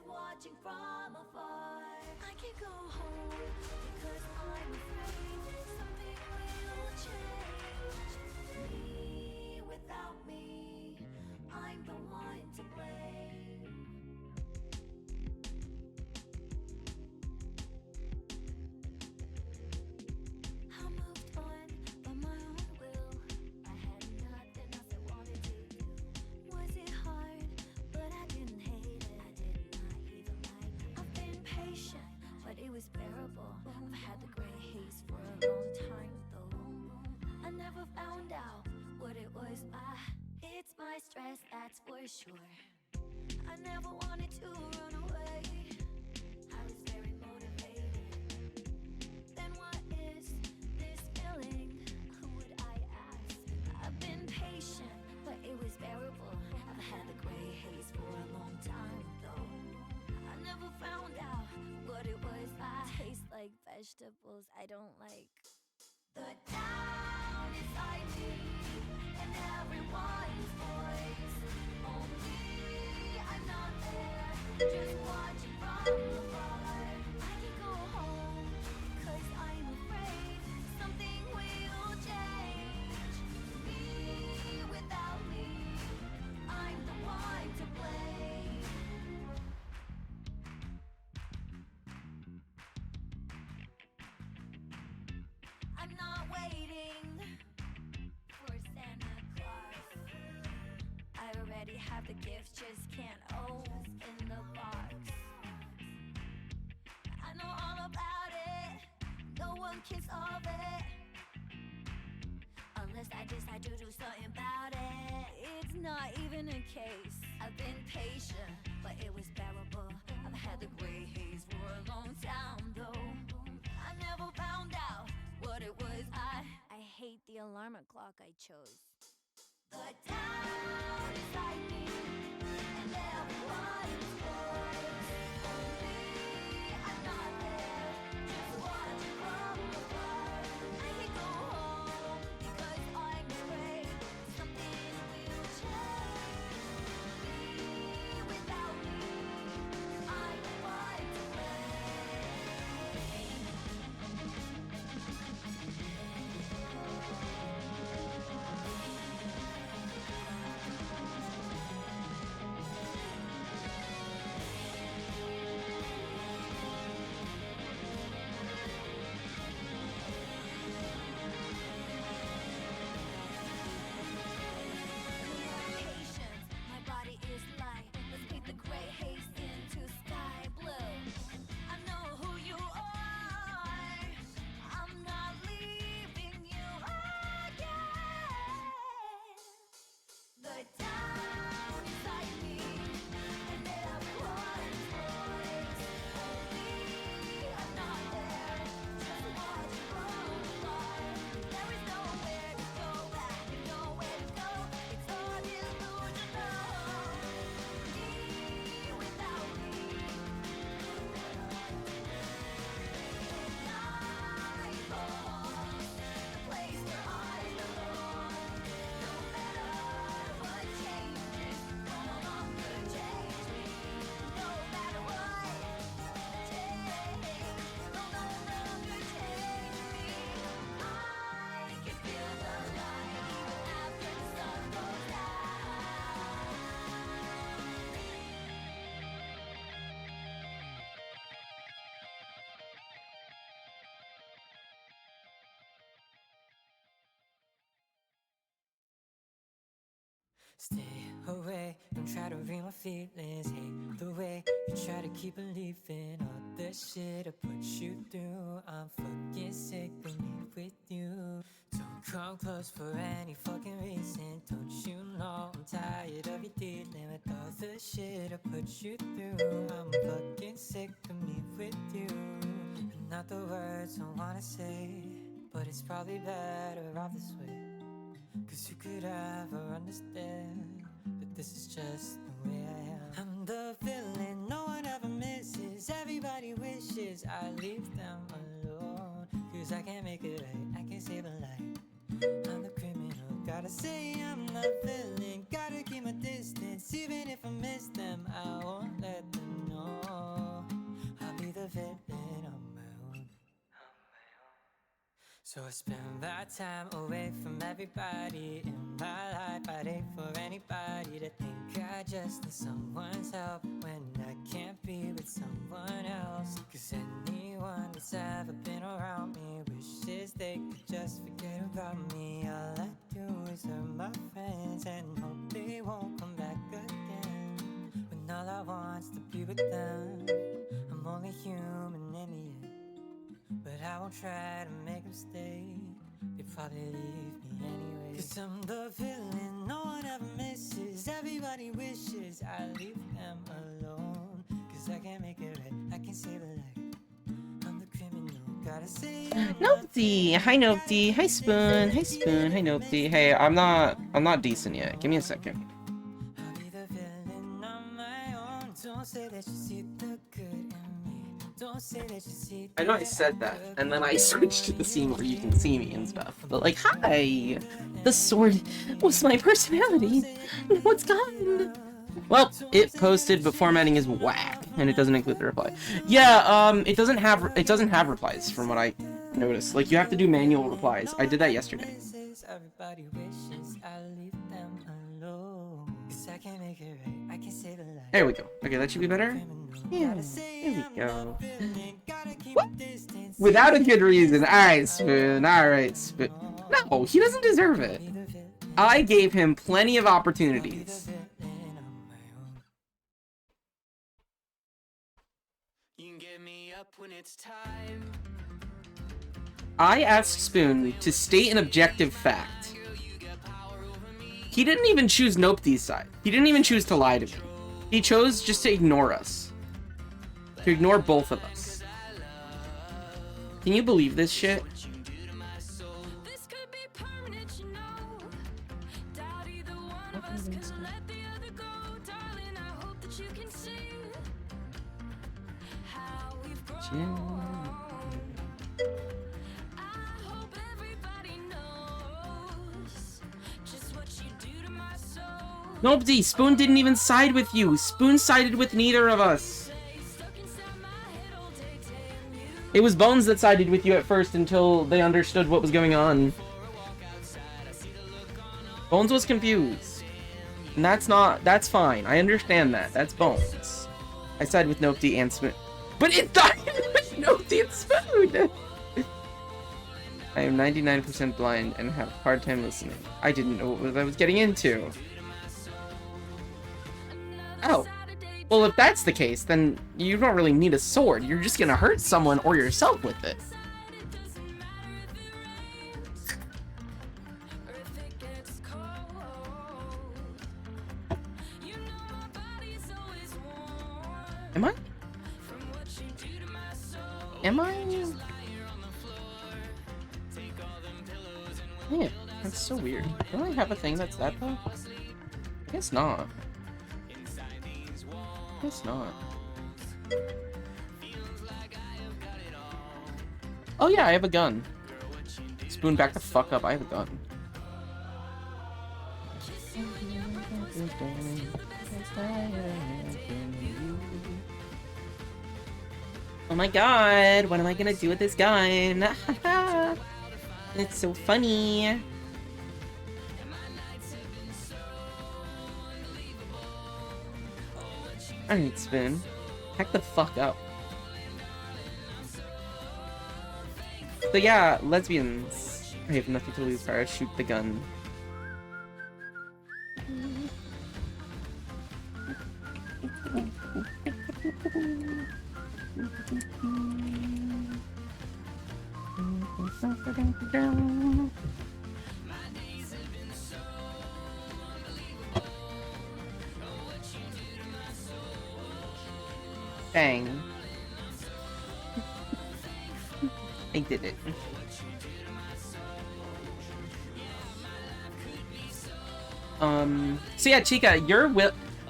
watching from afar. I can't go home because I'm afraid something will change. Me without me, I'm the one to blame. I moved on by my own will. I had nothing else I wanted to do. Was it hard? But I didn't hate it. I did not even like it. I've been patient, but it was bearable. I've had the gray haze for a long time though. I never found out what it was. It's my stress, that's for sure. I never wanted to run away. I was very motivated. Then what is this feeling? Who would I ask? I've been patient, but it was bearable. I've had the gray haze for a long time though. I never found out what it was. I taste like vegetables I don't like. The town inside me and everyone's voice. Only I'm not there, just watching from afar. I can go home, cause I'm afraid something will change. Me without me, I'm the one to blame. I'm not waiting for Santa Claus. I already have the gifts, just can't open the box. I know all about it, no one can solve it unless I decide to do something about it. It's not even a case. I've been patient, but it was bearable. I've had the gray haze for a long time though. I never found out what it was. I hate the alarm clock I chose. The town inside me and everyone's voice. Only I'm not there, just watching from afar. I can go home because I'm afraid something will change. Me without me, I'm the one to blame. Patience, my body is light. Let's paint the gray haze into sky blue. I know who you are. I'm not leaving you again. The town inside me and everyone's voice. Only I'm not there, just watching from afar. There is nowhere to go back and nowhere to go. It's all delusional. Me without me. Night falls, the place where I belong. No matter what changes, no longer change me. No matter what change, no longer change me. I can feel the light even after the sun goes down. Stay away, don't try to read my feelings. Hate the way you try to keep believing all the shit I put you through. I'm fucking sick of me with you. Don't come close for any fucking reason. Don't you know I'm tired of you dealing with all the shit I put you through. I'm fucking sick of me with you. And not the words I wanna say, but it's probably better off this way. Cause you could ever understand that this is just the way I am. I'm the villain no one ever misses. Everybody wishes I leave them alone. Cause I can't make it right, I can't save a life. I'm the criminal, gotta say I'm the villain. Gotta keep my distance, even if I miss them, I won't let them know. So I spend that time away from everybody in my life. I'd hate for anybody to think I just need someone's help when I can't be with someone else. Cause anyone that's ever been around me wishes they could just forget about me. All I do is hurt my friends and hope they won't come back again. When all I want's to be with them. I'm only human in the end. But I won't try to make them stay. They probably leave me anyway. Cause I'm the villain no one ever misses. Everybody wishes I leave them alone. Cause I can't make it right, I can save a life. I'm the criminal, gotta say Nopty! Hi Nopty. Hi Spoon. Hi Spoon. Hi Nopty. Hey, I'm not decent yet. Give me a second. I'll be the villain on my own. Don't say that you see the good in me. Don't say that you see I know I said that, and then I switched to the scene where you can see me and stuff. But like, hi! The sword was my personality. Now it's gone. Well, it posted, but formatting is whack, and it doesn't include the reply. Yeah, it doesn't have replies from what I noticed. Like, you have to do manual replies. I did that yesterday. Everybody wishes I leave them alone. Cause I can make it right, I can save a life. There we go. Okay, that should be better. Yeah, there we go. What? Without a good reason. Alright, Spoon. Alright, Spoon. No, he doesn't deserve it. I gave him plenty of opportunities. I asked Spoon to state an objective fact. He didn't even choose Nopty's side. He didn't even choose to lie to me. He chose just to ignore us. To ignore both of us. Can you believe this shit? Nobody. Spoon didn't even side with you. Spoon sided with neither of us. It was Bones that sided with you at first until they understood what was going on. Bones was confused. And that's fine. I understand that. That's Bones. I side with Nopty and Spoon. But it died with Nopty and Spoon! I am 99% blind and have a hard time listening. I didn't know what I was getting into. Oh. Well, if that's the case, then you don't really need a sword. You're just gonna hurt someone or yourself with it. Am I? Am I? Yeah, that's so weird. Don't I have a thing that's that though? I guess not. I guess not. Oh yeah, I have a gun. Spoon, back the fuck up. I have a gun. Oh my god, what am I gonna do with this gun? It's so funny. Alright, Spoon. Pack the fuck up. So yeah, lesbians. I have nothing to lose, Fire. Shoot the gun. Bang. I did it. So yeah, Chica,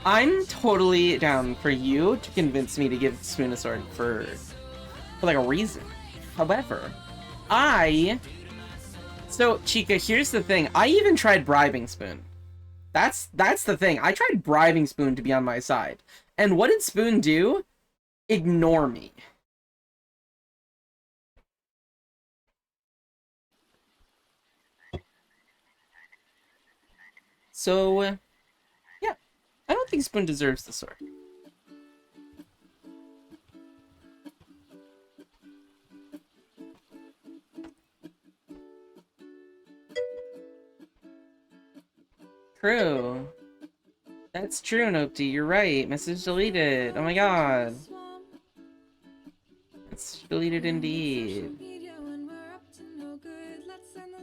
I'm totally down for you to convince me to give Spoon a sword for like a reason. However, so Chica, here's the thing. I even tried bribing Spoon. That's the thing. I tried bribing Spoon to be on my side. And what did Spoon do? Ignore me. So, yeah. I don't think Spoon deserves the sword. True. That's true, Nopty. You're right. Message deleted. Oh my god. It's deleted indeed.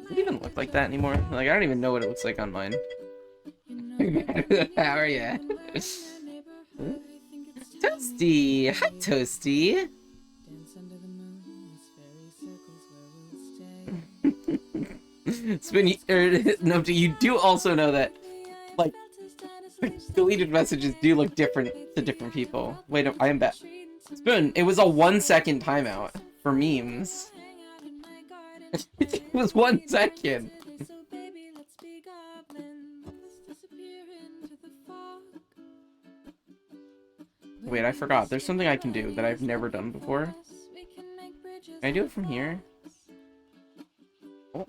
Does it even look like that anymore? Like, I don't even know what it looks like on mine. How are ya? Toasty! Hi, Toasty! Spin, Nopty, you do also know that, like, deleted messages do look different to different people. Wait, I am back. Spoon, it was a 1-second timeout for memes. It was 1 second. Wait, I forgot. There's something I can do that I've never done before. Can I do it from here? Oh,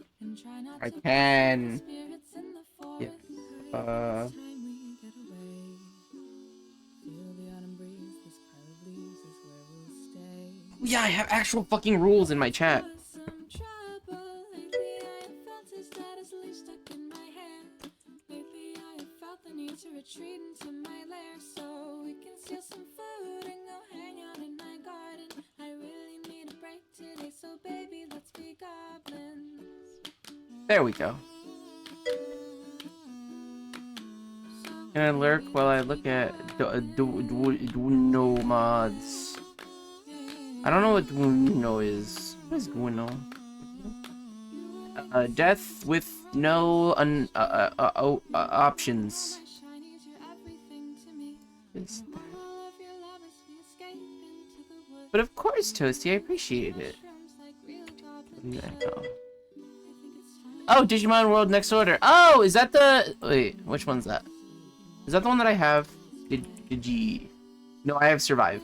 I can. Yeah. Yeah, I have actual fucking rules in my chat. There we go. Can I lurk while I look at Duino mods? I don't know what Duino is. What is Duino? Death with no options. But of course, Toasty, I appreciate it. Oh, Digimon World Next Order. Oh, is that the... Wait, which one's that? Is that the one that I have? Digi... No, I have Survive.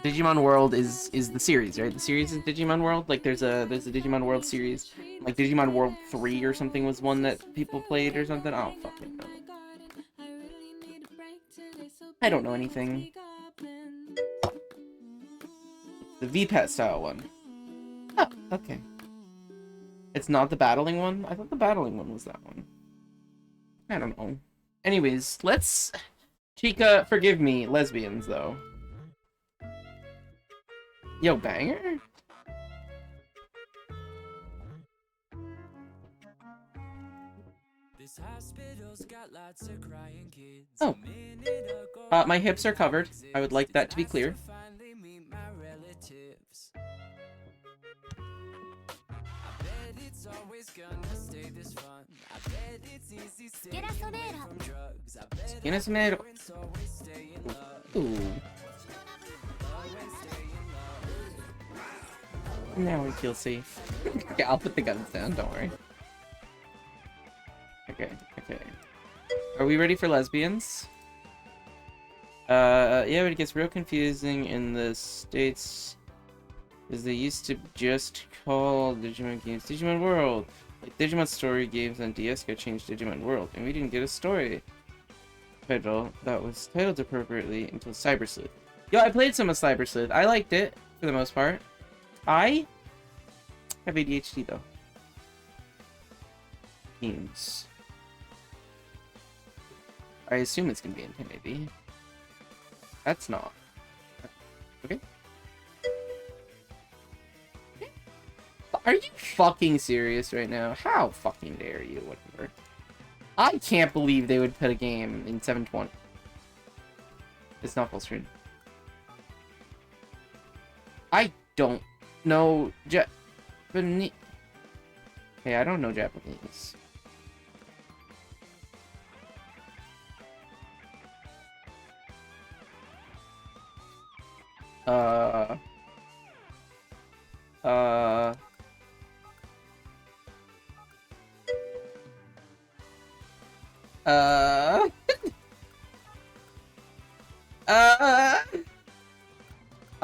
Digimon World is the series, right? The series is Digimon World. Like, there's a Digimon World series. Like, Digimon World 3 or something was one that people played or something. Oh, fucking no. I don't know anything. The VPAT style one. Oh, okay. It's not the battling one? I thought the battling one was that one. I don't know. Anyways, let's... Chica, forgive me, lesbians, though. Yo, banger? Oh. My hips are covered. I would like that to be clear. Ooh. Now we feel safe. Okay, I'll put the guns down, don't worry. Okay, okay. Are we ready for lesbians? Yeah, but it gets real confusing in the States. Because they used to just call Digimon games Digimon World. Like Digimon Story games on DS got changed to Digimon World, and we didn't get a story title that was titled appropriately until Cyber Sleuth. Yo, I played some of Cyber Sleuth. I liked it, for the most part. I have ADHD, though. Games. I assume it's gonna be in 1080. That's not. Okay. Are you fucking serious right now? How fucking dare you? Whatever. I can't believe they would put a game in 720. It's not full screen. I don't know Japanese. Hey, I don't know Japanese.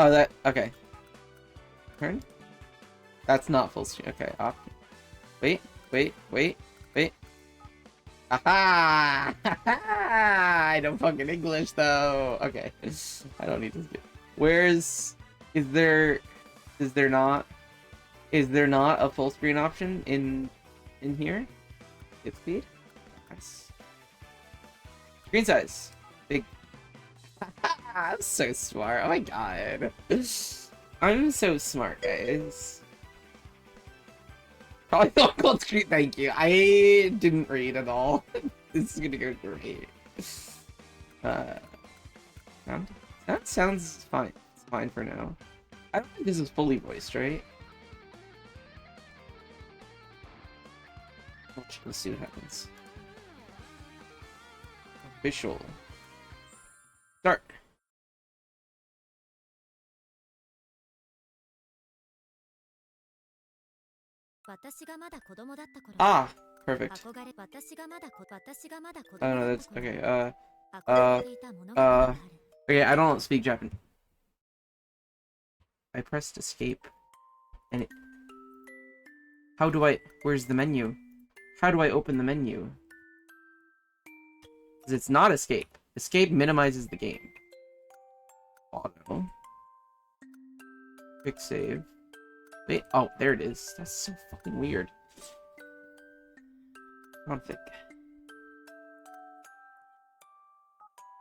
Oh, that, okay. Turn? That's not full screen. Okay, off. Wait. Aha! I don't fucking English though. Okay. I don't need to skip. Where's is there not a full screen option in here? Skip speed? Nice. Screen size. Big. I'm so smart. Oh my god. I'm so smart, guys. Probably not called screen. Thank you. I didn't read at all. This is gonna go great. That sounds fine. It's fine for now. I don't think this is fully voiced, right? Let's see what happens. Official. Start. Ah, perfect. Oh no, that's okay. Okay, I don't speak Japanese. I pressed escape, and it. How do I? Where's the menu? How do I open the menu? Because it's not escape. Escape minimizes the game. Auto. Quick save. Wait, oh, there it is. That's so fucking weird. I don't think.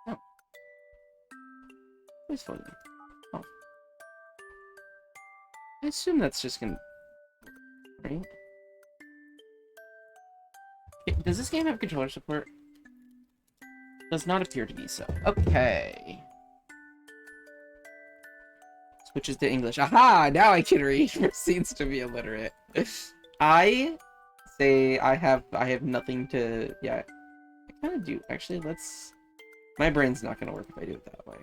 Oh. Where's phone? Oh. I assume that's just gonna. Right? Does this game have controller support? Does not appear to be so. Okay. Switches to English. Aha! Now I can read. Seems to be illiterate. I say I have nothing to. Yeah, I kind of do. Actually, let's. My brain's not gonna work if I do it that way.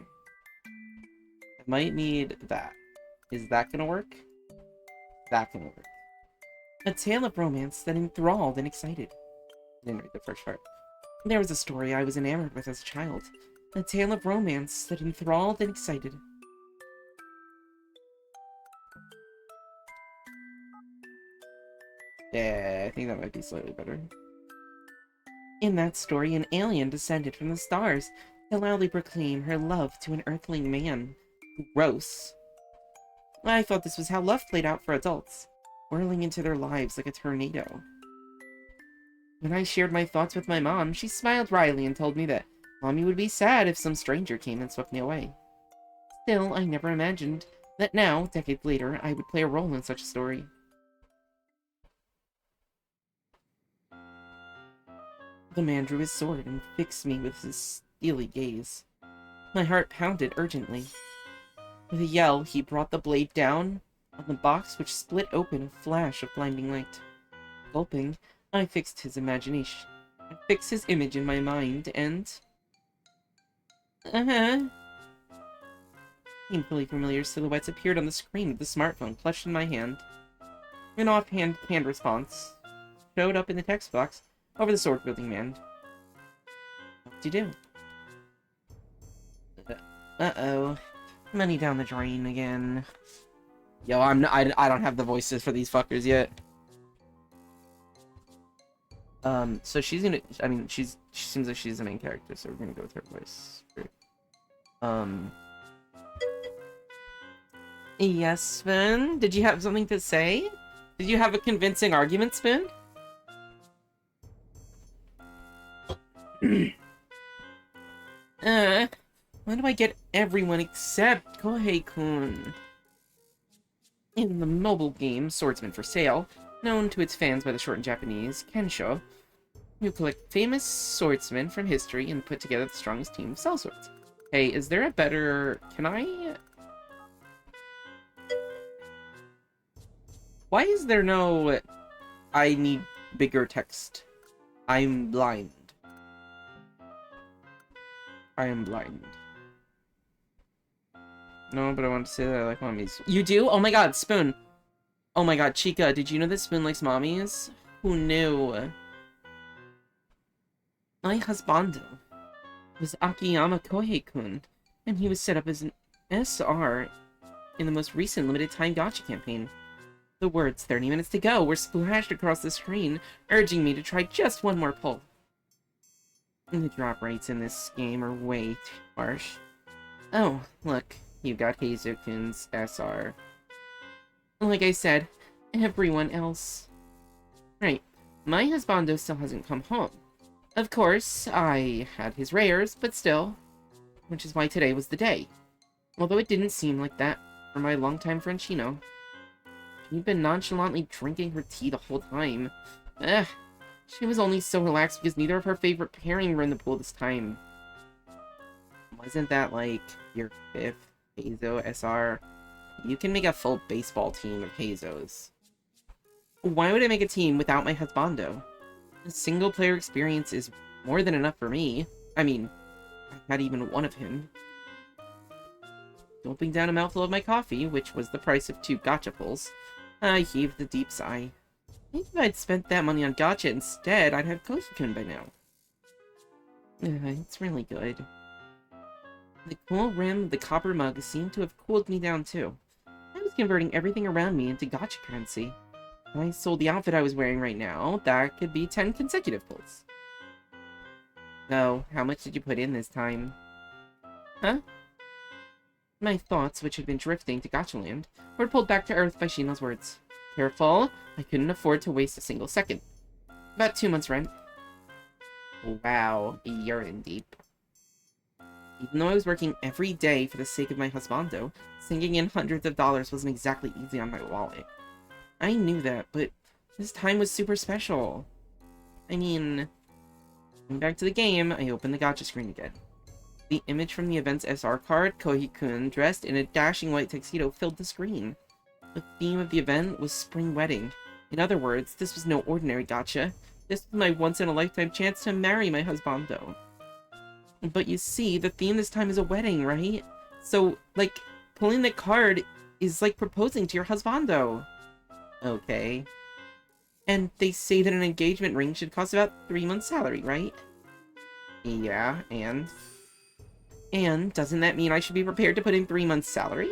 I might need that. Is that gonna work? That can work. A tale of romance that enthralled and excited. I didn't read the first part. There was a story I was enamored with as a child. A tale of romance that enthralled and excited. Yeah, I think that might be slightly better. In that story, an alien descended from the stars to loudly proclaim her love to an earthling man. Gross. I thought this was how love played out for adults, whirling into their lives like a tornado. When I shared my thoughts with my mom, she smiled wryly and told me that Mommy would be sad if some stranger came and swept me away. Still, I never imagined that now, decades later, I would play a role in such a story. The man drew his sword and fixed me with his steely gaze. My heart pounded urgently. With a yell, he brought the blade down on the box, which split open in a flash of blinding light. Gulping, I fixed his imagination. I fixed his image in my mind, and... Painfully familiar silhouettes appeared on the screen of the smartphone clutched in my hand. An offhand canned response showed up in the text box over the sword-wielding man. What do you do? Uh-oh. Money down the drain again. Yo, I don't have the voices for these fuckers yet. So she's gonna, I mean, she seems like she's the main character, so we're gonna go with her voice. Yes, Spoon? Did you have something to say? Did you have a convincing argument, Spoon? Why do I get everyone except Kohei-kun? In the mobile game Swordsman for Sale, known to its fans by the short in Japanese, Kensho, you collect famous swordsmen from history and put together the strongest team of sellswords. Hey, is there a better... Can I... Why is there no... I need bigger text? I'm blind. I am blind. No, but I want to say that I like mommies. You do? Oh my god, Spoon! Oh my god, Chica, did you know that Spoon likes mommies? Who knew? My husbando was Akiyama Kohei-kun, and he was set up as an SR in the most recent limited time gacha campaign. The words 30 minutes to go were splashed across the screen, urging me to try just one more pull. The drop rates in this game are way too harsh. Oh, look, you got Hazukun's SR. Like I said, everyone else. Right, my husbando still hasn't come home. Of course, I had his rares, but still. Which is why today was the day. Although it didn't seem like that for my longtime friend Chino. She'd been nonchalantly drinking her tea the whole time. Ugh, she was only so relaxed because neither of her favorite pairing were in the pool this time. Wasn't that, like, your 5th Hazo SR? You can make a full baseball team of Hazos. Why would I make a team without my husbando? A single-player experience is more than enough for me. I mean, I had even one of him. Gulping down a mouthful of my coffee, which was the price of 2 gacha pulls, I heaved a deep sigh. I think if I'd spent that money on gacha instead, I'd have Kohikun by now. It's really good. The cool rim of the copper mug seemed to have cooled me down too. I was converting everything around me into gacha currency. If I sold the outfit I was wearing right now, that could be 10 consecutive pulls. Oh, how much did you put in this time? Huh? My thoughts, which had been drifting to Gachaland, were pulled back to earth by Shino's words. Careful, I couldn't afford to waste a single second. About 2 months' rent. Wow, you're in deep. Even though I was working every day for the sake of my husbando, sinking in hundreds of dollars wasn't exactly easy on my wallet. I knew that, but this time was super special. I mean, going back to the game, I opened the gacha screen again. The image from the event's SR card, Kohikun, dressed in a dashing white tuxedo, filled the screen. The theme of the event was Spring Wedding. In other words, this was no ordinary gacha. This was my once-in-a-lifetime chance to marry my husbando. But you see, the theme this time is a wedding, right? So, like, pulling the card is like proposing to your husbando. Okay. And they say that an engagement ring should cost about 3 months' salary, right? Yeah, and... And doesn't that mean I should be prepared to put in 3 months' salary?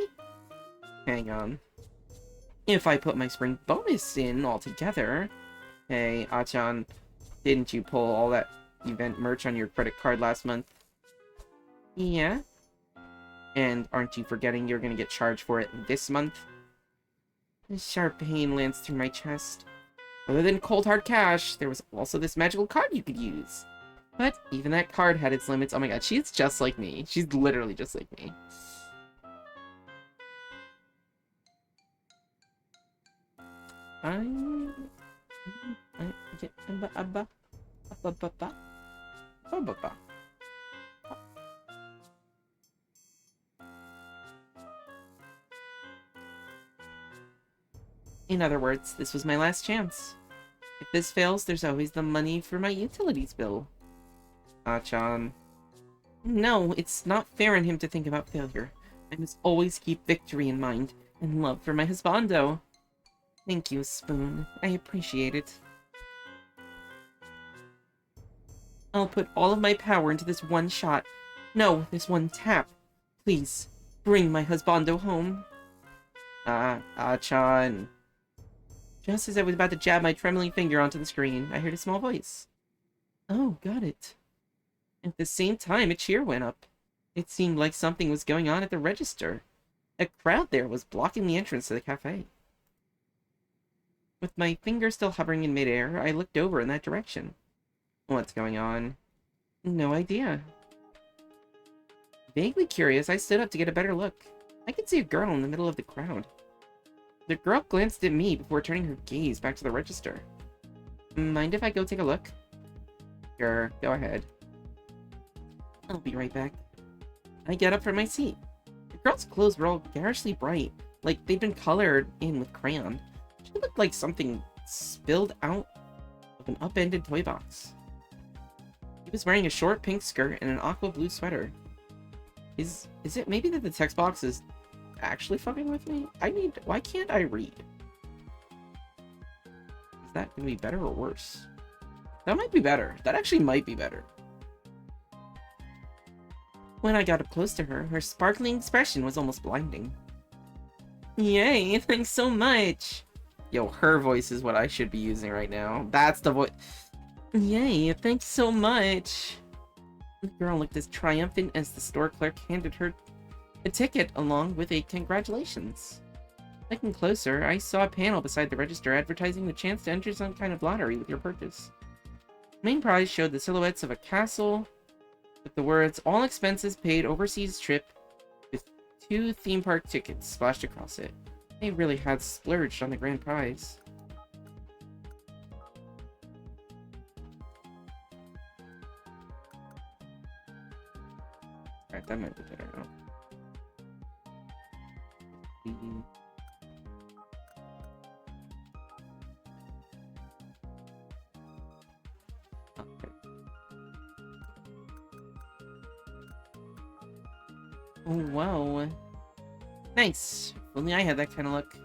Hang on. If I put my spring bonus in altogether... Hey, Achan, didn't you pull all that event merch on your credit card last month? Yeah? And aren't you forgetting you're gonna get charged for it this month? A sharp pain lanced through my chest. Other than cold hard cash, there was also this magical card you could use. But even that card had its limits. Oh my god, she's just like me. She's literally just like me. In other words, this was my last chance. If this fails, there's always the money for my utilities bill. Achan. No, it's not fair on him to think about failure. I must always keep victory in mind, and love for my husbando. Thank you, Spoon. I appreciate it. I'll put all of my power into this one shot. No, this one tap. Please, bring my husbando home. Achan. Just as I was about to jab my trembling finger onto the screen, I heard a small voice. Oh, got it. At the same time, a cheer went up. It seemed like something was going on at the register. A crowd there was blocking the entrance to the cafe. With my finger still hovering in midair, I looked over in that direction. What's going on? No idea. Vaguely curious, I stood up to get a better look. I could see a girl in the middle of the crowd. The girl glanced at me before turning her gaze back to the register. Mind if I go take a look? Sure, go ahead. I'll be right back. I get up from my seat. The girl's clothes were all garishly bright, like they'd been colored in with crayon. She looked like something spilled out of an upended toy box. She was wearing a short pink skirt and an aqua blue sweater. Is it maybe that the text box is actually fucking with me? Why can't I read? Is that gonna be better or worse? That might be better. That actually might be better. When I got up close to her, her sparkling expression was almost blinding. Yay, thanks so much! Yo, her voice is what I should be using right now. That's the voice. Yay, thanks so much! The girl looked as triumphant as the store clerk handed her a ticket along with a congratulations. Looking closer, I saw a panel beside the register advertising the chance to enter some kind of lottery with your purchase. The main prize showed the silhouettes of a castle with the words, "All expenses paid overseas trip," with 2 theme park tickets splashed across it. They really had splurged on the grand prize. Alright, that might be better now. Okay. Oh, wow. Nice. If only I had that kind of luck.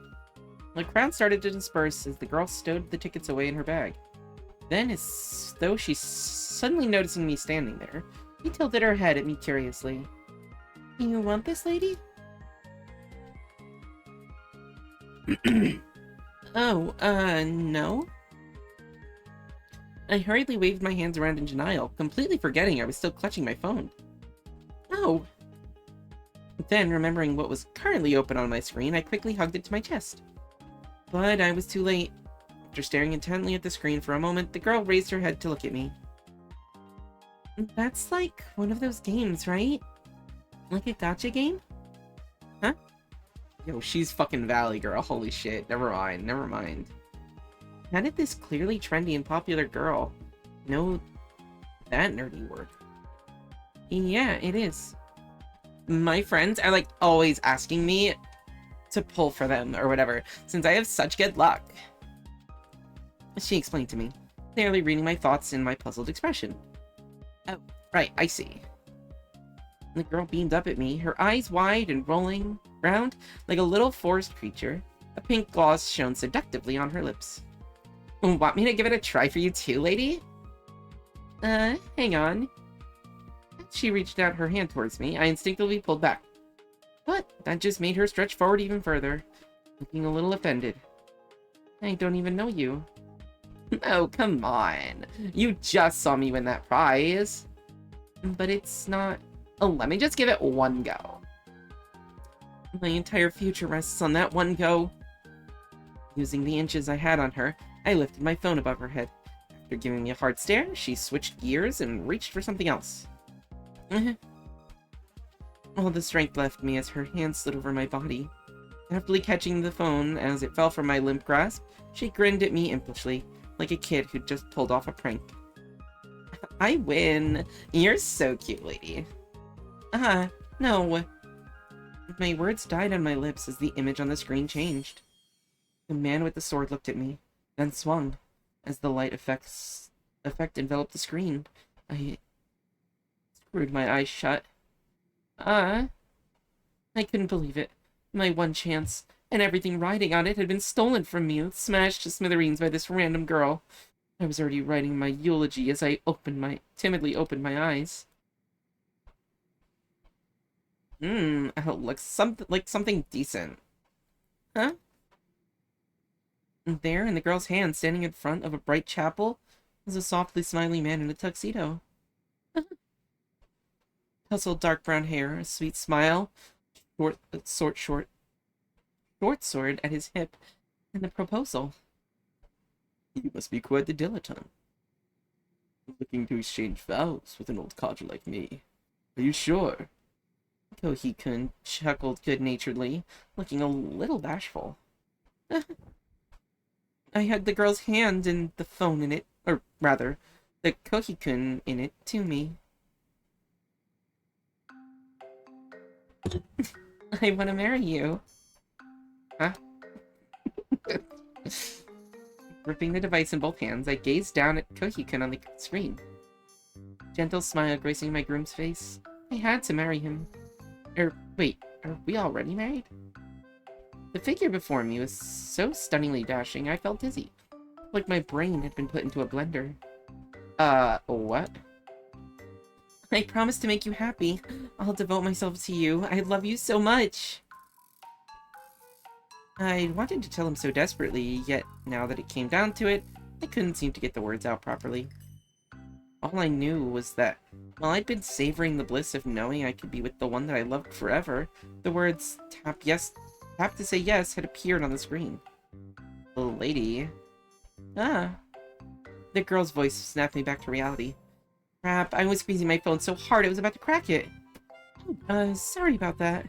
The crowd started to disperse as the girl stowed the tickets away in her bag. Then, as though she's suddenly noticing me standing there, she tilted her head at me curiously. "You want this, lady?" Oh, no? I hurriedly waved my hands around in denial, completely forgetting I was still clutching my phone. Oh. Then, remembering what was currently open on my screen, I quickly hugged it to my chest. But I was too late. After staring intently at the screen for a moment, the girl raised her head to look at me. "That's like one of those games, right? Like a gacha game? Huh?" Yo, she's fucking Valley Girl. Holy shit. Never mind. Never mind. How did this clearly trendy and popular girl know that nerdy word? Yeah, it is. My friends are like always asking me to pull for them or whatever, since I have such good luck. She explained to me, clearly reading my thoughts in my puzzled expression. Oh, right, I see. The girl beamed up at me, her eyes wide and rolling round like a little forest creature. A pink gloss shone seductively on her lips. "Want me to give it a try for you too, lady?" Hang on. She reached out her hand towards me. I instinctively pulled back. But that just made her stretch forward even further, looking a little offended. "I don't even know you." "Oh, come on. You just saw me win that prize." "But it's not... Oh, let me just give it one go." My entire future rests on that one go. Using the inches I had on her, I lifted my phone above her head. After giving me a hard stare, she switched gears and reached for something else. All the strength left me as her hand slid over my body. Deftly catching the phone as it fell from my limp grasp, she grinned at me impishly, like a kid who'd just pulled off a prank. "I win. You're so cute, lady." No. My words died on my lips as the image on the screen changed. The man with the sword looked at me, then swung. As the light effect enveloped the screen, I screwed my eyes shut. I couldn't believe it. My one chance, and everything riding on it, had been stolen from me, smashed to smithereens by this random girl. I was already writing my eulogy as I timidly opened my eyes. Looks like something decent. Huh? And there, in the girl's hand, standing in front of a bright chapel, was a softly smiling man in a tuxedo. Tousled dark brown hair, a sweet smile, short sword at his hip, and the proposal. "You must be quite the dilettante. Looking to exchange vows with an old codger like me. Are you sure?" Kohi-kun chuckled good-naturedly, looking a little bashful. I had the girl's hand and the phone in it, or rather, the Kohi-kun in it, to me. "I want to marry you." Huh? Gripping the device in both hands, I gazed down at Kohi-kun on the screen. Gentle smile gracing my groom's face. I had to marry him. Wait, are we already married? The figure before me was so stunningly dashing, I felt dizzy. Like my brain had been put into a blender. What? "I promise to make you happy. I'll devote myself to you. I love you so much." I wanted to tell him so desperately, yet now that it came down to it, I couldn't seem to get the words out properly. All I knew was that while I'd been savoring the bliss of knowing I could be with the one that I loved forever, the words tap to say yes had appeared on the screen. The lady. Ah. The girl's voice snapped me back to reality. Crap, I was squeezing my phone so hard I was about to crack it. Sorry about that.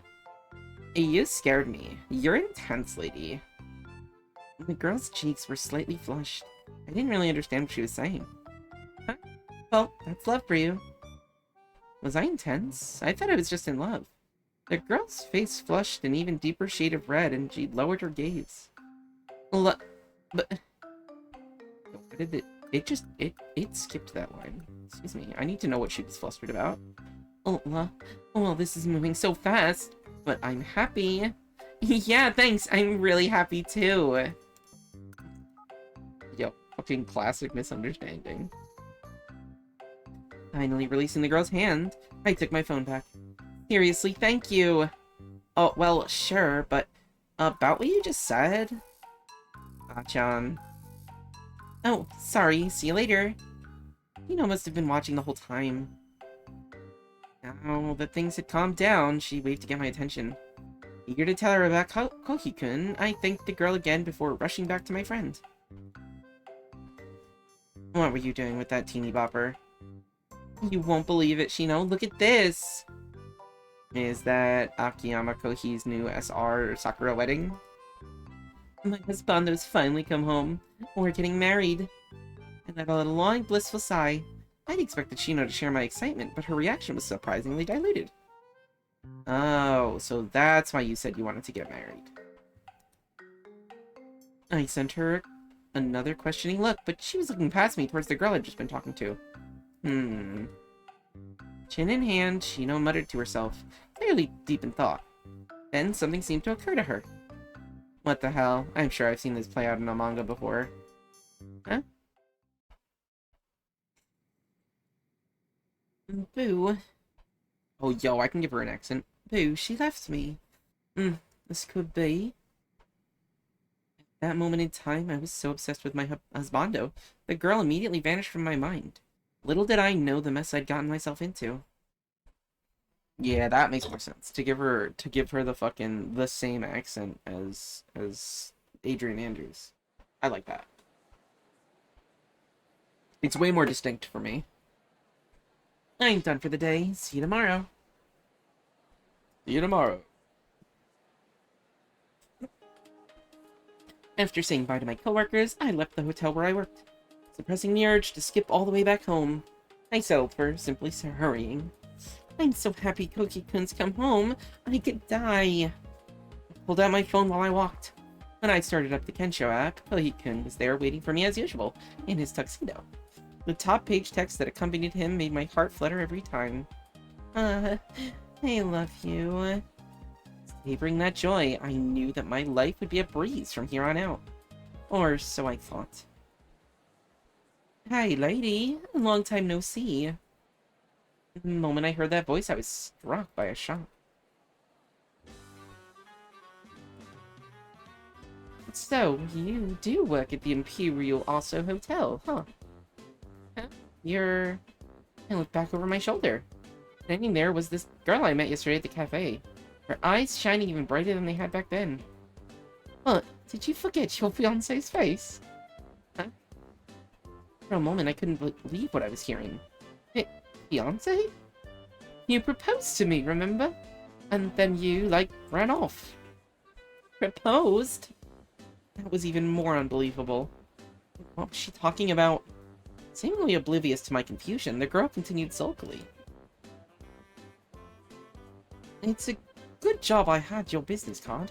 You scared me. You're intense, lady. The girl's cheeks were slightly flushed. I didn't really understand what she was saying. Huh? Well, that's love for you. Was I intense? I thought I was just in love. The girl's face flushed an even deeper shade of red, and she lowered her gaze. But... What did it... It skipped that line. Excuse me, I need to know what she was flustered about. Well, this is moving so fast, but I'm happy. Yeah, thanks, I'm really happy too. Yo, fucking classic misunderstanding. Finally releasing the girl's hand, I took my phone back. Seriously, thank you. Oh, well, sure, but about what you just said? Ah-chan. Oh, sorry, see you later. Must have been watching the whole time. Now that things had calmed down, she waved to get my attention. Eager to tell her about Kohi-kun, I thanked the girl again before rushing back to my friend. What were you doing with that teeny bopper? You won't believe it, Shino. Look at this! Is that Akiyama Kohi's new SR Sakura wedding? My husbando's finally come home. We're getting married. And I let a long, blissful sigh. I'd expected Shino to share my excitement, but her reaction was surprisingly diluted. Oh, so that's why you said you wanted to get married. I sent her another questioning look, but she was looking past me towards the girl I'd just been talking to. Chin in hand, Shino muttered to herself, clearly deep in thought. Then something seemed to occur to her. What the hell? I'm sure I've seen this play out in a manga before. Huh? Boo. Oh, yo, I can give her an accent. Boo, she left me. This could be. At that moment in time, I was so obsessed with my husbando, the girl immediately vanished from my mind. Little did I know the mess I'd gotten myself into. Yeah, that makes more sense. To give her the same accent as Adrian Andrews. I like that. It's way more distinct for me. I'm done for the day. See you tomorrow. See you tomorrow. After saying bye to my coworkers, I left the hotel where I worked, suppressing the urge to skip all the way back home. I settled for simply hurrying. I'm so happy Koki-kun's come home. I could die. I pulled out my phone while I walked. When I started up the Kensho app, Koki-kun was there waiting for me as usual, in his tuxedo. The top page text that accompanied him made my heart flutter every time. I love you. Savoring that joy, I knew that my life would be a breeze from here on out. Or so I thought. Hey, lady. Long time no see. The moment I heard that voice, I was struck by a shock. So, you do work at the Imperial Also Hotel, huh? I looked back over my shoulder. Standing there was this girl I met yesterday at the cafe. Her eyes shining even brighter than they had back then. What? Did you forget your fiancé's face? Huh? For a moment, I couldn't believe what I was hearing. Hey, fiancé? You proposed to me, remember? And then you, ran off. Proposed? That was even more unbelievable. What was she talking about? Seemingly oblivious to my confusion, the girl continued sulkily. It's a good job I had your business card.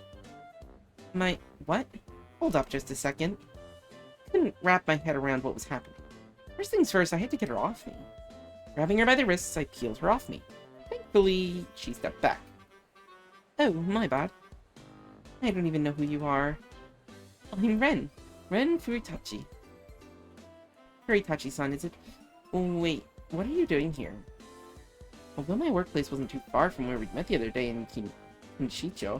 My... what? Hold up just a second. Couldn't wrap my head around what was happening. First things first, I had to get her off me. Grabbing her by the wrists, I peeled her off me. Thankfully, she stepped back. Oh, my bad. I don't even know who you are. I'm Ren. Ren Furitachi. Furitachi-san, is it? Oh, wait, what are you doing here? Although my workplace wasn't too far from where we met the other day in Shicho,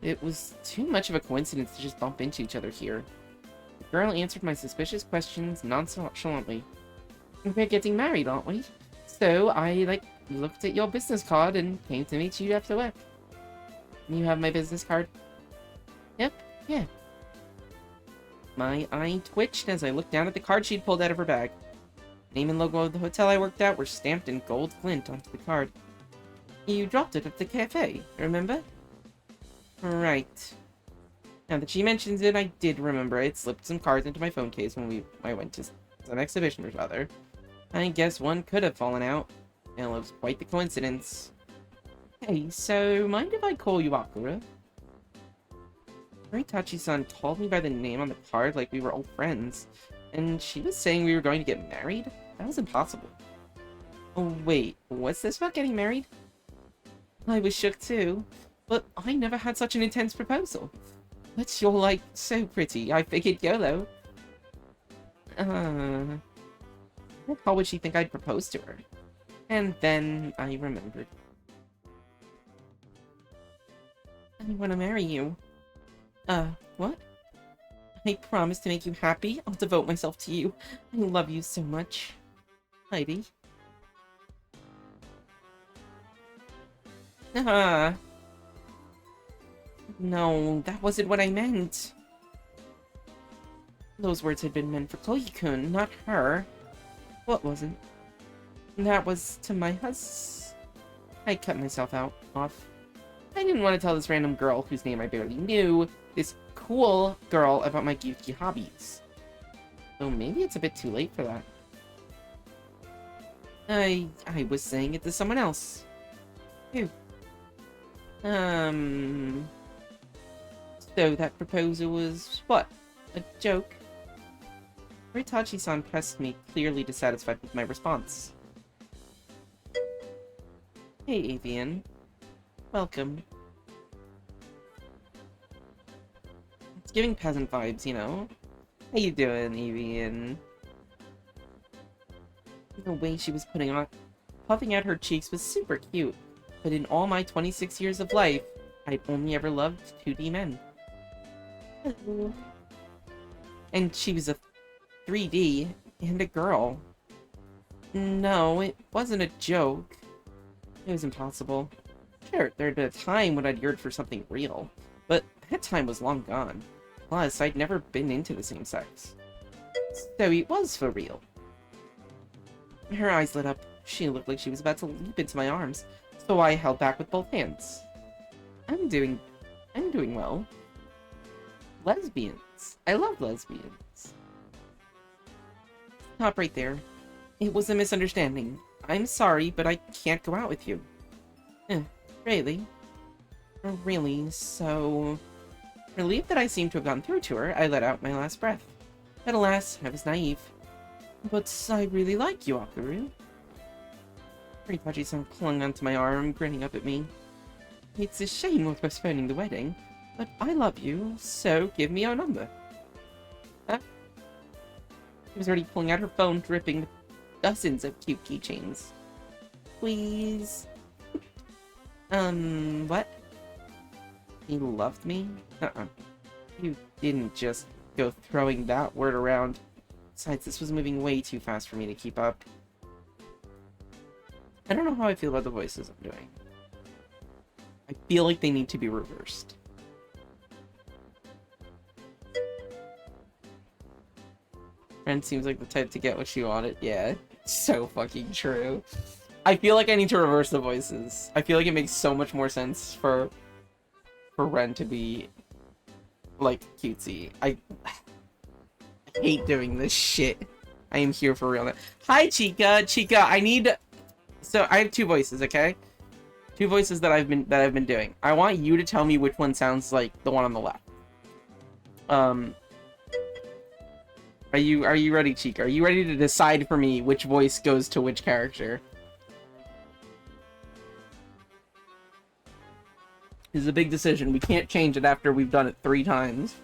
it was too much of a coincidence to just bump into each other here. The girl answered my suspicious questions nonchalantly. we're getting married, aren't we? So I, like, looked at your business card and came to meet you after work. You have my business card? Yep, yeah. My eye twitched as I looked down at the card she'd pulled out of her bag. Name and logo of the hotel I worked at were stamped in gold glint onto the card. You dropped it at the cafe, remember? Right. Now that she mentions it, I did remember I'd slipped some cards into my phone case when I went to some exhibition or other. I guess one could have fallen out. Well, it was quite the coincidence. Hey, so mind if I call you Akira? Moritachi-san called me by the name on the card like we were old friends, and she was saying we were going to get married? That was impossible. Oh wait, what's this about getting married? I was shook too, but I never had such an intense proposal. But you're, like, so pretty, I figured YOLO. How would she think I'd propose to her? And then I remembered. I want to marry you. What? I promise to make you happy. I'll devote myself to you. I love you so much. Heidi. No, that wasn't what I meant. Those words had been meant for Chloe-kun, not her. What wasn't? That was to my I cut myself off. I didn't want to tell this random girl, whose name I barely knew, this cool girl about my geeky hobbies. So maybe it's a bit too late for that. I was saying it to someone else. Who? So that proposal was, what? A joke? Moritachi-san pressed me, clearly dissatisfied with my response. Hey, Avian. Welcome. It's giving peasant vibes, you know? How you doing, Avian? The way she was puffing out her cheeks was super cute, but in all my 26 years of life, I'd only ever loved 2D men. Hello. And she was a 3D and a girl. No, it wasn't a joke. It was impossible. Sure, there had been a time when I'd yearned for something real, but that time was long gone. Plus, I'd never been into the same sex. So it was for real. Her eyes lit up. She looked like she was about to leap into my arms, so I held back with both hands. I'm doing well. Lesbians. I love lesbians. Stop right there. It was a misunderstanding. I'm sorry, but I can't go out with you. Really? Really, so... Relieved that I seemed to have gotten through to her, I let out my last breath. But alas, I was naive. But I really like you, Akaru. Moritachi-san clung onto my arm, grinning up at me. It's a shame we're postponing the wedding, but I love you, so give me your number. Huh? She was already pulling out her phone, dripping with dozens of cute keychains. Please. What? He loved me? You didn't just go throwing that word around. Besides, this was moving way too fast for me to keep up. I don't know how I feel about the voices I'm doing. I feel like they need to be reversed. Friend seems like the type to get what she wanted. Yeah, so fucking true. I feel like I need to reverse the voices. I feel like it makes so much more sense for Ren to be, like, cutesy. I hate doing this shit. I am here for real now. Hi, Chica! Chica, I need... So, I have two voices, okay? Two voices that I've been doing. I want you to tell me which one sounds like the one on the left. Are you ready, Chica? Are you ready to decide for me which voice goes to which character? This is a big decision. We can't change it after we've done it 3 times.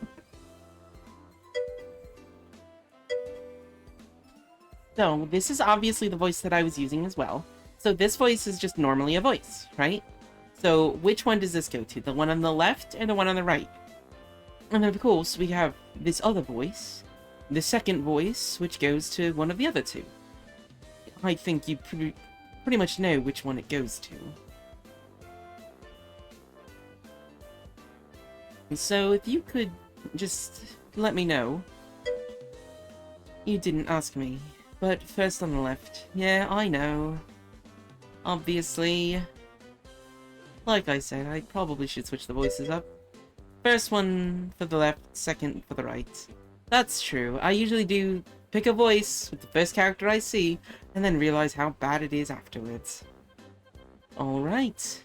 So, this is obviously the voice that I was using as well. So this voice is just normally a voice, right? So which one does this go to? The one on the left and the one on the right? And of course, we have this other voice. The second voice, which goes to one of the other two. I think you pretty much know which one it goes to. So if you could just let me know. You didn't ask me, but first on the left. Yeah, I know. Obviously. Like I said, I probably should switch the voices up. First one for the left, second for the right. That's true. I usually do pick a voice with the first character I see, and then realize how bad it is afterwards. Alright.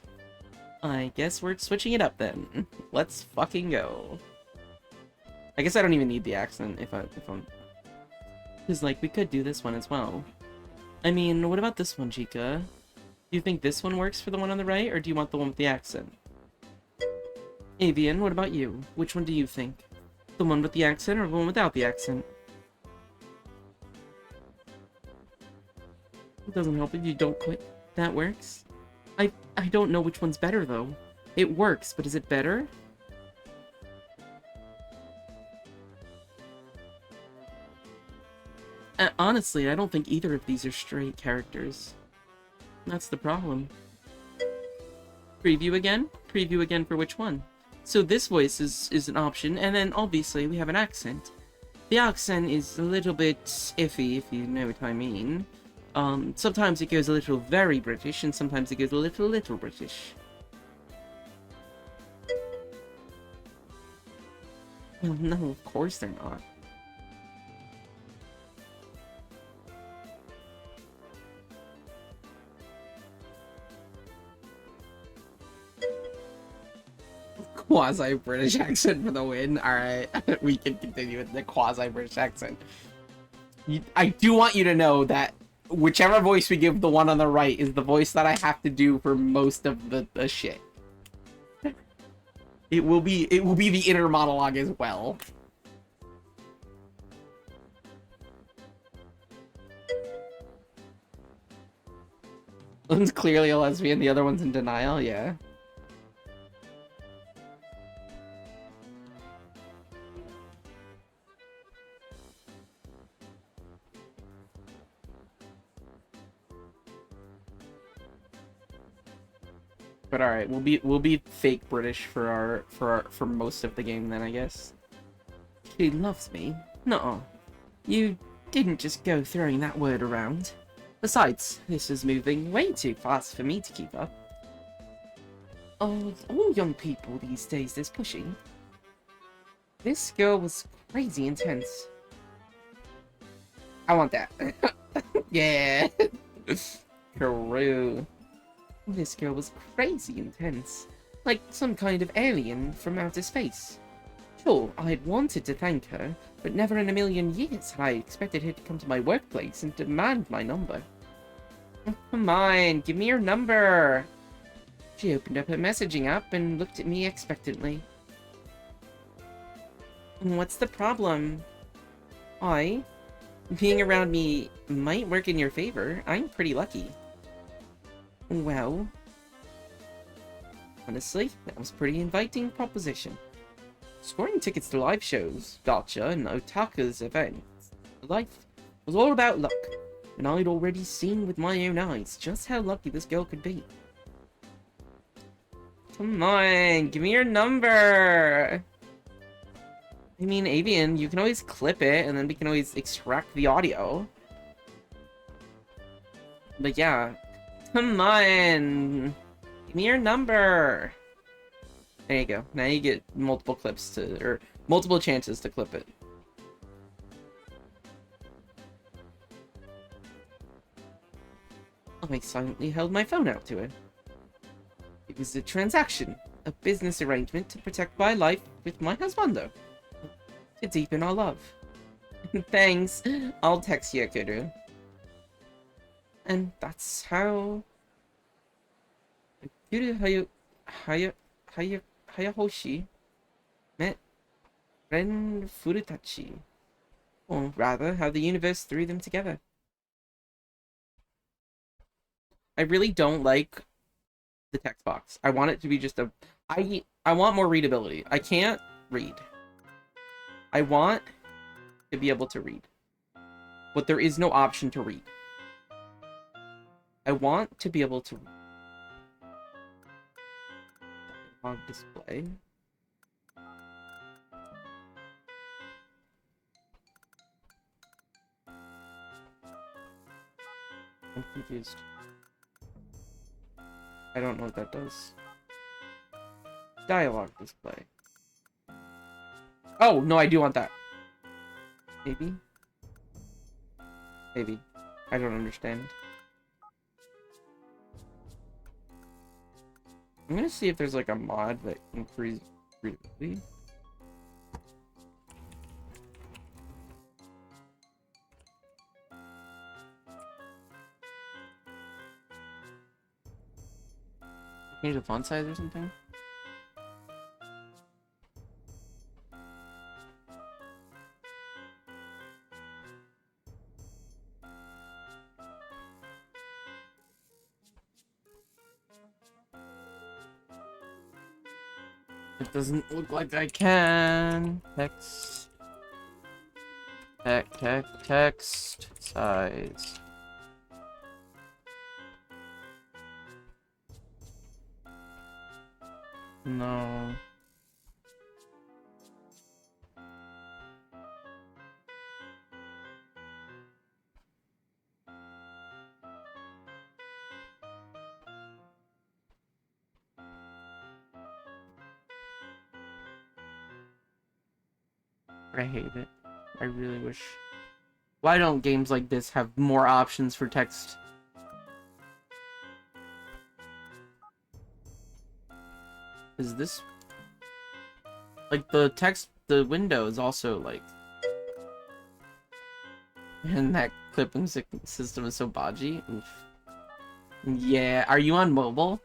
I guess we're switching it up then. Let's fucking go. I guess I don't even need the accent if I'm... Because, like, we could do this one as well. I mean, what about this one, Chica? Do you think this one works for the one on the right, or do you want the one with the accent? Avian, what about you? Which one do you think? The one with the accent or the one without the accent? It doesn't help if you don't quit. That works. I don't know which one's better, though. It works, but is it better? Honestly, I don't think either of these are straight characters. That's the problem. Preview again? Preview again for which one? So this voice is an option, and then obviously we have an accent. The accent is a little bit iffy, if you know what I mean. Sometimes it goes a little very British, and sometimes it goes a little British. Well, no, of course they're not. Quasi-British accent for the win. Alright, we can continue with the quasi-British accent. I do want you to know that whichever voice we give the one on the right is the voice that I have to do for most of the shit. It will be the inner monologue as well. One's clearly a lesbian, the other one's in denial, yeah. But all right, we'll be fake British for most of the game then, I guess. She loves me. No, you didn't just go throwing that word around. Besides, this is moving way too fast for me to keep up. Oh, all young people these days is pushing. This girl was crazy intense. I want that. Yeah. True. This girl was crazy intense, like some kind of alien from outer space. Sure, I had wanted to thank her, but never in a million years had I expected her to come to my workplace and demand my number. Come on, give me your number! She opened up her messaging app and looked at me expectantly. What's the problem? Being around me might work in your favor. I'm pretty lucky. Well, honestly, that was a pretty inviting proposition. Scoring tickets to live shows, gotcha, and Otaka's events. Life was all about luck, and I'd already seen with my own eyes just how lucky this girl could be. Come on, give me your number! I mean, Avian, you can always clip it, and then we can always extract the audio. But yeah. Come on! Give me your number! There you go. Now you get multiple clips to, or multiple chances to clip it. I silently held my phone out to her. It was a transaction, a business arrangement to protect my life with my husbando. To deepen our love. Thanks. I'll text you, Kuru. And that's how Kuru Hayahoshi met Ren Furutachi. Or rather, how the universe threw them together. I really don't like the text box. I want it to be just a... I want more readability. I can't read. I want to be able to read. But there is no option to read. I want to be able to dialogue display. I'm confused. I don't know what that does. Dialogue display. Oh, no, I do want that. Maybe? Maybe. I don't understand. I'm gonna see if there's like a mod that increases readability. Change the font size or something? It doesn't look like I can. Text. Text size. No. I hate it. I really wish. Why don't games like this have more options for text? Is this... Like, the text, the window is also, like... And that clipping system is so bodgy. Oof. Yeah, are you on mobile?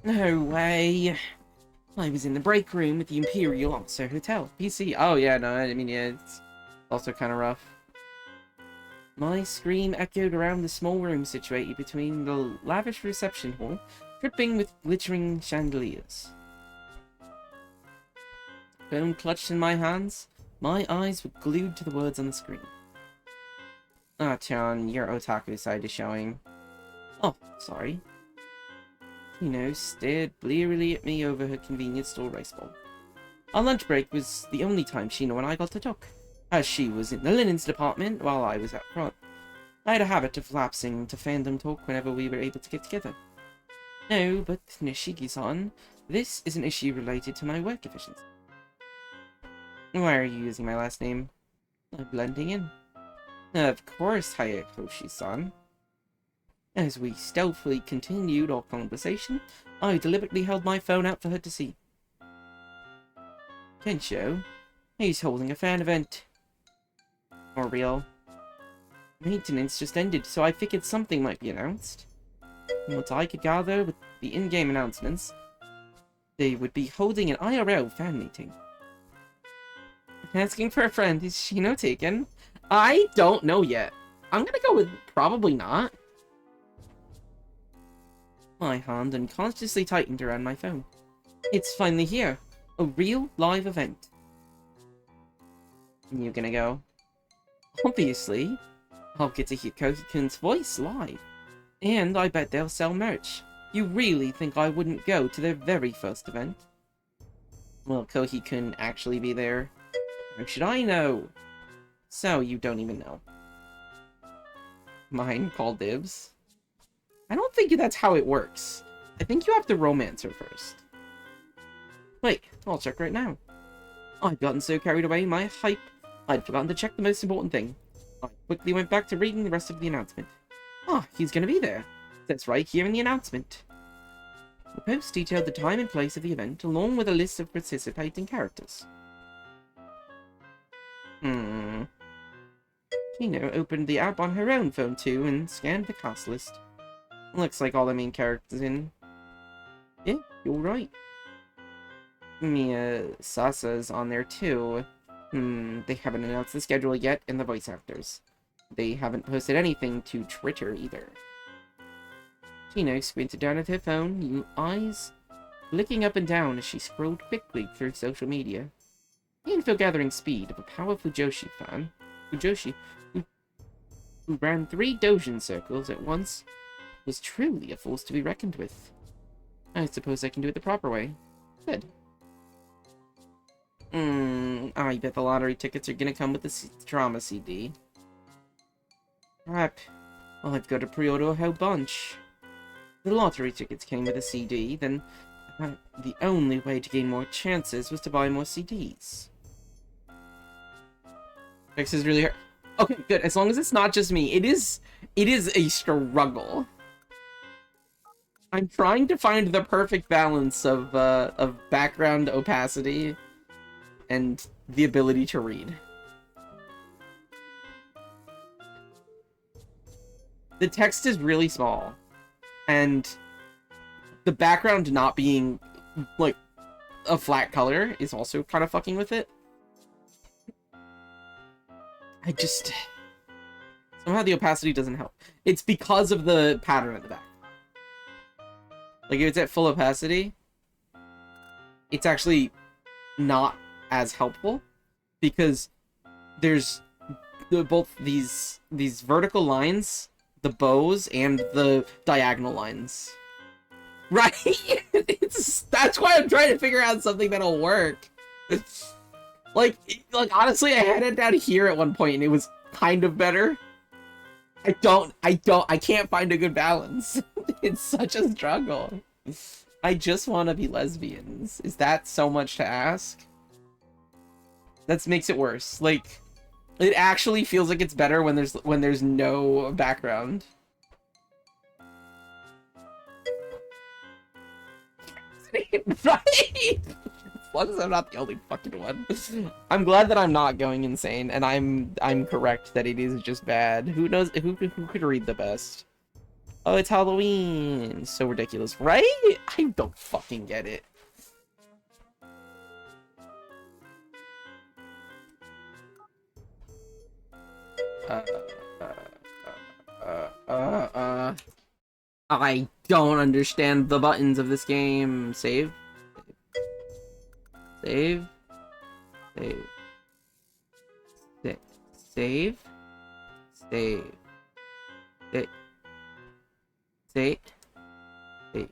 No way. I was in the break room at the Imperial Officer Hotel. PC. Oh, yeah, no, I mean, yeah, it's also kind of rough. My scream echoed around the small room situated between the lavish reception hall, dripping with glittering chandeliers. Phone clutched in my hands, my eyes were glued to the words on the screen. Ah, Chan, your otaku side is showing. Oh, sorry. Tino stared blearily at me over her convenience store rice bowl. Our lunch break was the only time Shino and I got to talk, as she was in the linens department while I was out front. I had a habit of lapsing to fandom talk whenever we were able to get together. No, but Nishiki-san, this is an issue related to my work efficiency. Why are you using my last name? I'm blending in. Of course, Hayakoshi-san. As we stealthily continued our conversation, I deliberately held my phone out for her to see. Kensho, he's holding a fan event. Or real. Maintenance just ended, so I figured something might be announced. From what I could gather with the in-game announcements, they would be holding an IRL fan meeting. Asking for a friend, is Shino taken? I don't know yet. I'm gonna go with probably not. My hand unconsciously tightened around my phone. It's finally here. A real live event. And you're gonna go? Obviously. I'll get to hear Koki-kun's voice live. And I bet they'll sell merch. You really think I wouldn't go to their very first event? Will Koki-kun actually be there? How should I know? So you don't even know. Mine call dibs? I don't think that's how it works. I think you have to romance her first. Wait, I'll check right now. I'd gotten so carried away in my hype, I'd forgotten to check the most important thing. I quickly went back to reading the rest of the announcement. Ah, he's gonna be there. That's right here in the announcement. The post detailed the time and place of the event, along with a list of participating characters. Kino opened the app on her own phone too, and scanned the cast list. Looks like all the main characters in. Yeah, you're right. Mia Sasa's on there too. They haven't announced the schedule yet, and the voice actors. They haven't posted anything to Twitter either. Kino squinted down at her phone, eyes flicking up and down as she scrolled quickly through social media. Info gathering speed of a powerful Fujoshi fan. Fujoshi, who ran 3 Dojin circles at once, was truly a force to be reckoned with. I suppose I can do it the proper way. Good. I bet the lottery tickets are gonna come with the drama CD. Crap. I'll have got to pre-order a whole bunch. The lottery tickets came with a CD, then the only way to gain more chances was to buy more CDs. This is really hard. Okay, good. As long as it's not just me. It is a struggle. I'm trying to find the perfect balance of background opacity and the ability to read. The text is really small, and the background not being, like, a flat color is also kind of fucking with it. Somehow the opacity doesn't help. It's because of the pattern at the back. Like, if it's at full opacity, it's actually not as helpful, because there's both these vertical lines, the bows, and the diagonal lines. Right? That's why I'm trying to figure out something that'll work. Like honestly, I had it down here at one point and it was kind of better. I can't find a good balance. It's such a struggle. I just want to be lesbians. Is that so much to ask? That makes it worse. Like, it actually feels like it's better when there's no background. Right? As long as I'm not the only fucking one. I'm glad that I'm not going insane, and I'm correct that it is just bad. Who knows who could read the best? Oh, it's Halloween. So ridiculous, right? I don't fucking get it. I don't understand the buttons of this game. Save. Save. Save. Save. Save. Save. Save. Save. Save.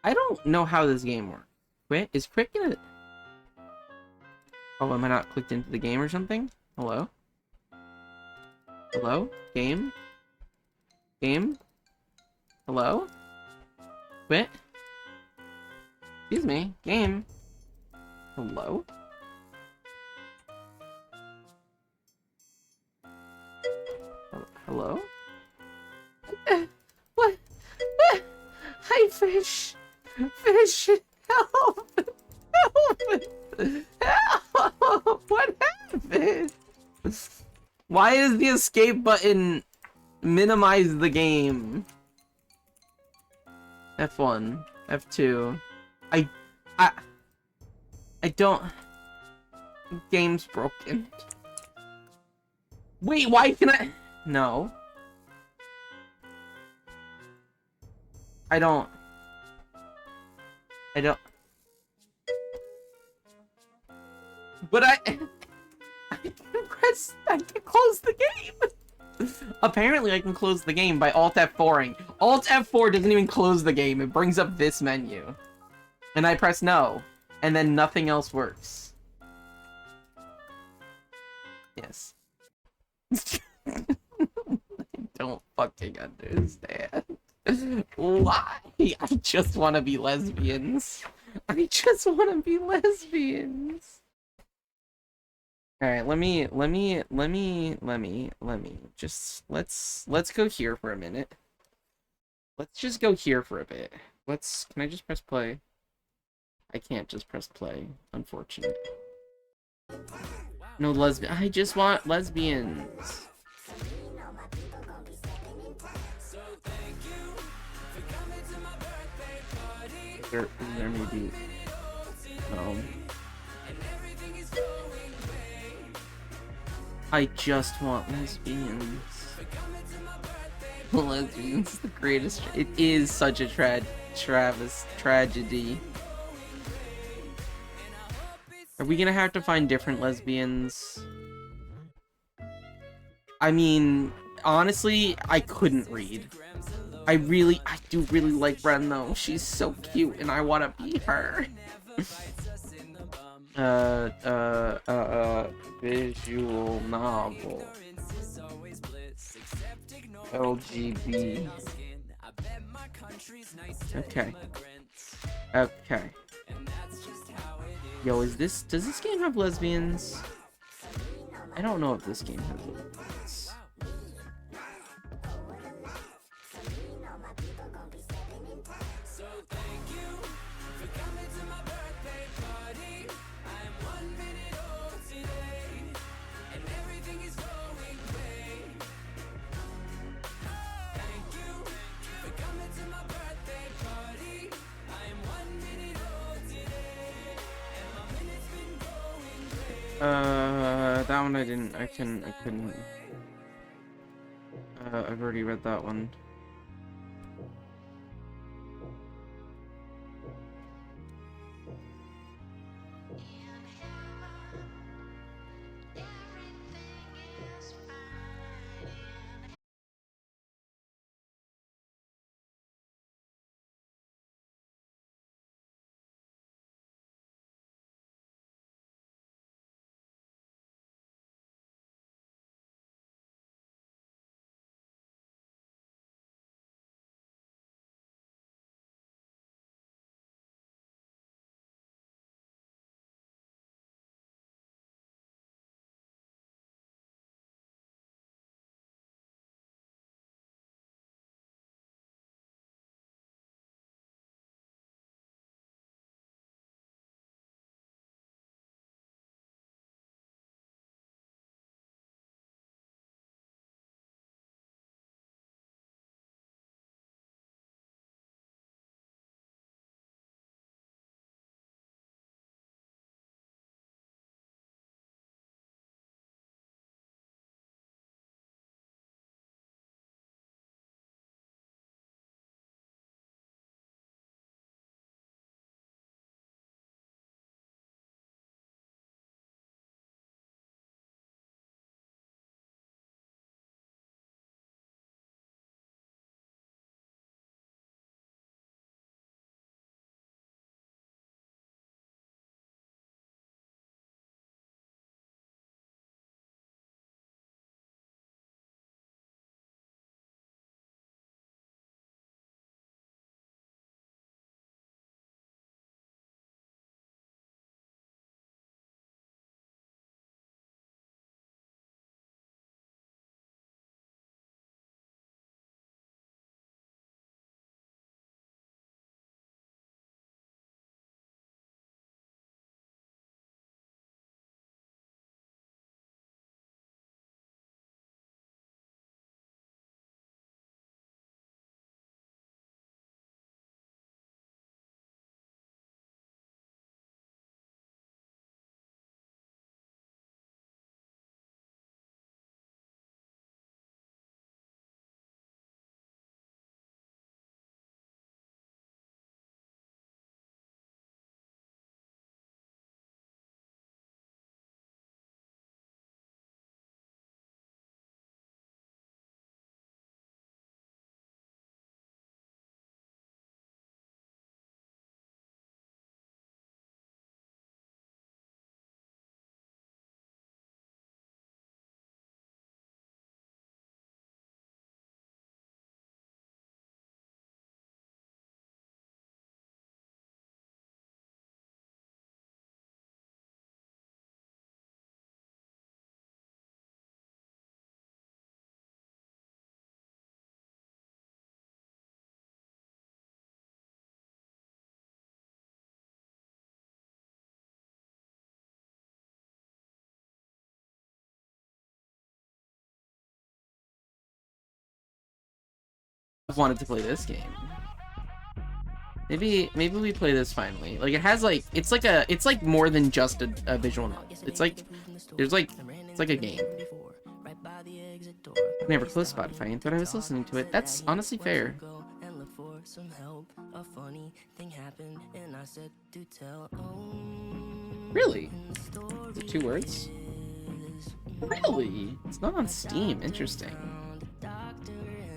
I don't know how this game works. Quit? Is quit gonna... Oh, am I not clicked into the game or something? Hello? Hello? Game? Game? Hello? Quit? Excuse me. Game? Hello? Hello? What? Hi, fish! Fish! Help! Help! Help! What happened? Why is the escape button minimize the game? F1, F2. I don't... Game's broken. Wait, why can I... No. I don't... But I can close the game! Apparently I can close the game by Alt F4ing. Alt F4 doesn't even close the game, it brings up this menu. And I press no, and then nothing else works. Yes. I don't fucking understand. Why? I just want to be lesbians. I just want to be lesbians. Alright, let's go here for a minute. Let's just go here for a bit. Can I just press play? I can't just press play, unfortunately. No lesbian. I just want lesbians. Is there maybe... I just want lesbians. Lesbians, the greatest. It is such a tragedy. Are we gonna have to find different lesbians? I mean, honestly, I couldn't read. I do really like Bren though. She's so cute and I wanna be her. Visual novel. LGB. Okay. Okay. Yo, does this game have lesbians? I don't know if this game has lesbians. That one I couldn't. I've already read that one. I've wanted to play this game. Maybe we play this finally. Like it has like it's like more than just a visual novel. It's like it's like a game. I never closed Spotify and thought I was listening to it. That's honestly fair. Really? 2 words? Really? It's not on Steam. Interesting.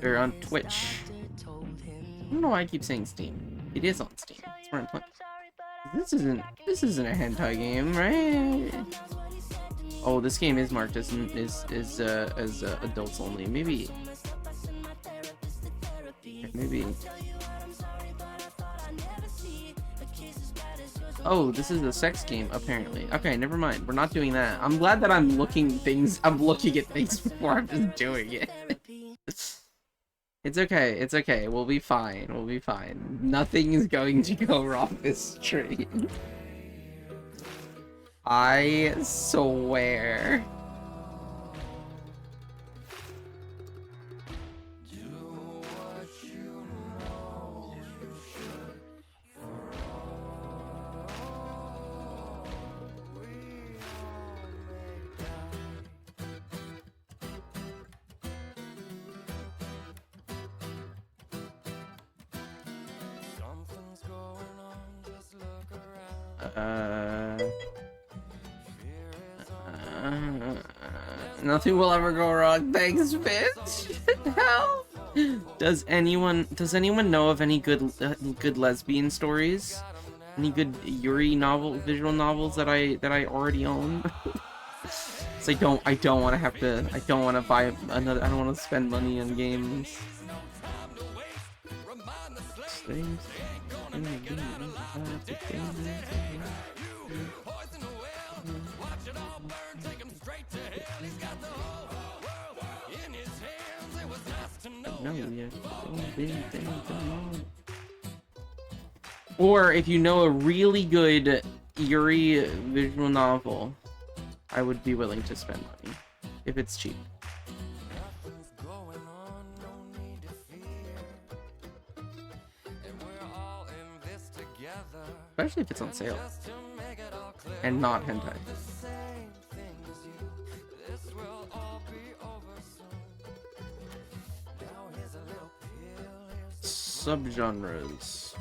Or on Twitch. I don't know why I keep saying Steam. It is on Steam. It's where I'm playing. This isn't a hentai game, right? Oh, this game is marked as adults only. Maybe. Oh, this is a sex game, apparently. Okay, never mind. We're not doing that. I'm glad that I'm looking at things before I'm just doing it. It's okay, it's okay. We'll be fine. We'll be fine. Nothing is going to go wrong this stream. I swear. Nothing will ever go wrong. Thanks, bitch. Hell. Does anyone know of any good lesbian stories? Any good Yuri visual novels that I already own? So I don't want to have to. I don't want to buy another. I don't want to spend money on games. Or if you know a really good Yuri visual novel, I would be willing to spend money if it's cheap. Especially if it's on sale and not hentai. Subgenres.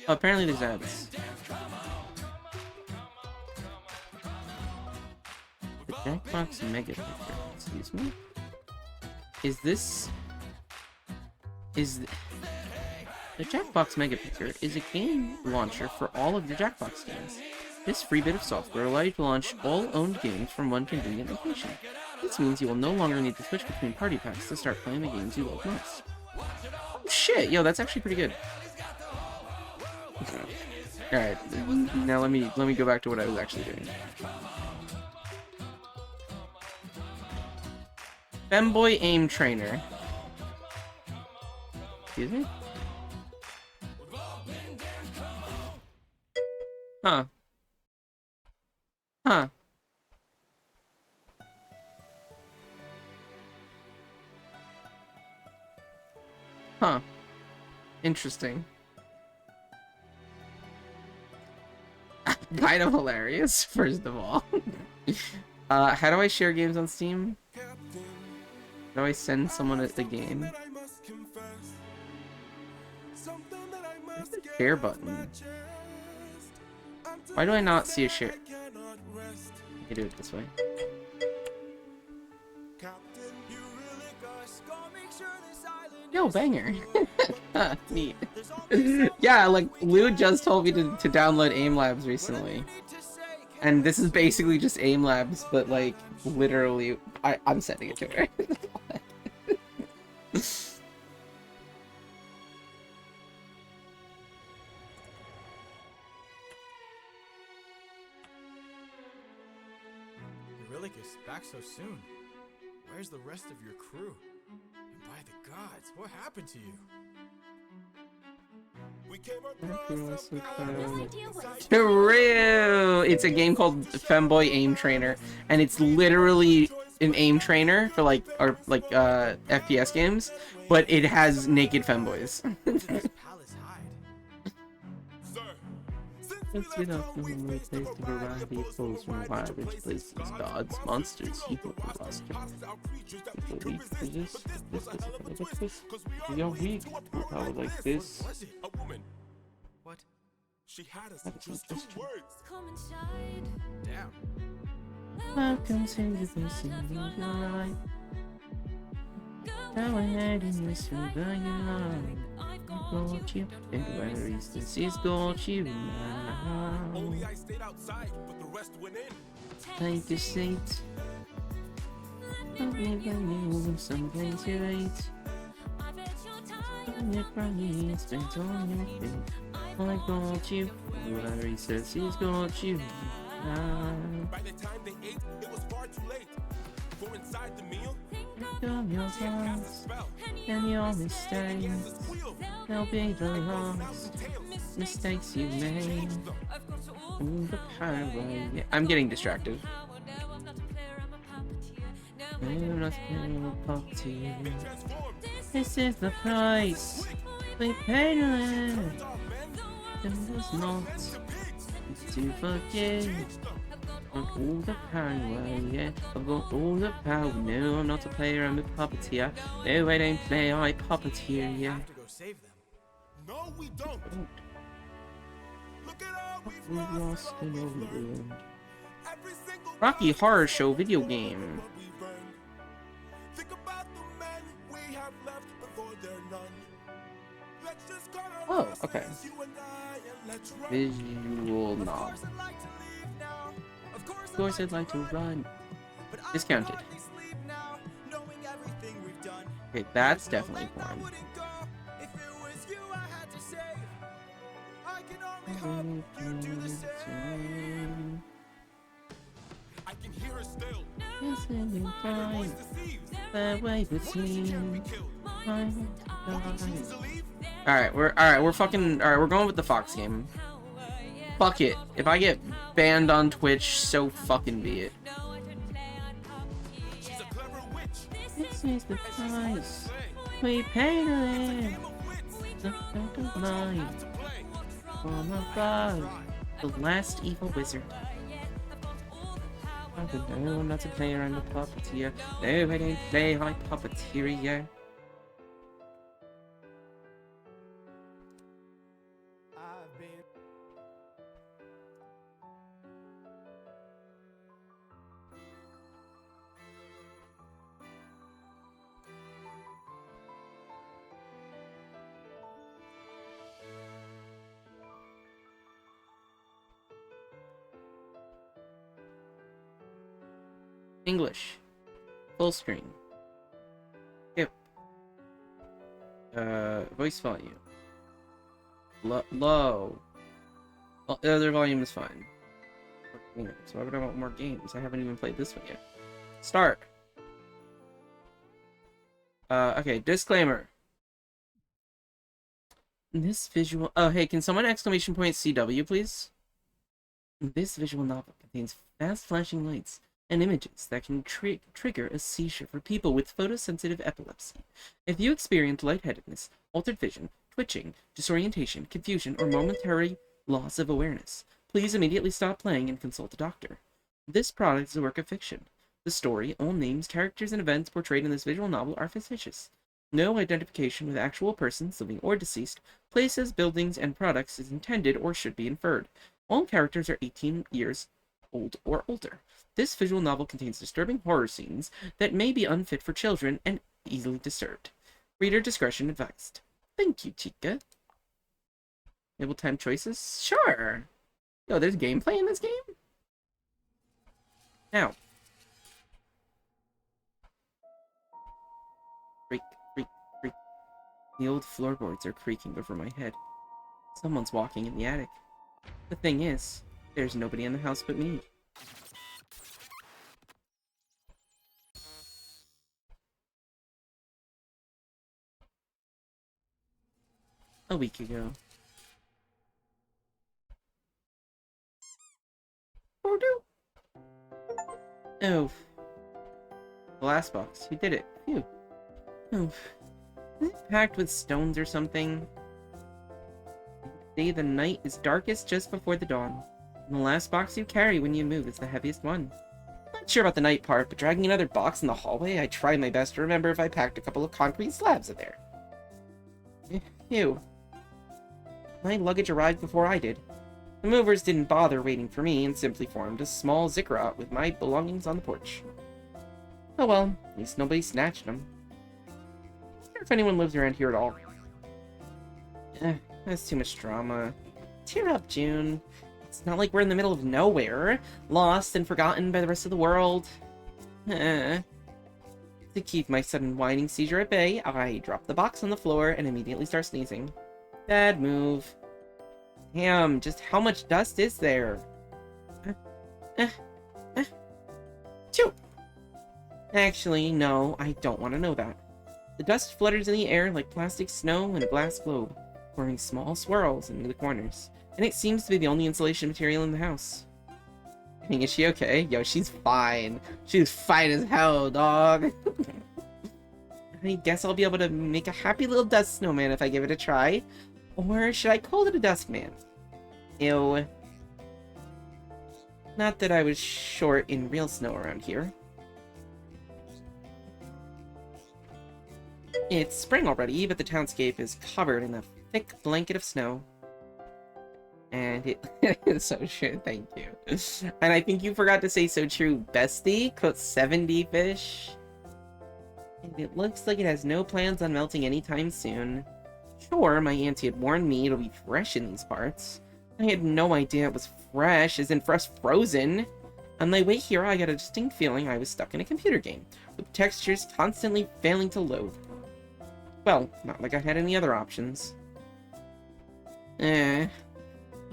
Oh, apparently there's ads. The Jackbox Mega Picture. Excuse me? The Jackbox Mega Picker is a game launcher for all of your Jackbox games. This free bit of software will allow you to launch all owned games from one convenient location. This means you will no longer need to switch between party packs to start playing the games you love most. Oh shit, yo, that's actually pretty good. Alright, now let me go back to what I was actually doing. Femboy Aim Trainer. Excuse me? Huh. Huh. Huh. Interesting. Kind of hilarious, first of all. How do I share games on Steam? How do I send someone the game? Where's the share button? Why do I not see a share? I can do it this way. Yo, banger. Neat. Yeah, like, Lou just told me to download Aim Labs recently. And this is basically just Aim Labs, but, like, literally, I'm sending it to her. Eurylicus, back so soon. Where's the rest of your crew? And by the gods, what happened to you? True. It's a game called Femboy Aim Trainer, and it's literally an aim trainer for like FPS games, but it has naked femboys. Let's get up and replace the variety of foes from wild places, gods, monsters, evil, and lost. People weak for this. This doesn't look this. You're weak. Power like this. What? She had us That's just just 2 words. Come inside. Damn. Welcome to the best of your life. Go ahead and listen to your life. Got you, and where is this is got you now. Only I stayed outside, but the rest went in. Take a seat. Don't leave the room, something to eat. On your crying, spent on your feet. I got you, where he says he's got you now. By the time they ate, it was far too late. For inside the meal, Come your she had cast a hands spell. and your Yes, mistakes. the squeal. They'll be the Sounds last and tales. mistakes you made. Changed them. All the highway. Yeah, I'm getting distracted. I'm not paying a property. They transformed. This is the price we pay to live. Off, man. And there's not To pigs. to forgive. I've got all the power, yeah. I've got all the power. No, I'm not a player, I'm a puppeteer. No, I don't play, I puppeteer, yeah. Have to go save them. No, we don't. Look at all We've we've lost all and we've all learned. ruined. Every single Rocky Horror Show video game. what we've earned. Think about the men we have left before they're none. Let's just cut our Oh, okay. losses, you and I, and let's run. Visual novel. I'd like to leave now. Of course I'd like to run. But I Discounted. can hardly sleep now, knowing everything we've done. Okay, that's There's no definitely life I porn. wouldn't go if it was you I had to save. I can only hope you do the same. I can hear her still. Isn't it Her fine? voice deceives. The way What if she can't be between killed? I Won't you choose to leave? Alright, we're going with the Fox game. Fuck it. If I get banned on Twitch, so fucking be it. She's a clever witch. This is the price Play. we pay to live. Game of wits. The dark of Have night to play. from above. The last evil wizard. No, I'm not a player, I'm a puppeteer. No, I don't play, I puppeteer, yeah. I've been. English. Full screen. Yep. Voice volume. Low. Well, the other volume is fine. More games. Why would I want more games? I haven't even played this one yet. Start. Okay, disclaimer. This visual... Oh, hey, can someone exclamation point CW, please? This visual novel contains fast flashing lights and images that can trigger a seizure for people with photosensitive epilepsy. If you experience lightheadedness, altered vision, twitching, disorientation, confusion, or momentary loss of awareness, please immediately stop playing and consult a doctor. This product is a work of fiction. The story, all names, characters, and events portrayed in this visual novel are fictitious. No identification with actual persons, living or deceased, places, buildings, and products is intended or should be inferred. All characters are 18 years old or older. This visual novel contains disturbing horror scenes that may be unfit for children and easily disturbed. Reader discretion advised. Thank you, Chica. Enable time choices? Sure. Yo, there's gameplay in this game? Now. Creak, creak, creak. The old floorboards are creaking over my head. Someone's walking in the attic. The thing is, there's nobody in the house but me. A week ago. do. Oh. Glass box. You did it. Phew. Oh. Is it packed with stones or something? Say the night is darkest just before the dawn. And the last box you carry when you move is the heaviest one. Not sure about the night part, but dragging another box in the hallway, I try my best to remember if I packed a couple of concrete slabs in there. Ew. My luggage arrived before I did. The movers didn't bother waiting for me and simply formed a small ziggurat with my belongings on the porch. Oh well, at least nobody snatched them. I wonder if anyone lives around here at all. That's too much drama. Tear up, June. It's not like we're in the middle of nowhere, lost and forgotten by the rest of the world. To keep my sudden whining seizure at bay, I drop the box on the floor and immediately start sneezing. Bad move. Damn, just how much dust is there? Choo! Actually, no, I don't want to know that. The dust flutters in the air like plastic snow in a glass globe, forming small swirls into the corners, and it seems to be the only insulation material in the house. Dang, is she okay? Yo, she's fine. She's fine as hell, dog. I guess I'll be able to make a happy little dust snowman if I give it a try. Or should I call it a dust man? Ew. Not that I was short in real snow around here. It's spring already, but the townscape is covered in a thick blanket of snow. And it is so true, thank you. And I think you forgot to say so true, bestie. Cooked 70 fish. And it looks like it has no plans on melting anytime soon. Sure, my auntie had warned me it'll be fresh in these parts. I had no idea it was fresh, as in fresh frozen. On my way here, I got a distinct feeling I was stuck in a computer game, with textures constantly failing to load. Well, not like I had any other options. Maybe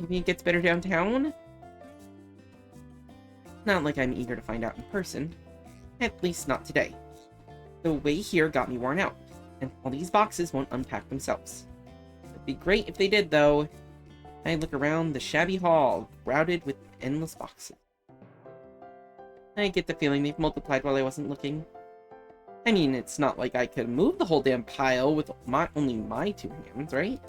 it gets better downtown? Not like I'm eager to find out in person. At least not today. The way here got me worn out, and all these boxes won't unpack themselves. It'd be great if they did, though. I look around the shabby hall, crowded with endless boxes. I get the feeling they've multiplied while I wasn't looking. I mean, it's not like I could move the whole damn pile with only my two hands, right?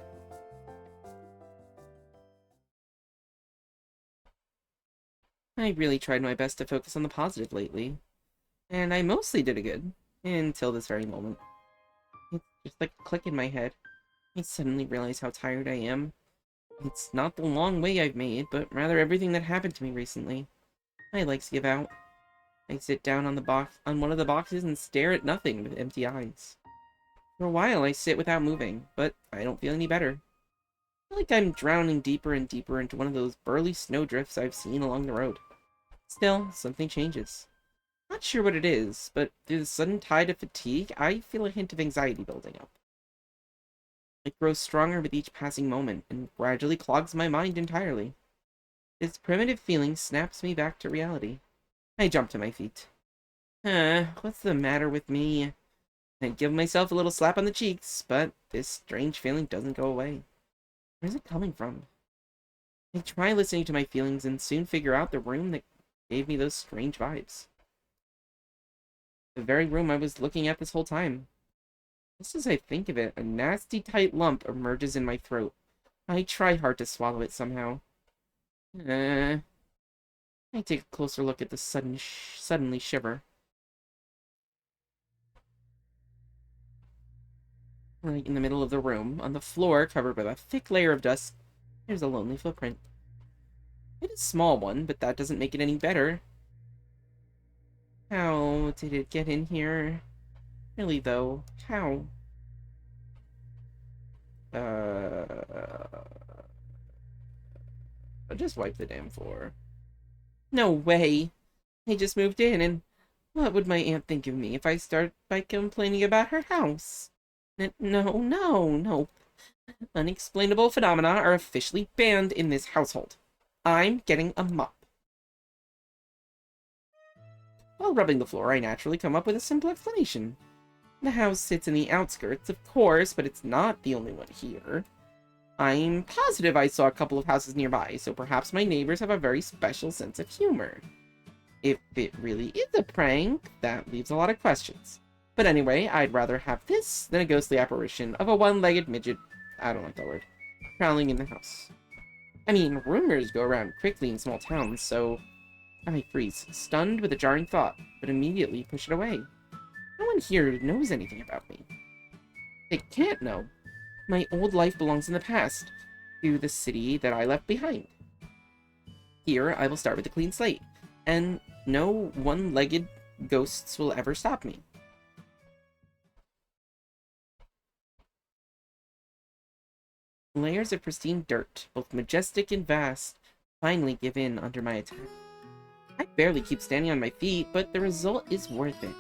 I really tried my best to focus on the positive lately. And I mostly did it good. Until this very moment. It's just like a click in my head. I suddenly realize how tired I am. It's not the long way I've made, but rather everything that happened to me recently. My legs give out. I sit down on one of the boxes and stare at nothing with empty eyes. For a while I sit without moving, but I don't feel any better. I feel like I'm drowning deeper and deeper into one of those burly snowdrifts I've seen along the road. Still, something changes. Not sure what it is, but through the sudden tide of fatigue, I feel a hint of anxiety building up. It grows stronger with each passing moment, and gradually clogs my mind entirely. This primitive feeling snaps me back to reality. I jump to my feet. What's the matter with me? I give myself a little slap on the cheeks, but this strange feeling doesn't go away. Where's it coming from? I try listening to my feelings and soon figure out the room that gave me those strange vibes. The very room I was looking at this whole time. Just as I think of it, a nasty tight lump emerges in my throat. I try hard to swallow it somehow. I take a closer look at the suddenly shiver. Right in the middle of the room, on the floor covered with a thick layer of dust, there's a lonely footprint. It's a small one, but that doesn't make it any better. How did it get in here? Really, though, how? I'll just wipe the damn floor. No way! I just moved in, and what would my aunt think of me if I start by complaining about her house? No. Unexplainable phenomena are officially banned in this household. I'm getting a mop. While rubbing the floor, I naturally come up with a simple explanation. The house sits in the outskirts, of course, but it's not the only one here. I'm positive I saw a couple of houses nearby, so perhaps my neighbors have a very special sense of humor. If it really is a prank, that leaves a lot of questions. But anyway, I'd rather have this than a ghostly apparition of a one-legged midget, I don't like that word, prowling in the house. I mean, rumors go around quickly in small towns, so I freeze, stunned with a jarring thought, but immediately push it away. No one here knows anything about me. They can't know. My old life belongs in the past, to the city that I left behind. Here, I will start with a clean slate, and no one-legged ghosts will ever stop me. Layers of pristine dirt, both majestic and vast, finally give in under my attack. I barely keep standing on my feet, but the result is worth it.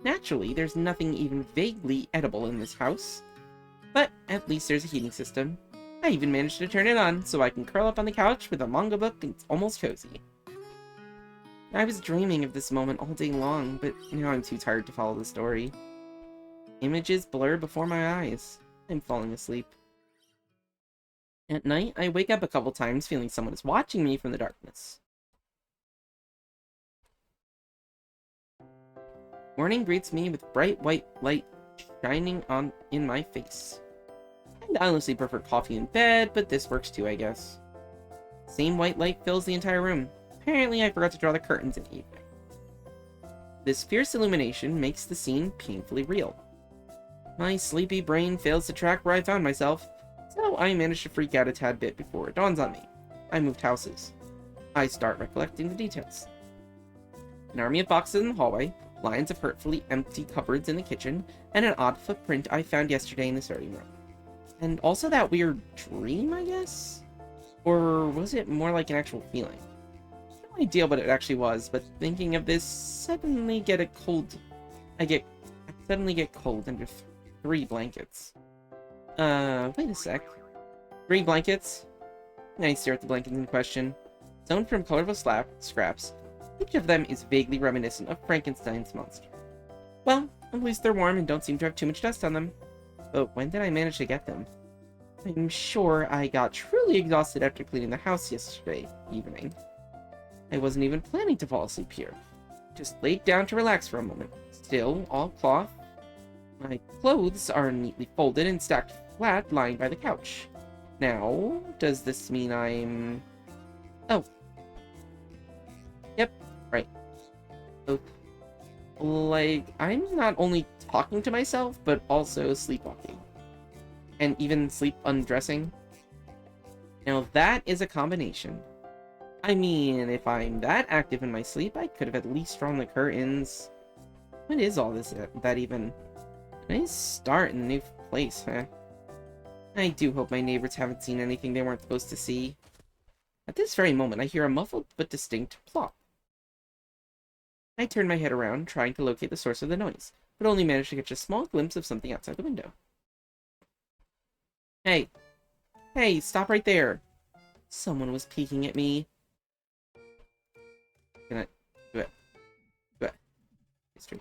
Naturally, there's nothing even vaguely edible in this house, but at least there's a heating system. I even managed to turn it on, so I can curl up on the couch with a manga book and it's almost cozy. I was dreaming of this moment all day long, but now I'm too tired to follow the story. Images blur before my eyes. I'm falling asleep. At night, I wake up a couple times feeling someone is watching me from the darkness. Morning greets me with bright white light shining in my face. I'd honestly prefer coffee in bed, but this works too, I guess. Same white light fills the entire room. Apparently, I forgot to draw the curtains in the evening. This fierce illumination makes the scene painfully real. My sleepy brain fails to track where I found myself, so I manage to freak out a tad bit before it dawns on me. I moved houses. I start recollecting the details. An army of boxes in the hallway, lines of hurtfully empty cupboards in the kitchen, and an odd footprint I found yesterday in the starting room. And also that weird dream, I guess? Or was it more like an actual feeling? No idea what it actually was, but thinking of this, I suddenly get cold under 3 blankets. Wait a sec. 3 blankets? I stare at the blankets in question. Sewn from colorful scraps, each of them is vaguely reminiscent of Frankenstein's monster. Well, at least they're warm and don't seem to have too much dust on them. But when did I manage to get them? I'm sure I got truly exhausted after cleaning the house yesterday evening. I wasn't even planning to fall asleep here. Just laid down to relax for a moment. Still, all cloth. My clothes are neatly folded and stacked flat, lying by the couch. Now, does this mean I'm... Oh. Yep, right. Oh. Like, I'm not only talking to myself, but also sleepwalking. And even sleep undressing. Now that is a combination. I mean, if I'm that active in my sleep, I could have at least drawn the curtains. What is all this that even? Nice start in the new place, huh? I do hope my neighbors haven't seen anything they weren't supposed to see. At this very moment, I hear a muffled but distinct plop. I turn my head around, trying to locate the source of the noise, but only manage to catch a small glimpse of something outside the window. Hey! Hey, stop right there! Someone was peeking at me. Can I... Do it. History.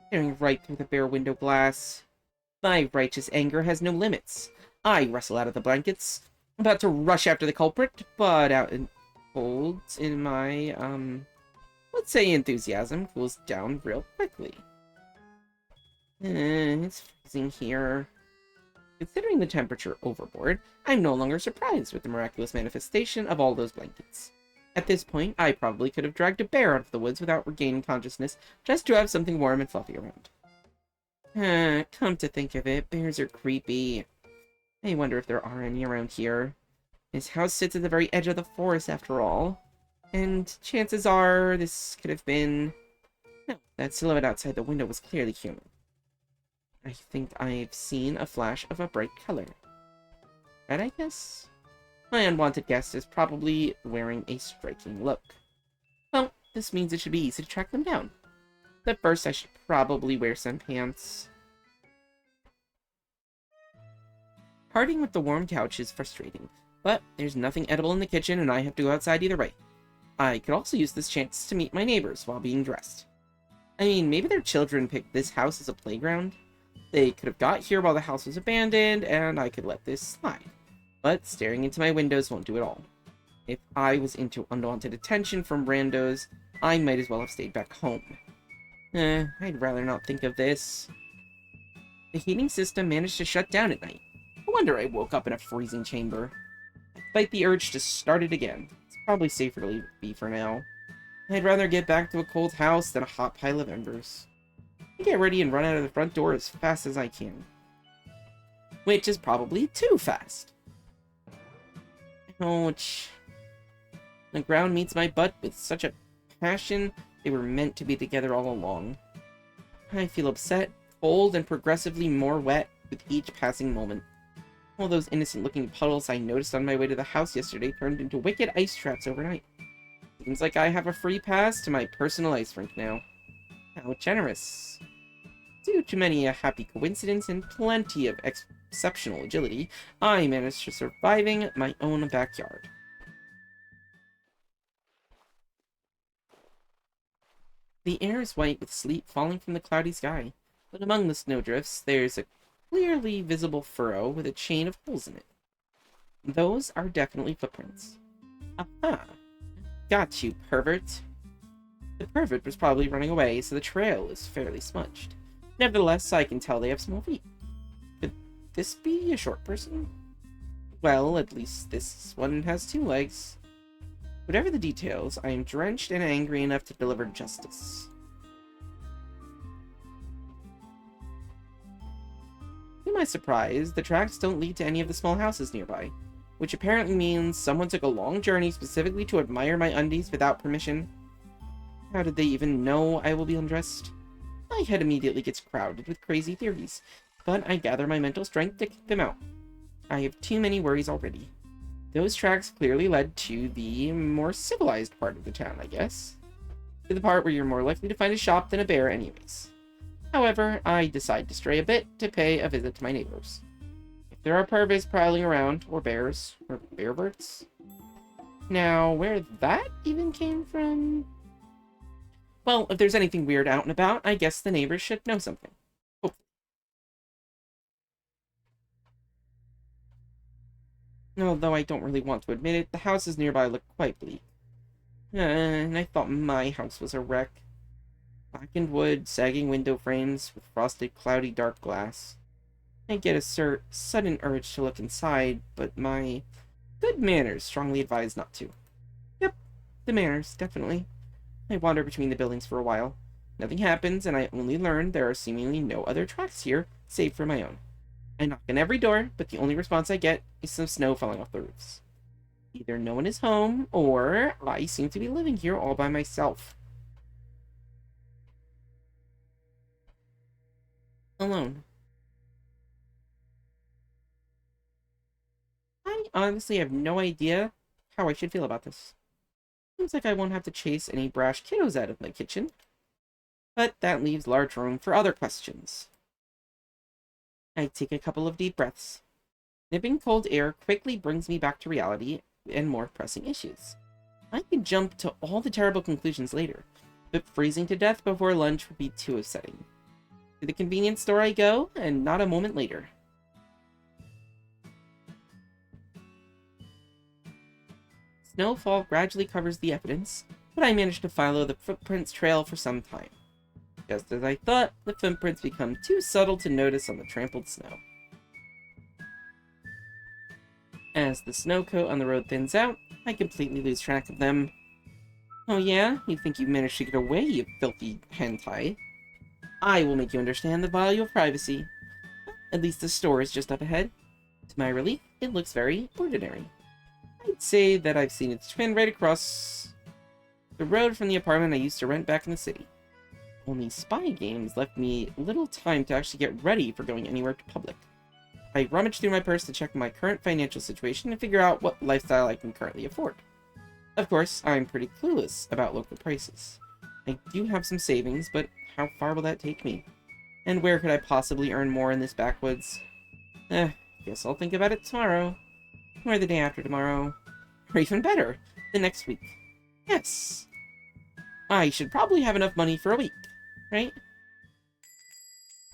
Staring right through the bare window glass. My righteous anger has no limits. I wrestle out of the blankets, about to rush after the culprit, but out in cold in my, let's say enthusiasm cools down real quickly. It's freezing here. Considering the temperature overboard, I'm no longer surprised with the miraculous manifestation of all those blankets. At this point, I probably could have dragged a bear out of the woods without regaining consciousness, just to have something warm and fluffy around. Come to think of it, bears are creepy. I wonder if there are any around here. This house sits at the very edge of the forest, after all. And chances are this could have been... No, that silhouette outside the window was clearly human. I think I've seen a flash of a bright color. Red, I guess? My unwanted guest is probably wearing a striking look. Well, this means it should be easy to track them down. But first, I should probably wear some pants. Parting with the warm couch is frustrating, but there's nothing edible in the kitchen and I have to go outside either way. I could also use this chance to meet my neighbors while being dressed. I mean, maybe their children picked this house as a playground? They could have got here while the house was abandoned, and I could let this slide. But staring into my windows won't do it all. If I was into unwanted attention from randos, I might as well have stayed back home. I'd rather not think of this. The heating system managed to shut down at night. No wonder I woke up in a freezing chamber. I fight the urge to start it again. It's probably safer to leave it be for now. I'd rather get back to a cold house than a hot pile of embers. I get ready and run out of the front door as fast as I can. Which is probably too fast. Ouch. The ground meets my butt with such a passion. They were meant to be together all along. I feel upset, cold, and progressively more wet with each passing moment. All those innocent-looking puddles I noticed on my way to the house yesterday turned into wicked ice traps overnight. Seems like I have a free pass to my personal ice rink now. How generous. Due to many a happy coincidence and plenty of exceptional agility, I managed to surviving my own backyard. The air is white with sleet falling from the cloudy sky, but among the snowdrifts there's a clearly visible furrow with a chain of holes in it. Those are definitely footprints. Aha! Got you, pervert. The pervert was probably running away, so the trail is fairly smudged. Nevertheless, I can tell they have small feet. Could this be a short person? Well, at least this one has 2 legs. Whatever the details, I am drenched and angry enough to deliver justice. To my surprise, the tracks don't lead to any of the small houses nearby, which apparently means someone took a long journey specifically to admire my undies without permission. How did they even know I will be undressed? My head immediately gets crowded with crazy theories, but I gather my mental strength to kick them out. I have too many worries already. Those tracks clearly led to the more civilized part of the town, I guess. To the part where you're more likely to find a shop than a bear anyways. However, I decide to stray a bit to pay a visit to my neighbors. If there are pervs prowling around, or bears, or bearverts. Now, where that even came from? Well, if there's anything weird out and about, I guess the neighbors should know something. Hopefully. Although I don't really want to admit it, the houses nearby look quite bleak. And I thought my house was a wreck. Blackened wood, sagging window frames, with frosted, cloudy, dark glass. I get a sudden urge to look inside, but my good manners strongly advise not to. Yep, the manners, definitely. I wander between the buildings for a while. Nothing happens, and I only learn there are seemingly no other tracks here, save for my own. I knock on every door, but the only response I get is some snow falling off the roofs. Either no one is home, or I seem to be living here all by myself. Alone. I honestly have no idea how I should feel about this. Seems like I won't have to chase any brash kiddos out of my kitchen. But that leaves large room for other questions. I take a couple of deep breaths. Nipping cold air quickly brings me back to reality and more pressing issues. I could jump to all the terrible conclusions later, but freezing to death before lunch would be too upsetting. To the convenience store I go, and not a moment later. Snowfall gradually covers the evidence, but I manage to follow the footprints trail for some time. Just as I thought, the footprints become too subtle to notice on the trampled snow. As the snow coat on the road thins out, I completely lose track of them. Oh yeah? You think you managed to get away, you filthy hentai? I will make you understand the value of privacy. At least the store is just up ahead. To my relief, it looks very ordinary. I'd say that I've seen its twin right across the road from the apartment I used to rent back in the city. Only spy games left me little time to actually get ready for going anywhere to public. I rummage through my purse to check my current financial situation and figure out what lifestyle I can currently afford. Of course, I'm pretty clueless about local prices. I do have some savings, but how far will that take me? And where could I possibly earn more in this backwoods? Guess I'll think about it tomorrow. Or the day after tomorrow. Or even better, the next week. Yes. I should probably have enough money for a week, right?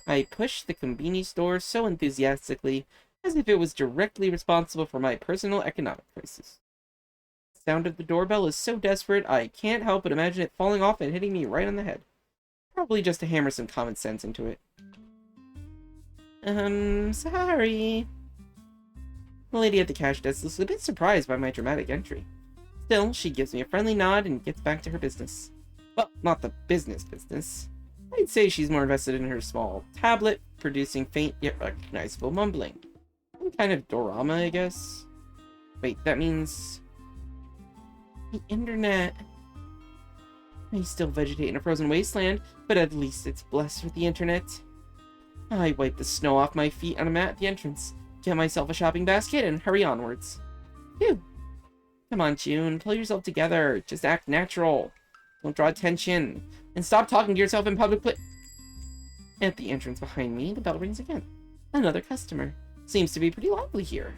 I pushed the convenience store so enthusiastically, as if it was directly responsible for my personal economic crisis. The sound of the doorbell is so desperate, I can't help but imagine it falling off and hitting me right on the head. Probably just to hammer some common sense into it. Sorry. The lady at the cash desk looks a bit surprised by my dramatic entry. Still, she gives me a friendly nod and gets back to her business. Well, not the business. I'd say she's more invested in her small tablet, producing faint yet recognizable mumbling. Some kind of dorama, I guess? Wait, that means... the internet. I still vegetate in a frozen wasteland, but at least it's blessed with the internet. I wipe the snow off my feet on a mat at the entrance, get myself a shopping basket, and hurry onwards. Phew. Come on, June, pull yourself together. Just act natural. Don't draw attention. And stop talking to yourself in public At the entrance behind me, the bell rings again. Another customer. Seems to be pretty lively here.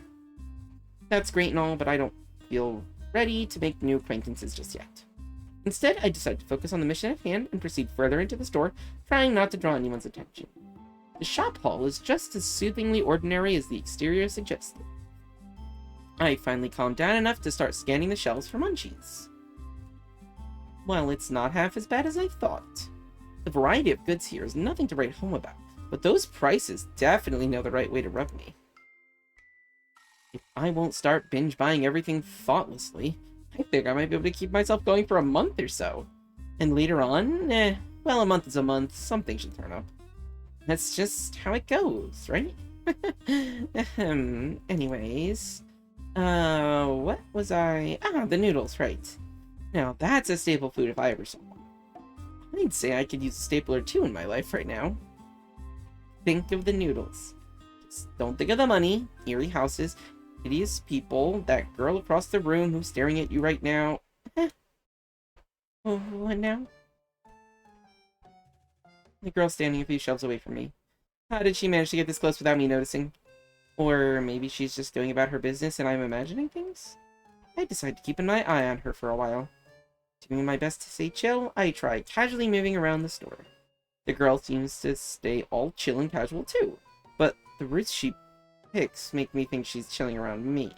That's great and all, but I don't feel ready to make new acquaintances just yet. Instead, I decide to focus on the mission at hand and proceed further into the store, trying not to draw anyone's attention. The shop hall is just as soothingly ordinary as the exterior suggested. I finally calmed down enough to start scanning the shelves for munchies. Well, it's not half as bad as I thought. The variety of goods here is nothing to write home about, but those prices definitely know the right way to rub me. If I won't start binge buying everything thoughtlessly, I think I might be able to keep myself going for a month or so. And later on, well, a month is a month, something should turn up. That's just how it goes, right? Anyways, what was I? The noodles, right. Now, that's a staple food if I ever saw one. I'd say I could use a staple or two in my life right now. Think of the noodles. Just don't think of the money, eerie houses, hideous people, that girl across the room who's staring at you right now. Oh, what now? The girl standing a few shelves away from me. How did she manage to get this close without me noticing? Or maybe she's just going about her business and I'm imagining things? I decide to keep my eye on her for a while. Doing my best to stay chill, I try casually moving around the store. The girl seems to stay all chill and casual too, but the routes she picks make me think she's chilling around me.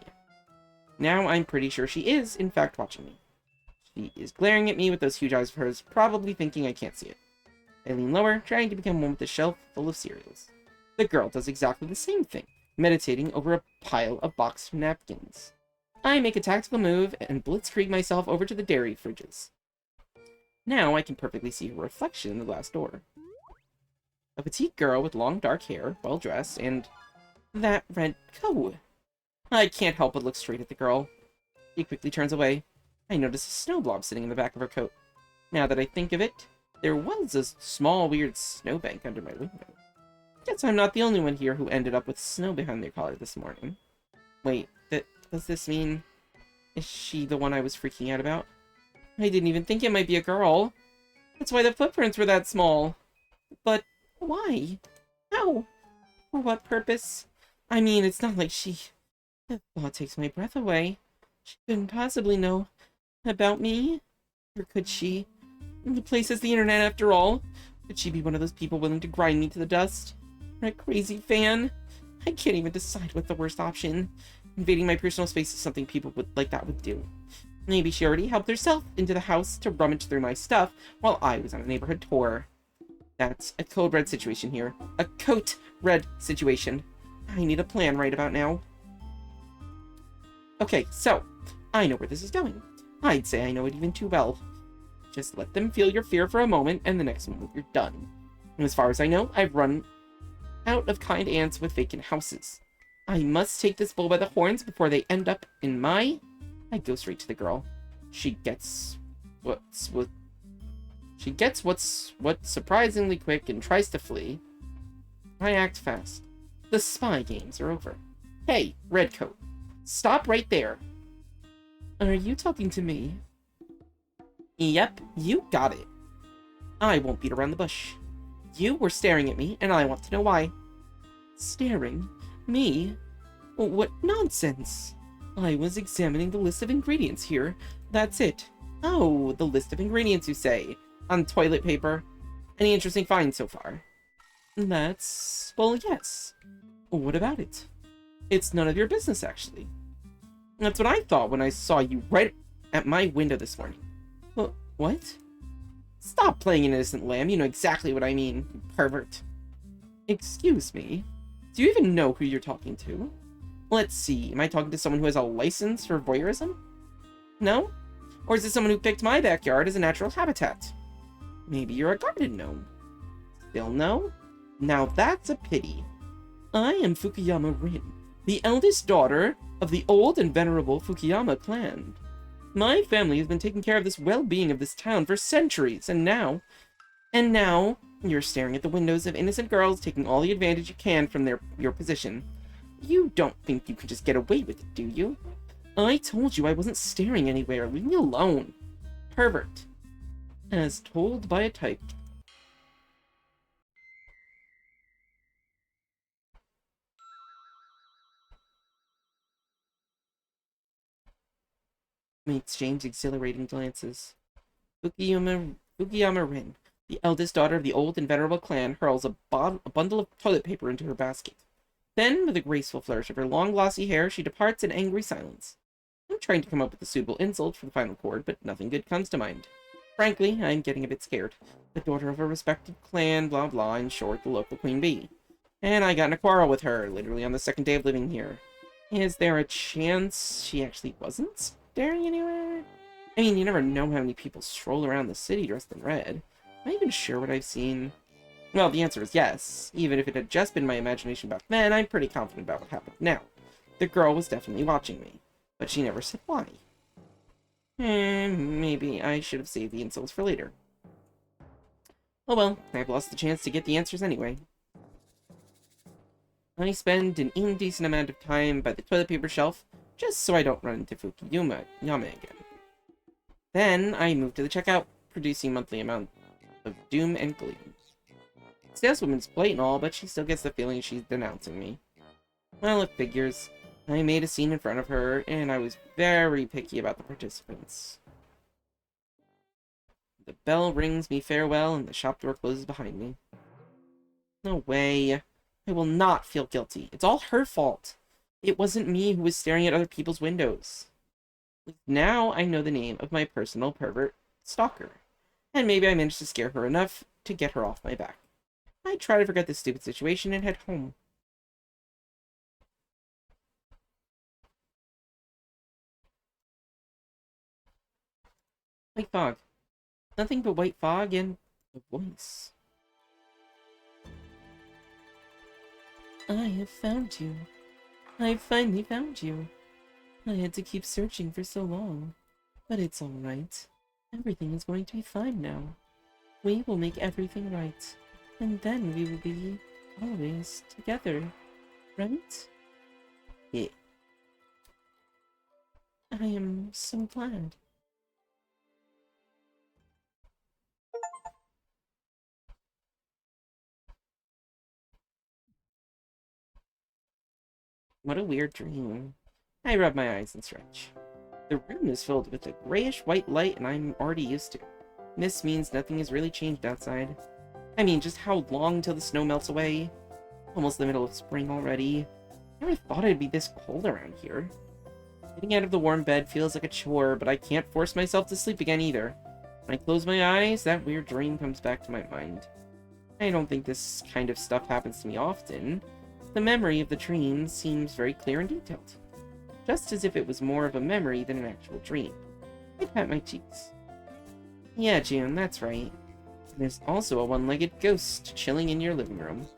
Now I'm pretty sure she is, in fact, watching me. She is glaring at me with those huge eyes of hers, probably thinking I can't see it. I lean lower, trying to become one with the shelf full of cereals. The girl does exactly the same thing, meditating over a pile of boxed napkins. I make a tactical move and blitzkrieg myself over to the dairy fridges. Now I can perfectly see her reflection in the glass door. A petite girl with long dark hair, well-dressed, and that red coat. I can't help but look straight at the girl. She quickly turns away. I notice a snow blob sitting in the back of her coat. Now that I think of it, there was a small weird snowbank under my window. Guess I'm not the only one here who ended up with snow behind their collar this morning. Wait, does this mean... is she the one I was freaking out about? I didn't even think it might be a girl. That's why the footprints were that small. But why? How? For what purpose? I mean, it's not like she... That thought takes my breath away. She couldn't possibly know about me. Or could she? The place is the internet after all. Could she be one of those people willing to grind me to the dust? Or a crazy fan? I can't even decide what the worst option. Invading my personal space is something people like that would do. Maybe she already helped herself into the house to rummage through my stuff while I was on a neighborhood tour. That's a code red situation here. A coat red situation. I need a plan right about now. Okay, so, I know where this is going. I'd say I know it even too well. Just let them feel your fear for a moment, and the next moment you're done. And as far as I know, I've run out of kind ants with vacant houses. I must take this bull by the horns before they end up in my... I go straight to the girl. She gets what's surprisingly quick and tries to flee. I act fast. The spy games are over. Hey, Redcoat. Stop right there. Are you talking to me? Yep, you got it. I won't beat around the bush. You were staring at me, and I want to know why. Staring? Me? What nonsense! I was examining the list of ingredients here. That's it. Oh, the list of ingredients, you say? On toilet paper? Any interesting finds so far? Well, yes. What about it? It's none of your business, actually. That's what I thought when I saw you right at my window this morning. Well, what? Stop playing an innocent lamb, you know exactly what I mean, you pervert. Excuse me? Do you even know who you're talking to? Let's see, am I talking to someone who has a license for voyeurism? No? Or is it someone who picked my backyard as a natural habitat? Maybe you're a garden gnome. Still no? Now that's a pity. I am Fukuyama Rin, the eldest daughter of the old and venerable Fukuyama clan. My family has been taking care of this well-being of this town for centuries, and now you're staring at the windows of innocent girls, taking all the advantage you can from your position. You don't think you can just get away with it, do you? I told you I wasn't staring anywhere. Leave me alone. Pervert. As told by a type. We exchange exhilarating glances. Fukuyama Rin, the eldest daughter of the old and venerable clan, hurls a bundle of toilet paper into her basket. Then, with a graceful flourish of her long glossy hair, she departs in angry silence. I'm trying to come up with a suitable insult for the final chord, but nothing good comes to mind. Frankly, I'm getting a bit scared. The daughter of a respected clan, blah blah, in short, the local queen bee. And I got in a quarrel with her, literally on the second day of living here. Is there a chance she actually wasn't staring anywhere? I mean, you never know how many people stroll around the city dressed in red. Am I even sure what I've seen? Well, the answer is yes. Even if it had just been my imagination back then, I'm pretty confident about what happened now. The girl was definitely watching me. But she never said why. Maybe I should have saved the insults for later. Oh well, I've lost the chance to get the answers anyway. I spend an indecent amount of time by the toilet paper shelf, just so I don't run into Fukuyama again. Then I move to the checkout, producing monthly amount of doom and gloom. The saleswoman's polite and all, but she still gets the feeling she's denouncing me. Well, it figures. I made a scene in front of her, and I was very picky about the participants. The bell rings me farewell, and the shop door closes behind me. No way. I will not feel guilty. It's all her fault. It wasn't me who was staring at other people's windows. Now I know the name of my personal pervert stalker, and maybe I managed to scare her enough to get her off my back. I try to forget this stupid situation and head home. White fog. Nothing but white fog and a voice. I have found you. I finally found you. I had to keep searching for so long. But it's alright. Everything is going to be fine now. We will make everything right. And then we will be always together. Right? Yeah. I am so glad. What a weird dream. I rub my eyes and stretch. The room is filled with a grayish-white light, and I'm already used to it. This means nothing has really changed outside. I mean, just how long till the snow melts away? Almost the middle of spring already. I never thought it'd be this cold around here. Getting out of the warm bed feels like a chore, but I can't force myself to sleep again either. When I close my eyes, that weird dream comes back to my mind. I don't think this kind of stuff happens to me often. The memory of the dream seems very clear and detailed, just as if it was more of a memory than an actual dream. I pat my cheeks. Yeah, June, that's right. There's also a one-legged ghost chilling in your living room.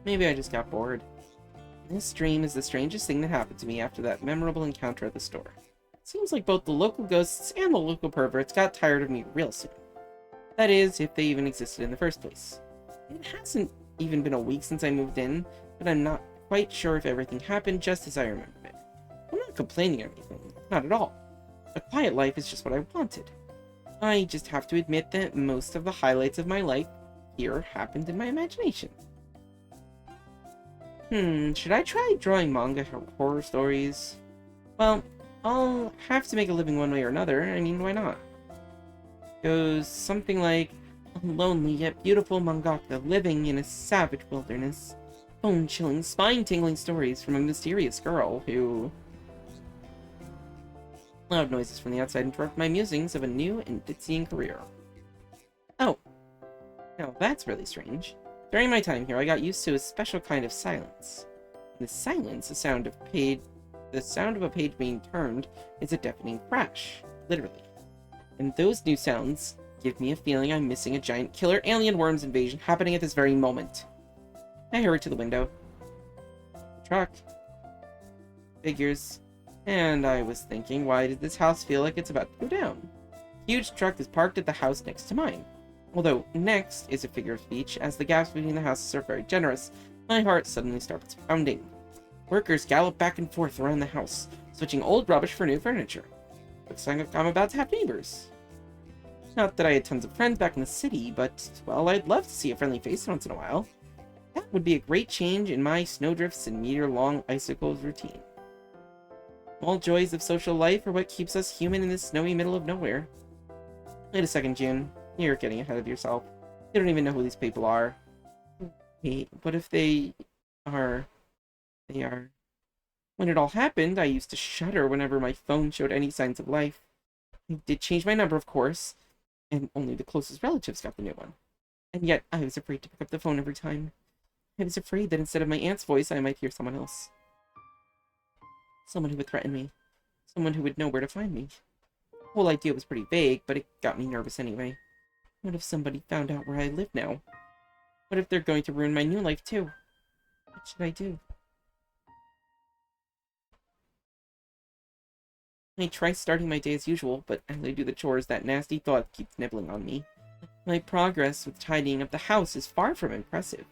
Maybe I just got bored. This dream is the strangest thing that happened to me after that memorable encounter at the store. It seems like both the local ghosts and the local perverts got tired of me real soon. That is, if they even existed in the first place. It hasn't even been a week since I moved in, but I'm not quite sure if everything happened just as I remembered it. I'm not complaining or anything, not at all. A quiet life is just what I wanted. I just have to admit that most of the highlights of my life here happened in my imagination. Should I try drawing manga horror stories? Well, I'll have to make a living one way or another. I mean, why not? Goes something like, a lonely yet beautiful mangaka living in a savage wilderness. Bone-chilling, spine-tingling stories from a mysterious girl who... Loud noises from the outside interrupt my musings of a new and ditzying career. Oh. Now that's really strange. During my time here, I got used to a special kind of silence. In the silence, the sound of a page being turned is a deafening crash, literally. And those new sounds give me a feeling I'm missing a giant killer alien worms invasion happening at this very moment. I hurried to the window. Truck. Figures. And I was thinking, why did this house feel like it's about to go down? A huge truck is parked at the house next to mine. Although next is a figure of speech, as the gaps between the houses are very generous, my heart suddenly starts pounding. Workers gallop back and forth around the house, switching old rubbish for new furniture. Looks like I'm about to have neighbors. Not that I had tons of friends back in the city, but, well, I'd love to see a friendly face once in a while. That would be a great change in my snowdrifts and meteor-long icicles routine. Small joys of social life are what keeps us human in this snowy middle of nowhere. Wait a second, June. You're getting ahead of yourself. You don't even know who these people are. Wait, what if they are... When it all happened, I used to shudder whenever my phone showed any signs of life. I did change my number, of course, and only the closest relatives got the new one. And yet, I was afraid to pick up the phone every time. I was afraid that instead of my aunt's voice, I might hear someone else. Someone who would threaten me. Someone who would know where to find me. The whole idea was pretty vague, but it got me nervous anyway. What if somebody found out where I live now? What if they're going to ruin my new life, too? What should I do? I try starting my day as usual, but as I do the chores, that nasty thought keeps nibbling on me. My progress with tidying up the house is far from impressive.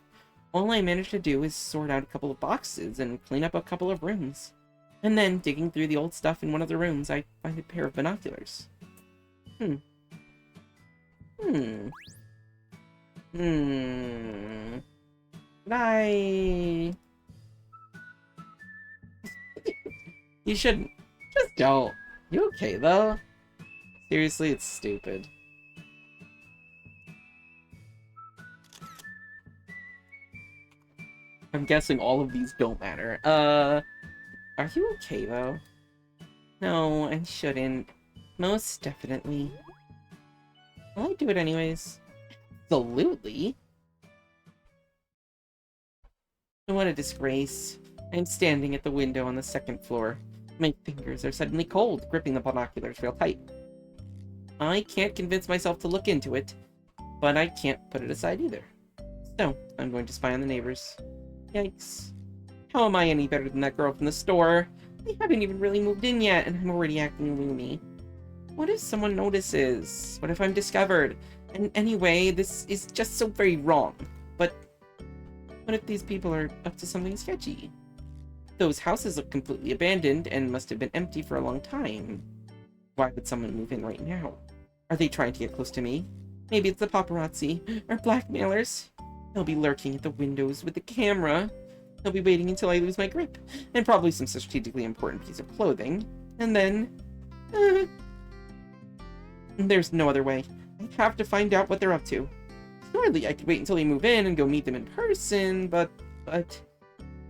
All I managed to do is sort out a couple of boxes and clean up a couple of rooms. And then, digging through the old stuff in one of the rooms, I find a pair of binoculars. Did I... You shouldn't. Just don't. You okay, though? Seriously, it's stupid. I'm guessing all of these don't matter. Are you okay, though? No, I shouldn't. Most definitely. Will I do it anyways? Absolutely. What a disgrace. I'm standing at the window on the second floor. My fingers are suddenly cold, gripping the binoculars real tight. I can't convince myself to look into it, but I can't put it aside either. So, I'm going to spy on the neighbors. Yikes. How am I any better than that girl from the store? They haven't even really moved in yet, and I'm already acting gloomy. What if someone notices? What if I'm discovered? And anyway, this is just so very wrong. But what if these people are up to something sketchy? Those houses look completely abandoned and must have been empty for a long time. Why would someone move in right now? Are they trying to get close to me? Maybe it's the paparazzi, or blackmailers. They'll be lurking at the windows with the camera. They'll be waiting until I lose my grip, and probably some strategically important piece of clothing. And then... there's no other way. I have to find out what they're up to. Surely I could wait until they move in and go meet them in person, but...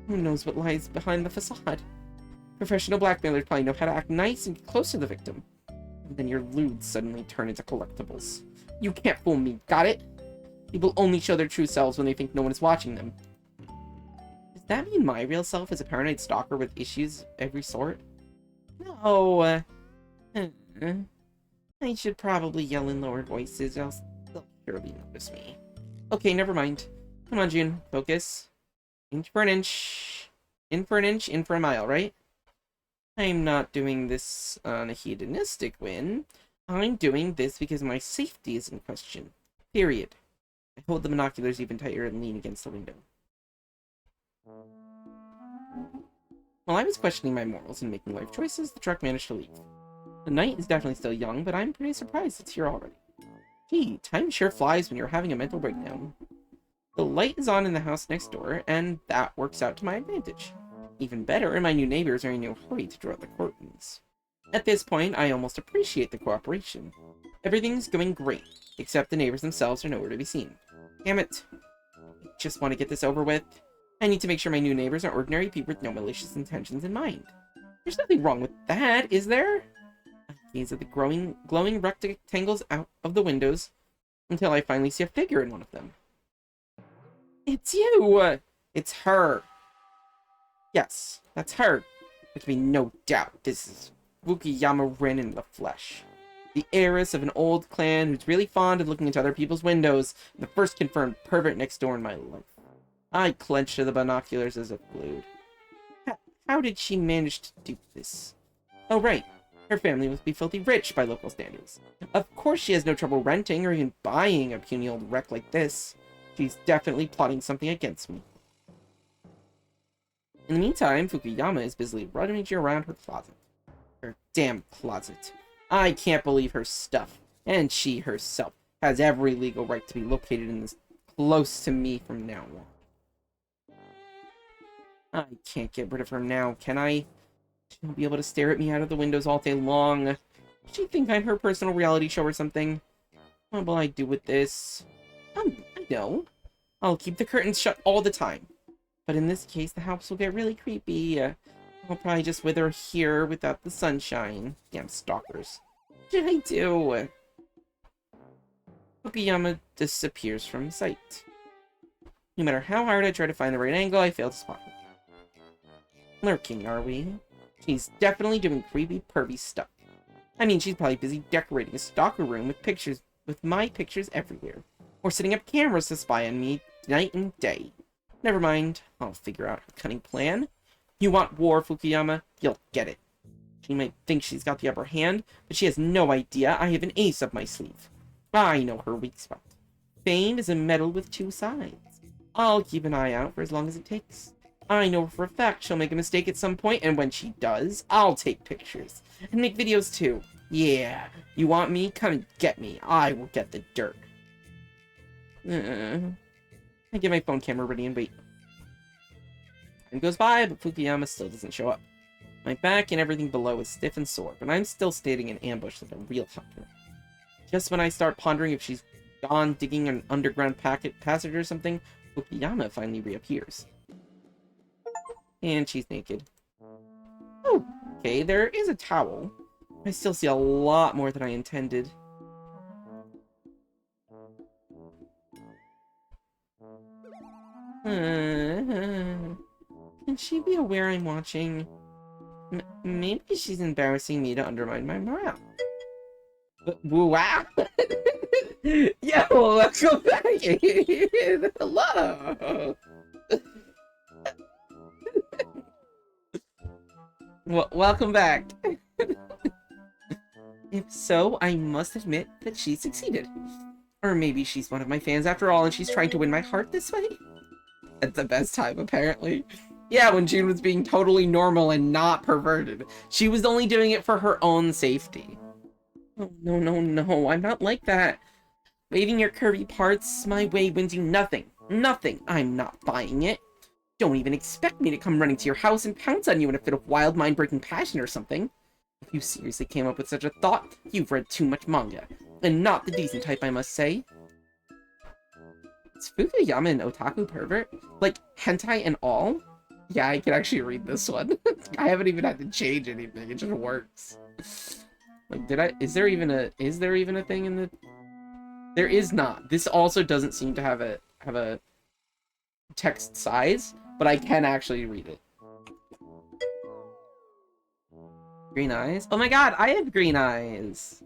who knows what lies behind the facade? Professional blackmailers probably know how to act nice and get close to the victim. And then your lewds suddenly turn into collectibles. You can't fool me, got it? People only show their true selves when they think no one is watching them. Does that mean my real self is a paranoid stalker with issues of every sort? No. I should probably yell in lower voices, else they'll surely notice me. Okay, never mind. Come on, June. Focus. Inch for an inch. In for an inch, in for a mile, right? I'm not doing this on a hedonistic win. I'm doing this because my safety is in question. Period. I hold the binoculars even tighter and lean against the window. While I was questioning my morals and making life choices, the truck managed to leave. The night is definitely still young, but I'm pretty surprised it's here already. Gee, time sure flies when you're having a mental breakdown. The light is on in the house next door, and that works out to my advantage. Even better, my new neighbors are in no hurry to draw the curtains. At this point, I almost appreciate the cooperation. Everything's going great, except the neighbors themselves are nowhere to be seen. Damn it. I just want to get this over with. I need to make sure my new neighbors are ordinary people with no malicious intentions in mind. There's nothing wrong with that, is there? I gaze at the glowing rectangles out of the windows until I finally see a figure in one of them. It's you! It's her. Yes, that's her. There can be no doubt this is Fukuyama Rin in the flesh. The heiress of an old clan who's really fond of looking into other people's windows, and the first confirmed pervert next door in my life. I clenched to the binoculars as if glued. How did she manage to do this? Oh, right. Her family must be filthy rich by local standards. Of course she has no trouble renting or even buying a puny old wreck like this. She's definitely plotting something against me. In the meantime, Fukuyama is busily rummaging around her closet. Her damn closet. I can't believe her stuff, and she herself, has every legal right to be located in this close to me from now on. I can't get rid of her now, can I? She'll be able to stare at me out of the windows all day long. Does she think I'm her personal reality show or something? What will I do with this? I know. I'll keep the curtains shut all the time. But in this case, the house will get really creepy. I'll probably just wither here without the sunshine. Damn stalkers. What should I do? Fukuyama disappears from sight. No matter how hard I try to find the right angle, I fail to spot her. Lurking, are we? She's definitely doing creepy, pervy stuff. I mean, she's probably busy decorating a stalker room with my pictures everywhere. Or setting up cameras to spy on me night and day. Never mind, I'll figure out her cunning plan. You want war, Fukuyama? You'll get it. She might think she's got the upper hand, but she has no idea I have an ace up my sleeve. I know her weak spot. Fame is a medal with two sides. I'll keep an eye out for as long as it takes. I know for a fact she'll make a mistake at some point, and when she does, I'll take pictures. And make videos too. Yeah, you want me? Come and get me. I will get the dirt. I get my phone camera ready and wait. Time goes by, but Fukuyama still doesn't show up. My back and everything below is stiff and sore, but I'm still standing in ambush like a real hunter. Just when I start pondering if she's gone digging an underground passage or something, Fukuyama finally reappears. And she's naked. Oh, okay, there is a towel. I still see a lot more than I intended. Can she be aware I'm watching? Maybe she's embarrassing me to undermine my morale. Wow! Yo, welcome back! Hello! Welcome back. If so, I must admit that she succeeded. Or maybe she's one of my fans after all and she's trying to win my heart this way? At the best time, apparently. Yeah, when June was being totally normal and not perverted. She was only doing it for her own safety. Oh, no, I'm not like that. Waving your curvy parts my way wins you nothing. Nothing. I'm not buying it. Don't even expect me to come running to your house and pounce on you in a fit of wild mind-breaking passion or something. If you seriously came up with such a thought, you've read too much manga. And not the decent type, I must say. Is Fukuyama an otaku pervert? Like, hentai and all? Yeah, I can actually read this one. I haven't even had to change anything, it just works. Like, is there even a thing in the... There is not. This also doesn't seem to have a text size, but I can actually read it. Green eyes? Oh my god, I have green eyes!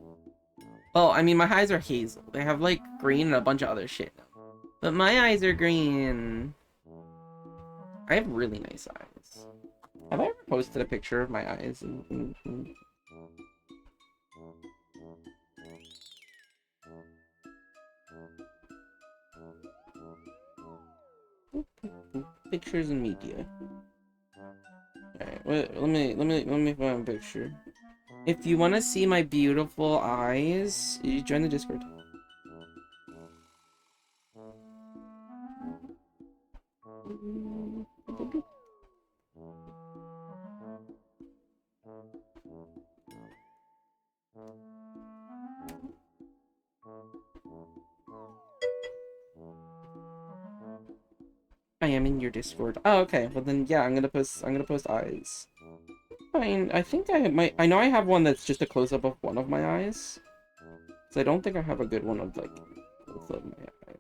Well, I mean, my eyes are hazel. They have, like, green and a bunch of other shit. But my eyes are green. I have really nice eyes. Have I ever posted a picture of my eyes? Pictures and media. Alright, wait, let me find a picture. If you want to see my beautiful eyes, you join the Discord. I am in your Discord. Oh, okay. Well then, yeah, I'm gonna post eyes. Fine. I think I know I have one that's just a close-up of one of my eyes. So I don't think I have a good one of, like, both of my eyes.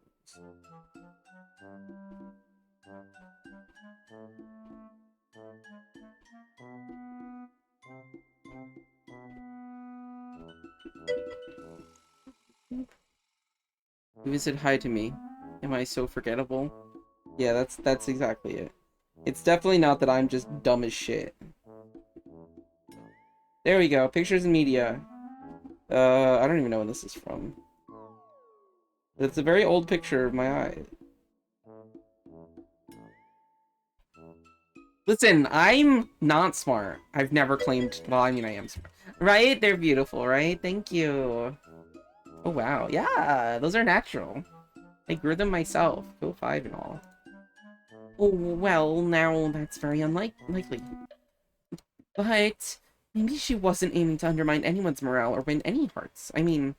Even said hi to me. Am I so forgettable? Yeah, that's exactly it. It's definitely not that I'm just dumb as shit. There we go. Pictures and media. I don't even know when this is from. But it's a very old picture of my eye. Listen, I'm not smart. I've never claimed... Well, I mean, I am smart. Right? They're beautiful, right? Thank you. Oh, wow. Yeah, those are natural. I grew them myself. Go 5 and all. Oh, well, now that's very unlikely. But maybe she wasn't aiming to undermine anyone's morale or win any hearts. I mean,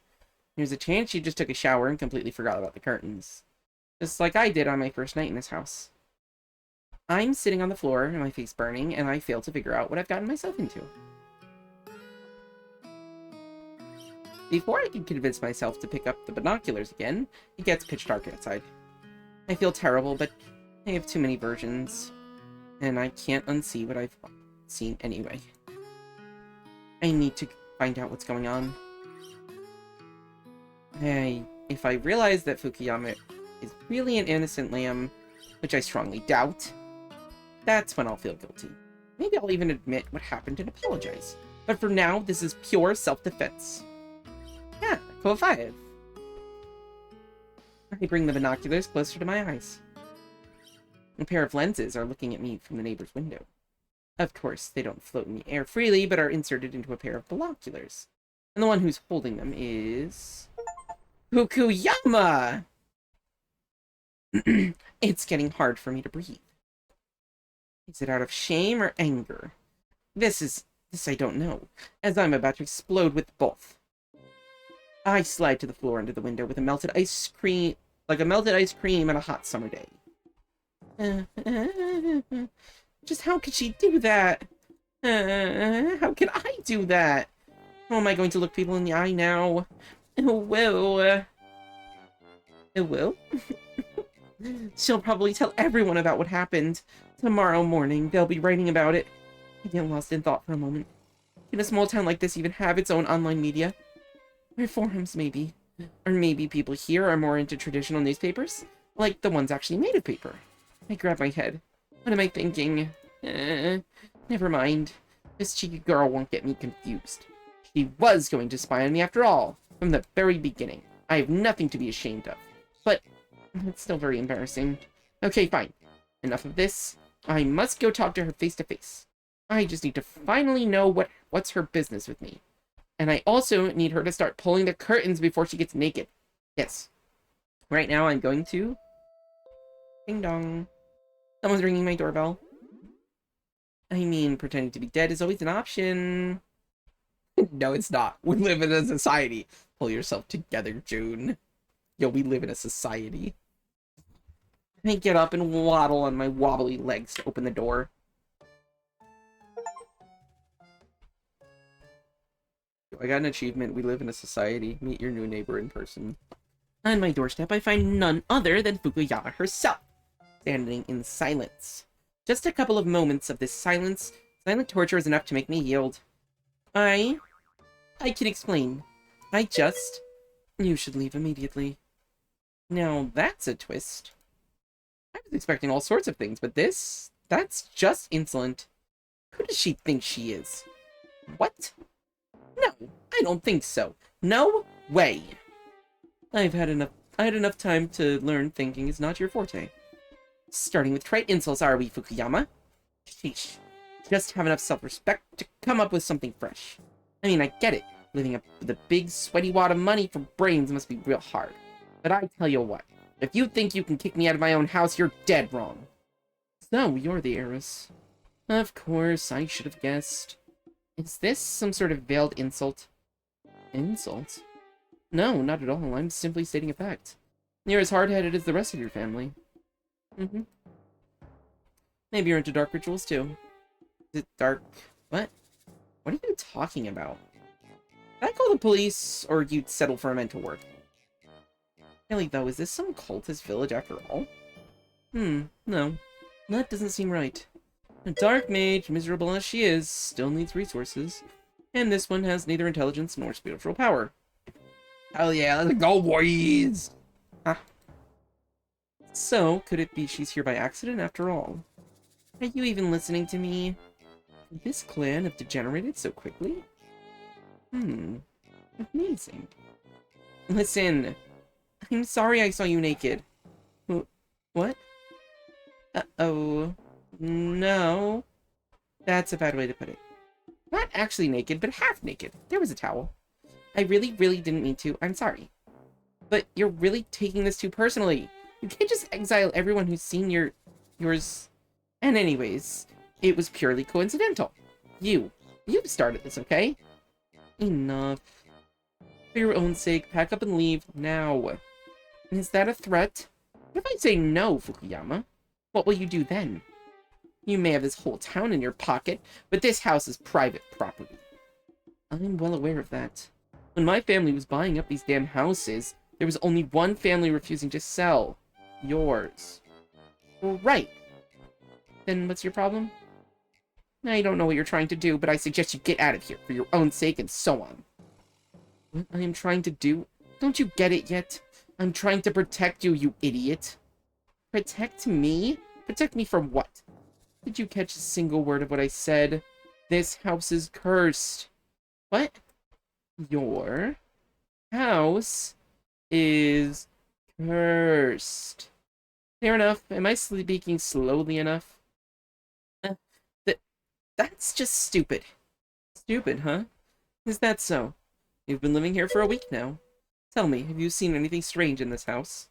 there's a chance she just took a shower and completely forgot about the curtains. Just like I did on my first night in this house. I'm sitting on the floor, my face burning, and I fail to figure out what I've gotten myself into. Before I can convince myself to pick up the binoculars again, it gets pitch dark outside. I feel terrible, but I have too many versions, and I can't unsee what I've seen anyway. I need to find out what's going on. If I realize that Fukuyama is really an innocent lamb, which I strongly doubt, that's when I'll feel guilty. Maybe I'll even admit what happened and apologize. But for now, this is pure self-defense. Yeah, cool 5. I bring the binoculars closer to my eyes. A pair of lenses are looking at me from the neighbor's window. Of course, they don't float in the air freely, but are inserted into a pair of binoculars. And the one who's holding them is... Fukuyama! It's getting hard for me to breathe. Is it out of shame or anger? This I don't know, as I'm about to explode with both. I slide to the floor under the window with a melted ice cream, like a melted ice cream on a hot summer day. Just how could she do that? How can I do that? How am I going to look people in the eye now? Well, she'll probably tell everyone about what happened. Tomorrow morning, they'll be writing about it. I get lost in thought for a moment. Can a small town like this even have its own online media? Or forums, maybe. Or maybe people here are more into traditional newspapers? Like the ones actually made of paper. I grab my head. What am I thinking? Never mind. This cheeky girl won't get me confused. She was going to spy on me after all, from the very beginning. I have nothing to be ashamed of. But it's still very embarrassing. Okay, fine. Enough of this. I must go talk to her face to face. I just need to finally know what's her business with me. And I also need her to start pulling the curtains before she gets naked. Yes. Right now I'm going to... Ding dong. Someone's ringing my doorbell. I mean, pretending to be dead is always an option. No, it's not. We live in a society. Pull yourself together, June. Yo, we live in a society. I get up and waddle on my wobbly legs to open the door. I got an achievement. We live in a society. Meet your new neighbor in person. On my doorstep, I find none other than Fukuyama herself, standing in silence. Just a couple of moments of this silent torture is enough to make me yield. I can explain. You should leave immediately. Now that's a twist. I was expecting all sorts of things, but that's just insolent. Who does she think she is? What? No, I don't think so. No way. I had enough time to learn thinking is not your forte. Starting with trite insults, are we, Fukuyama? Sheesh. Just have enough self-respect to come up with something fresh. I mean, I get it. Living up with a big, sweaty wad of money for brains must be real hard. But I tell you what, if you think you can kick me out of my own house, you're dead wrong. So, you're the heiress. Of course, I should have guessed. Is this some sort of veiled insult? Insult? No, not at all. I'm simply stating a fact. You're as hard-headed as the rest of your family. Maybe you're into dark rituals too. Is it dark? What? What are you talking about? Did I call the police, or you'd settle for a mental ward? Really though, is this some cultist village after all? No. That doesn't seem right. A dark mage, miserable as she is, still needs resources. And this one has neither intelligence nor spiritual power. Hell yeah, let's go, boys! Huh. So, could it be she's here by accident after all? Are you even listening to me? Could this clan have degenerated so quickly? Amazing. Listen, I'm sorry I saw you naked. What? Uh-oh. No. That's a bad way to put it. Not actually naked, but half naked. There was a towel. I really, really didn't mean to. I'm sorry. But you're really taking this too personally. You can't just exile everyone who's seen yours. And anyways, it was purely coincidental. You started this, okay? Enough. For your own sake, pack up and leave now. Is that a threat? What if I say no, Fukuyama? What will you do then? You may have this whole town in your pocket, but this house is private property. I'm well aware of that. When my family was buying up these damn houses, there was only one family refusing to sell. Yours. Well, right. Then what's your problem? I don't know what you're trying to do, but I suggest you get out of here for your own sake and so on. What I am trying to do? Don't you get it yet? I'm trying to protect you, you idiot. Protect me? Protect me from what? Did you catch a single word of what I said? This house is cursed. What? Your house is cursed. Fair enough. Am I speaking slowly enough? That's just stupid. Stupid, huh? Is that so? You've been living here for a week now. Tell me, have you seen anything strange in this house?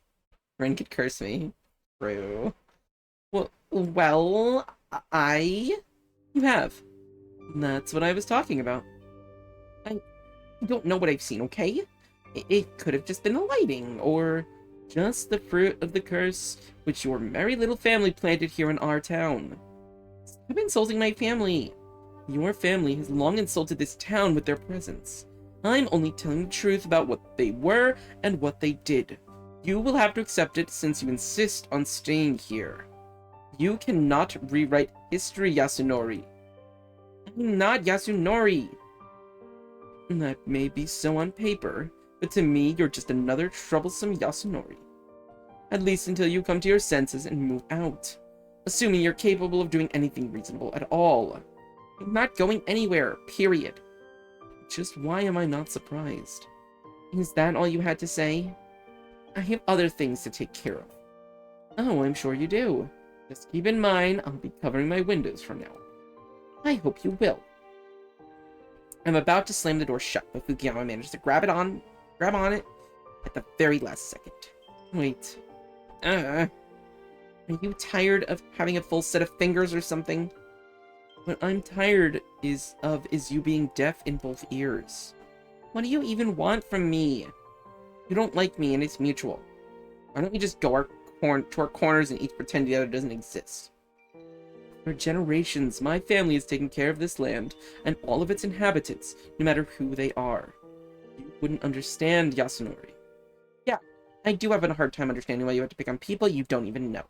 Ren could curse me. True. Well, You have. That's what I was talking about. I don't know what I've seen, okay? It could have just been the lighting, or just the fruit of the curse which your merry little family planted here in our town. Stop insulting my family. Your family has long insulted this town with their presence. I'm only telling the truth about what they were and what they did. You will have to accept it since you insist on staying here. You cannot rewrite history, Yasunori. I'm not Yasunori. That may be so on paper, but to me, you're just another troublesome Yasunori. At least until you come to your senses and move out. Assuming you're capable of doing anything reasonable at all. I'm not going anywhere, period. Just why am I not surprised? Is that all you had to say? I have other things to take care of. Oh, I'm sure you do. Just keep in mind, I'll be covering my windows from now on. I hope you will. I'm about to slam the door shut, but Fukuyama manages to grab on it at the very last second. Wait. Are you tired of having a full set of fingers or something? What I'm tired is you being deaf in both ears. What do you even want from me? You don't like me and it's mutual. Why don't we just go to our corners and each pretend the other doesn't exist? For generations, my family has taken care of this land and all of its inhabitants, no matter who they are. You wouldn't understand, Yasunori. Yeah, I do have a hard time understanding why you have to pick on people you don't even know.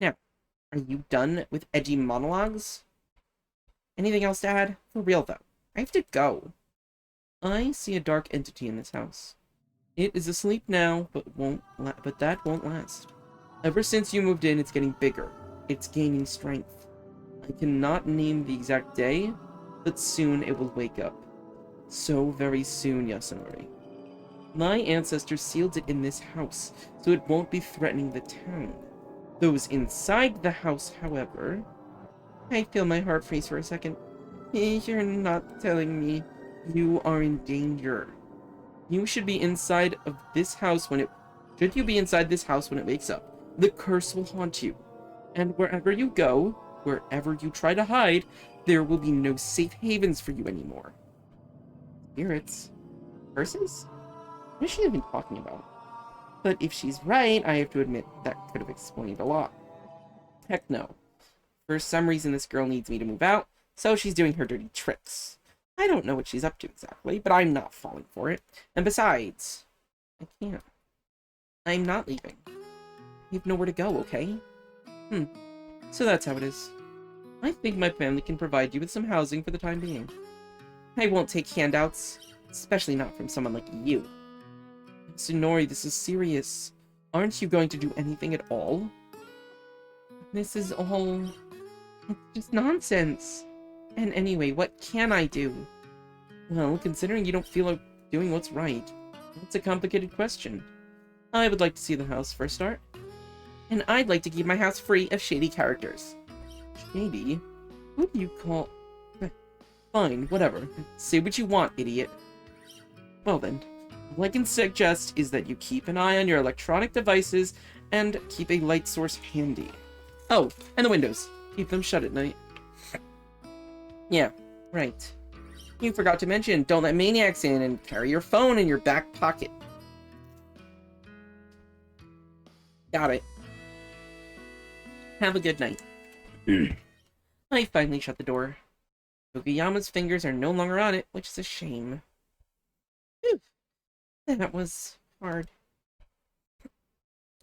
Now, are you done with edgy monologues? Anything else to add? For real, though. I have to go. I see a dark entity in this house. It is asleep now, but that won't last. Ever since you moved in, it's getting bigger. It's gaining strength. I cannot name the exact day, but soon it will wake up. So very soon, Yasunori. My ancestors sealed it in this house, so it won't be threatening the town. Those inside the house, however... I feel my heart freeze for a second. You're not telling me you are in danger. You should be inside of this house when it... Should you be inside this house when it wakes up, the curse will haunt you. And wherever you go, wherever you try to hide, there will be no safe havens for you anymore. Spirits? Curses? What is she even talking about? But if she's right, I have to admit that could have explained a lot. Heck no. For some reason, this girl needs me to move out, so she's doing her dirty tricks. I don't know what she's up to exactly, but I'm not falling for it. And besides, I can't. I'm not leaving. You have nowhere to go, okay? So that's how it is. I think my family can provide you with some housing for the time being. I won't take handouts, especially not from someone like you. Tsunori, this is serious. Aren't you going to do anything at all? This is all... It's just nonsense. And anyway, what can I do? Well, considering you don't feel like doing what's right, it's a complicated question. I would like to see the house for a start. And I'd like to keep my house free of shady characters. Shady? What do you call... Fine, whatever. Say what you want, idiot. Well then, all I can suggest is that you keep an eye on your electronic devices and keep a light source handy. Oh, and the windows. Keep them shut at night. Yeah, right. You forgot to mention, don't let maniacs in and carry your phone in your back pocket. Got it. Have a good night. I finally shut the door. Fukuyama's fingers are no longer on it, which is a shame. Whew. That was hard.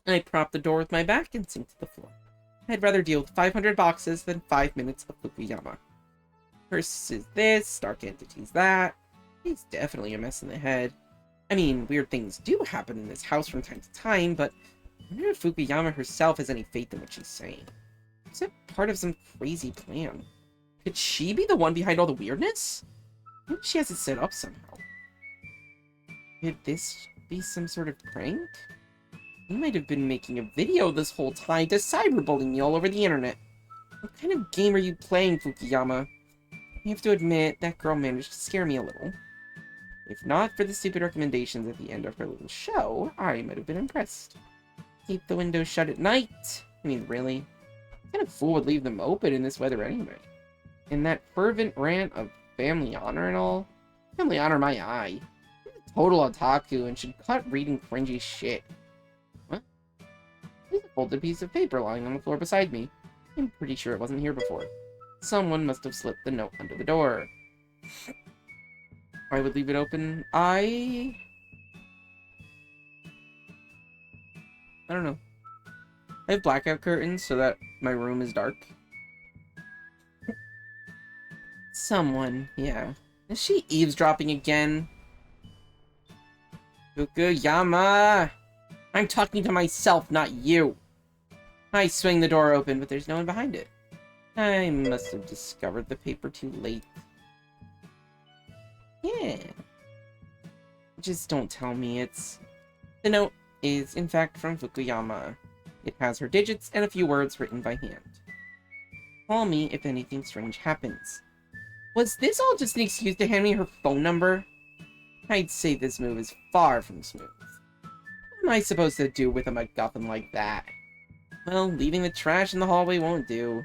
I propped the door with my back and sank to the floor. I'd rather deal with 500 boxes than 5 minutes of Fukuyama. Curse is this, Stark Entity's that. He's definitely a mess in the head. I mean, weird things do happen in this house from time to time, but I wonder if Fukuyama herself has any faith in what she's saying. Is it part of some crazy plan? Could she be the one behind all the weirdness? Maybe she has it set up somehow. Could this be some sort of prank? He might have been making a video this whole time to cyberbully me all over the internet. What kind of game are you playing, Fukuyama? I have to admit, that girl managed to scare me a little. If not for the stupid recommendations at the end of her little show, I might have been impressed. Keep the windows shut at night? I mean, really? What kind of fool would leave them open in this weather anyway? And that fervent rant of family honor and all? Family honor my eye. I'm a total otaku and should cut reading cringy shit. What? There's a folded piece of paper lying on the floor beside me. I'm pretty sure it wasn't here before. Someone must have slipped the note under the door. I would leave it open. I don't know. I have blackout curtains so that my room is dark. Someone, yeah. Is she eavesdropping again? Fukuyama! I'm talking to myself, not you! I swing the door open, but there's no one behind it. I must have discovered the paper too late. Yeah. Just don't tell me it's... The note is, in fact, from Fukuyama. It has her digits and a few words written by hand. Call me if anything strange happens. Was this all just an excuse to hand me her phone number? I'd say this move is far from smooth. What am I supposed to do with a MacGuffin like that? Well, leaving the trash in the hallway won't do.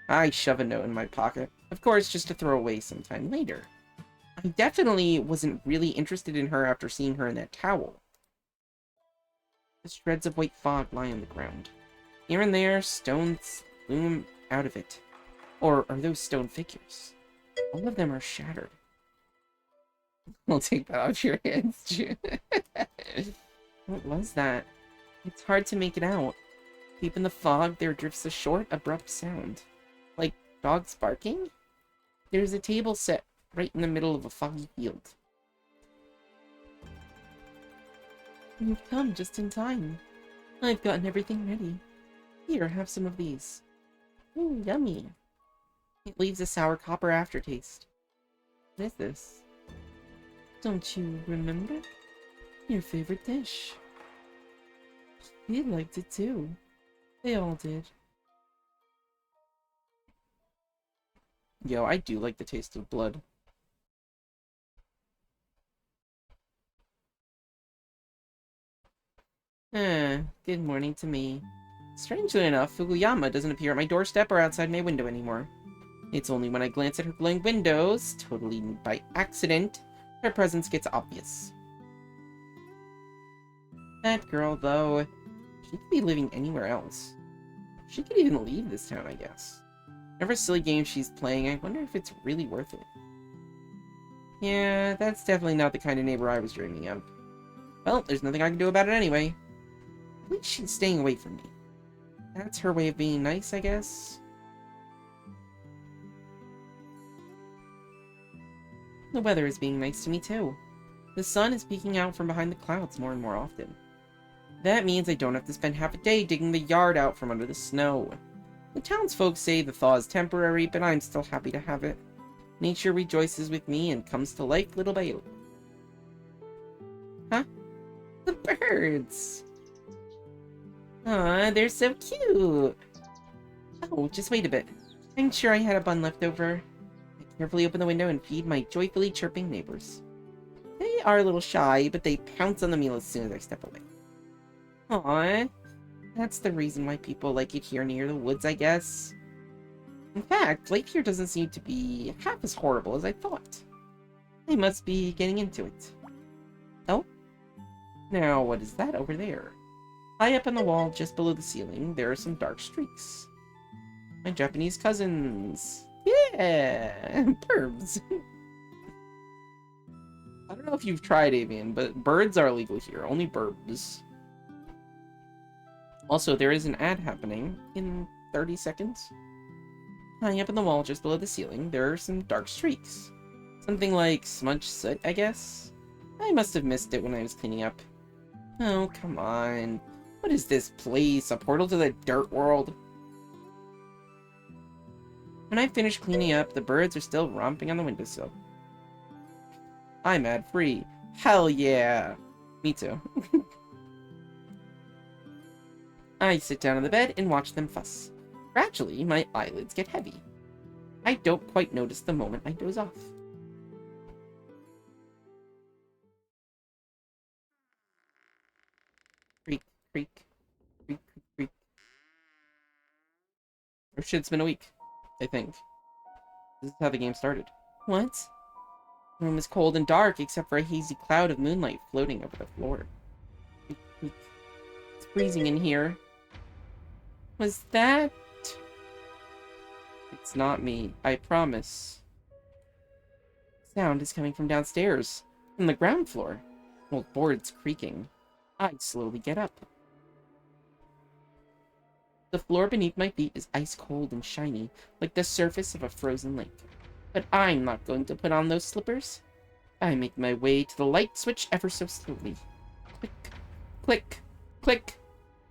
I shove a note in my pocket, of course, just to throw away sometime later. I definitely wasn't really interested in her after seeing her in that towel. The shreds of white fog lie on the ground. Here and there, stones loom out of it. Or are those stone figures? All of them are shattered. I'll take that off your hands, June. What was that? It's hard to make it out. Deep in the fog, there drifts a short, abrupt sound. Like dogs barking? There's a table set right in the middle of a foggy field. You've come just in time. I've gotten everything ready. Here, have some of these. Ooh, yummy. It leaves a sour copper aftertaste. What is this? Don't you remember? Your favorite dish. We liked it too. They all did. Yo, I do like the taste of blood. Good morning to me. Strangely enough, Fukuyama doesn't appear at my doorstep or outside my window anymore. It's only when I glance at her glowing windows, totally by accident, her presence gets obvious. That girl, though, she could be living anywhere else. She could even leave this town, I guess. Whatever silly game she's playing, I wonder if it's really worth it. Yeah, that's definitely not the kind of neighbor I was dreaming of. Well, there's nothing I can do about it anyway. At least she's staying away from me. That's her way of being nice, I guess. The weather is being nice to me, too. The sun is peeking out from behind the clouds more and more often. That means I don't have to spend half a day digging the yard out from under the snow. The townsfolk say the thaw is temporary, but I'm still happy to have it. Nature rejoices with me and comes to life little by little. Huh? The birds! Aw, they're so cute! Oh, just wait a bit. I'm sure I had a bun left over. I carefully open the window and feed my joyfully chirping neighbors. They are a little shy, but they pounce on the meal as soon as I step away. Aw, that's the reason why people like it here near the woods, I guess. In fact, life here doesn't seem to be half as horrible as I thought. I must be getting into it. Oh? Now, what is that over there? High up on the wall, just below the ceiling, there are some dark streaks. My Japanese cousins. Yeah! Birds. I don't know if you've tried avian, but birds are illegal here. Only birds. Also, there is an ad happening in 30 seconds. High up on the wall, just below the ceiling, there are some dark streaks. Something like smudged soot, I guess? I must have missed it when I was cleaning up. Oh, come on. What is this place? A portal to the dirt world? When I finish cleaning up, the birds are still romping on the windowsill. I'm ad-free. Hell yeah! Me too. I sit down on the bed and watch them fuss. Gradually, my eyelids get heavy. I don't quite notice the moment I doze off. Creak, creak, creak, creak, creak. Or shit, it's been a week, I think. This is how the game started. What? The room is cold and dark, except for a hazy cloud of moonlight floating over the floor. Creak, creak. It's freezing in here. Was that... It's not me, I promise. Sound is coming from downstairs, from the ground floor. Old boards creaking. I slowly get up. The floor beneath my feet is ice cold and shiny, like the surface of a frozen lake. But I'm not going to put on those slippers. I make my way to the light switch ever so slowly. Click, click, click.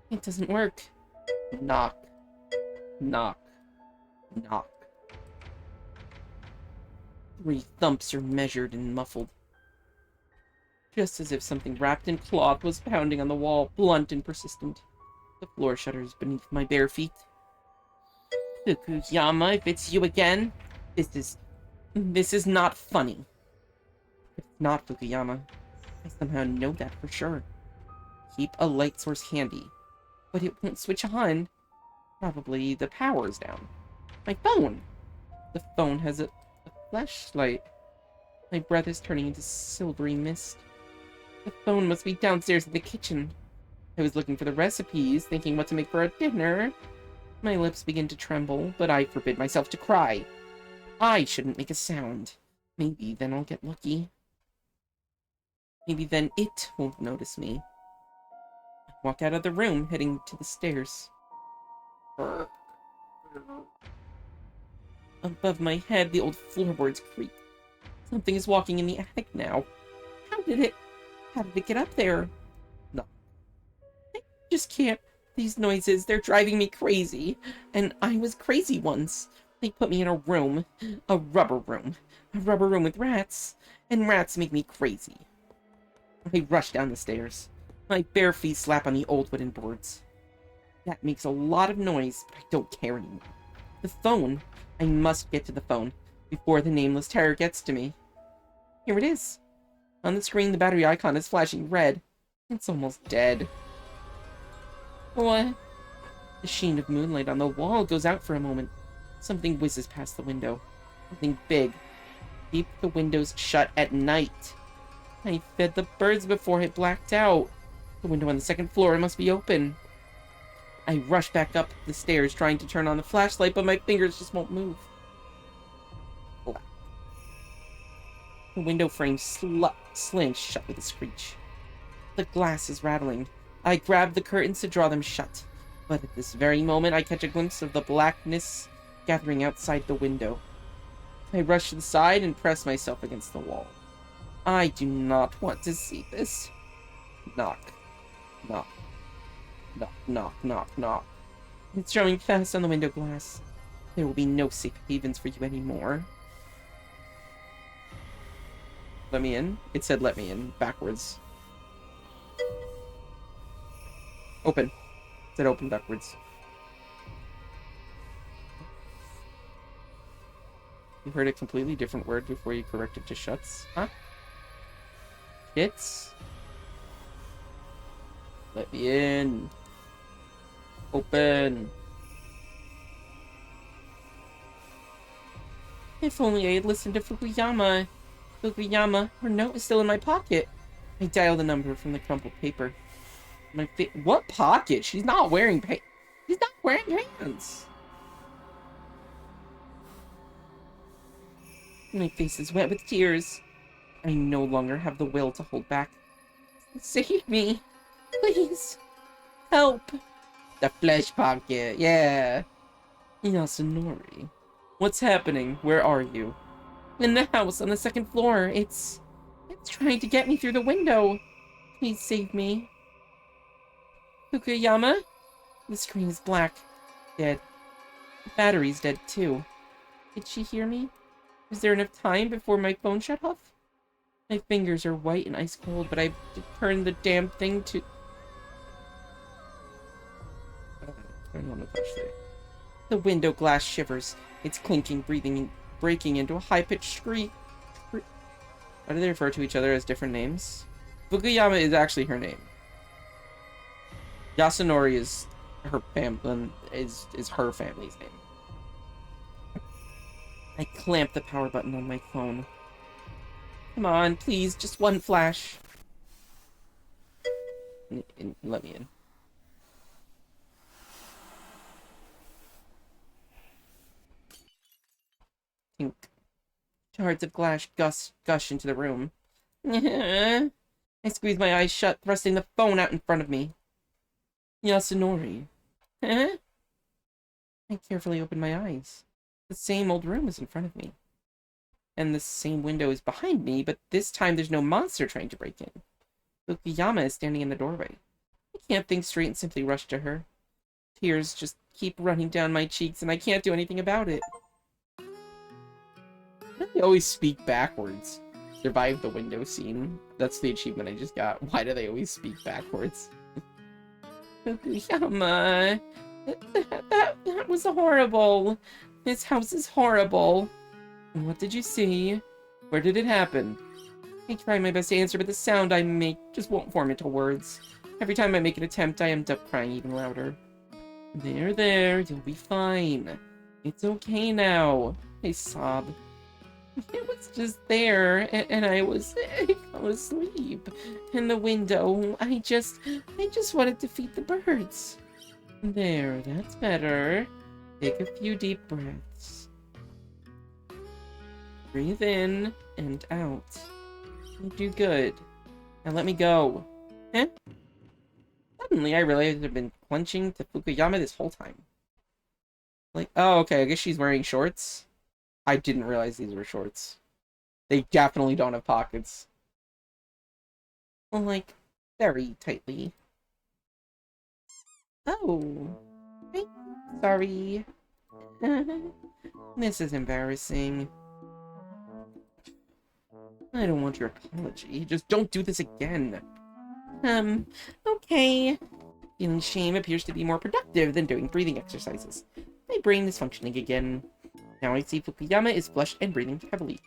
It doesn't work. Knock, knock, knock. 3 thumps are measured and muffled. Just as if something wrapped in cloth was pounding on the wall, blunt and persistent. The floor shudders beneath my bare feet. Fukuyama, if it's you again, this is not funny. It's not Fukuyama. I somehow know that for sure. Keep a light source handy. But it won't switch on. Probably the power's down. My phone! The phone has a flashlight. My breath is turning into silvery mist. The phone must be downstairs in the kitchen. I was looking for the recipes, thinking what to make for a dinner. My lips begin to tremble, but I forbid myself to cry. I shouldn't make a sound. Maybe then I'll get lucky. Maybe then it won't notice me. I walk out of the room, heading to the stairs. Above my head, the old floorboards creak. Something is walking in the attic now. How did it get up there? No. I just can't. These noises, they're driving me crazy. And I was crazy once. They put me in a room. A rubber room. A rubber room with rats. And rats make me crazy. I rush down the stairs. My bare feet slap on the old wooden boards. That makes a lot of noise, but I don't care anymore. The phone. I must get to the phone before the nameless terror gets to me. Here it is. On the screen, the battery icon is flashing red. It's almost dead. What? The sheen of moonlight on the wall goes out for a moment. Something whizzes past the window. Something big. Keep the windows shut at night. I fed the birds before it blacked out. The window on the second floor must be open. I rush back up the stairs trying to turn on the flashlight, but my fingers just won't move. The window frame slams shut with a screech. The glass is rattling. I grab the curtains to draw them shut. But at this very moment, I catch a glimpse of the blackness gathering outside the window. I rush to the side and press myself against the wall. I do not want to see this. Knock. Knock. Knock, knock, knock, knock. It's showing fast on the window glass. There will be no safe havens for you anymore. Let me in? It said let me in, backwards. Open. It said open backwards. You heard a completely different word before you corrected to shuts? Huh? Kits? Let me in. Open. If only I had listened to Fukuyama. Fukuyama, her note is still in my pocket. I dial the number from the crumpled paper. What pocket? She's not wearing She's not wearing pants. My face is wet with tears. I no longer have the will to hold back. Save me. Please. Help. The flesh pocket. Yeah. Yasunori. What's happening? Where are you? In the house on the second floor. It's trying to get me through the window. Please save me. Fukuyama? The screen is black. Dead. The battery's dead too. Did she hear me? Is there enough time before my phone shut off? My fingers are white and ice cold, but I turned the damn thing to... Turn on the flashlight. The window glass shivers. It's clinking, breaking into a high-pitched scream. Why do they refer to each other as different names? Fukuyama is actually her name. Yasunori is her is her family's name. I clamp the power button on my phone. Come on, please, just one flash. Let me in. Tink. Shards of glass gush into the room. I squeeze my eyes shut, thrusting the phone out in front of me. Yasunori. I carefully open my eyes. The same old room is in front of me. And the same window is behind me, but this time there's no monster trying to break in. Fukuyama is standing in the doorway. I can't think straight and simply rush to her. Tears just keep running down my cheeks, and I can't do anything about it. They always speak backwards. Survive the window scene. That's the achievement I just got. Why do they always speak backwards? Fukuyama. That was horrible. This house is horrible. What did you see? Where did it happen? I try my best to answer, but the sound I make just won't form into words. Every time I make an attempt, I end up crying even louder. There, you'll be fine. It's okay now. I sob. It was just there, and I fell asleep. In the window, I just wanted to feed the birds. There, that's better. Take a few deep breaths. Breathe in and out. You do good. Now let me go. Eh? Suddenly I realized I've been clenching to Fukuyama this whole time. Like, oh, okay, I guess she's wearing shorts. I didn't realize these were shorts. They definitely don't have pockets. Well, like, very tightly. Oh. Sorry. This is embarrassing. I don't want your apology. Just don't do this again. Okay. Feeling shame appears to be more productive than doing breathing exercises. My brain is functioning again. Now I see Fukuyama is flushed and breathing heavily.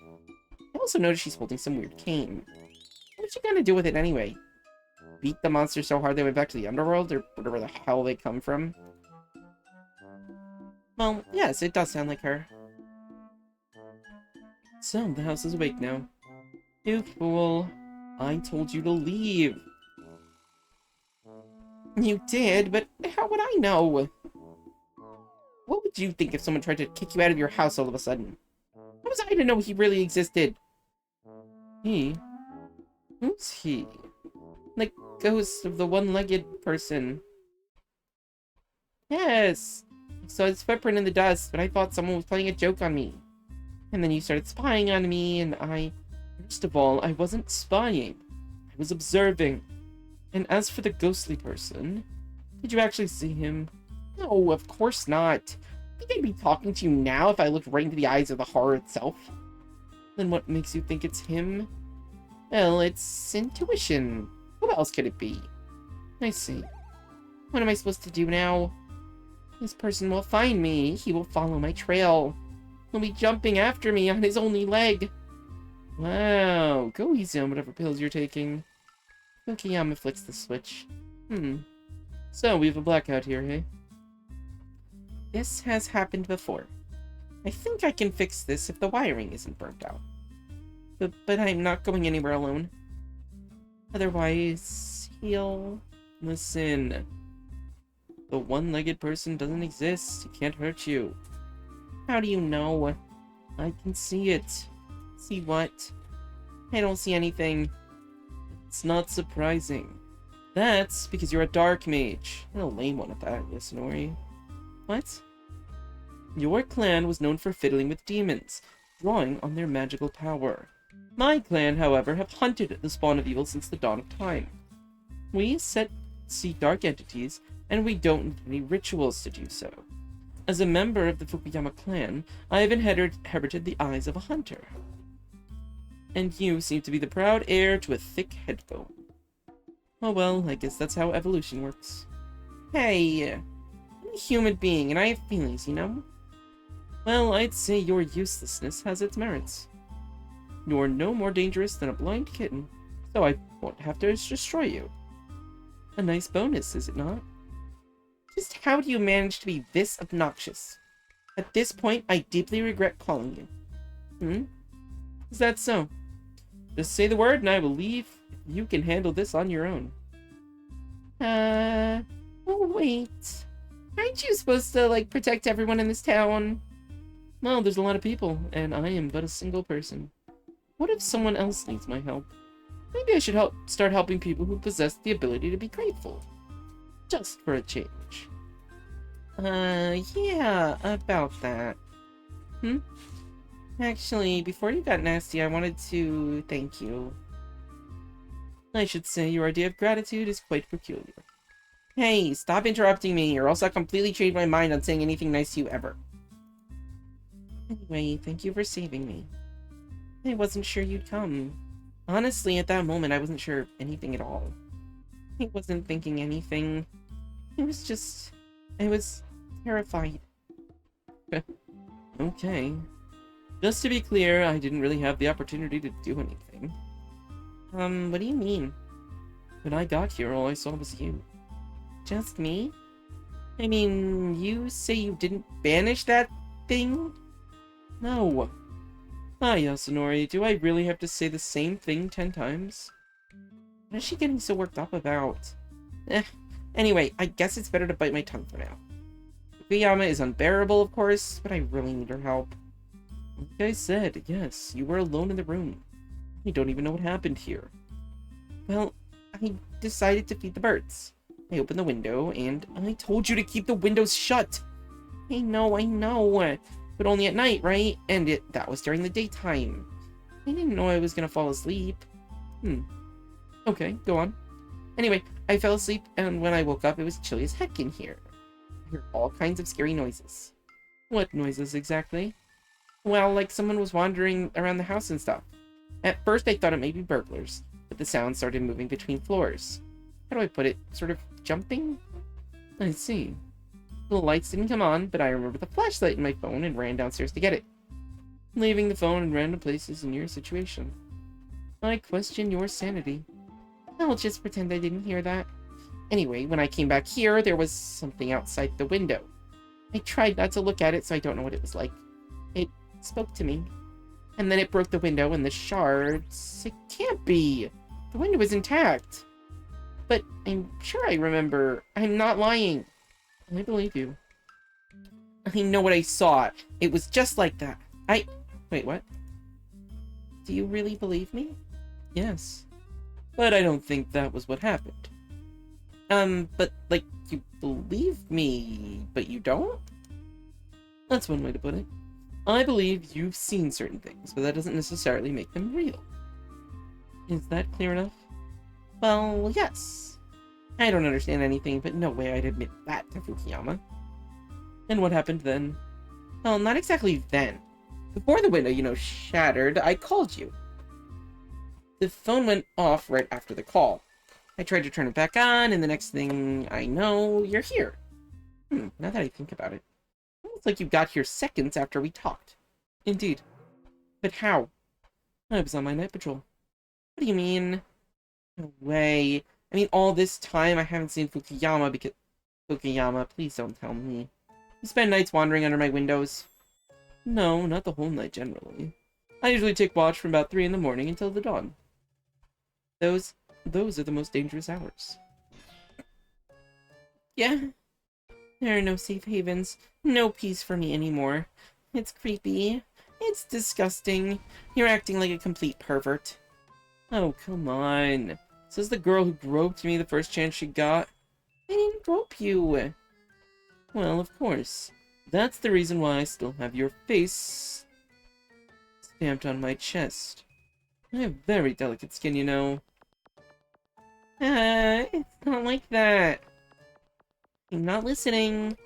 I also notice she's holding some weird cane. What's she gonna do with it anyway? Beat the monster so hard they went back to the underworld, or whatever the hell they come from? Well, yes, it does sound like her. So, the house is awake now. You fool. I told you to leave. You did, but how would I know? What would you think if someone tried to kick you out of your house all of a sudden? How was I to know he really existed? He? Who's he? The ghost of the one-legged person. Yes! I saw his footprint in the dust, but I thought someone was playing a joke on me. And then you started spying on me, and First of all, I wasn't spying. I was observing. And as for the ghostly person, did you actually see him? No, of course not. I think I'd be talking to you now if I looked right into the eyes of the horror itself. Then what makes you think it's him? Well, it's intuition. Who else could it be? I see. What am I supposed to do now? This person will find me. He will follow my trail. He'll be jumping after me on his only leg. Wow, go easy on whatever pills you're taking. Fukuyama flicks the switch. So, we have a blackout here, hey? This has happened before. I think I can fix this if the wiring isn't burnt out. But I'm not going anywhere alone. Otherwise, he'll... Listen. The one-legged person doesn't exist. He can't hurt you. How do you know? I can see it. See what? I don't see anything. It's not surprising. That's because you're a dark mage. And a lame one at that, Yasunori. What? Your clan was known for fiddling with demons, drawing on their magical power. My clan, however, have hunted the spawn of evil since the dawn of time. We see dark entities, and we don't need any rituals to do so. As a member of the Fukuyama clan, I have inherited the eyes of a hunter. And you seem to be the proud heir to a thick headbone. Oh well, I guess that's how evolution works. Hey, I'm a human being, and I have feelings, you know? Well, I'd say your uselessness has its merits. You're no more dangerous than a blind kitten, so I won't have to destroy you. A nice bonus, is it not? Just how do you manage to be this obnoxious? At this point, I deeply regret calling you. Is that so? Just say the word and I will leave. You can handle this on your own. Oh wait. Aren't you supposed to, like, protect everyone in this town? Well, there's a lot of people, and I am but a single person. What if someone else needs my help? Maybe I should start helping people who possess the ability to be grateful. Just for a change. Yeah, about that. Actually, before you got nasty, I wanted to thank you. I should say your idea of gratitude is quite peculiar. Hey, stop interrupting me, or else I'll completely change my mind on saying anything nice to you ever. Anyway, thank you for saving me. I wasn't sure you'd come. Honestly, at that moment, I wasn't sure anything at all. I wasn't thinking anything. I was terrified. Okay. Just to be clear, I didn't really have the opportunity to do anything. What do you mean? When I got here, all I saw was you. Just me? I mean, you say you didn't banish that thing? No. Yasunori, do I really have to say the same thing 10 times? What is she getting so worked up about? Anyway, I guess it's better to bite my tongue for now. Fukuyama is unbearable, of course, but I really need her help. Like I said, yes, you were alone in the room. You don't even know what happened here. Well, I decided to feed the birds. I opened the window, and I told you to keep the windows shut! I know, but only at night, right? And that was during the daytime. I didn't know I was gonna fall asleep. Okay, go on. Anyway, I fell asleep, and when I woke up, it was chilly as heck in here. I heard all kinds of scary noises. What noises, exactly? Well, like someone was wandering around the house and stuff. At first, I thought it may be burglars, but the sound started moving between floors. How do I put it? Sort of jumping? I see. The lights didn't come on, but I remember the flashlight in my phone and ran downstairs to get it. Leaving the phone in random places in your situation. I question your sanity. I'll just pretend I didn't hear that. Anyway, when I came back here, there was something outside the window. I tried not to look at it, so I don't know what it was like. It spoke to me. And then it broke the window and the shards. It can't be! The window is intact! But I'm sure I remember. I'm not lying. I believe you. I know what I saw. It was just like that. Wait, what? Do you really believe me? Yes. But I don't think that was what happened. But, like, you believe me, but you don't? That's one way to put it. I believe you've seen certain things, but that doesn't necessarily make them real. Is that clear enough? Well, yes. I don't understand anything, but no way I'd admit that to Fukuyama. And what happened then? Well, not exactly then. Before the window, shattered, I called you. The phone went off right after the call. I tried to turn it back on, and the next thing I know, you're here. Now that I think about it. It's like you got here seconds after we talked. Indeed. But how? I was on my night patrol. What do you mean? No way. I mean, all this time I haven't seen Fukuyama because... Fukuyama, please don't tell me. You spend nights wandering under my windows? No, not the whole night generally. I usually take watch from about 3 in the morning until the dawn. Those are the most dangerous hours. Yeah. There are no safe havens. No peace for me anymore. It's creepy. It's disgusting. You're acting like a complete pervert. Oh, come on. Says the girl who groped me the first chance she got. I didn't grope you. Well, of course. That's the reason why I still have your face stamped on my chest. I have very delicate skin, you know. It's not like that. I'm not listening.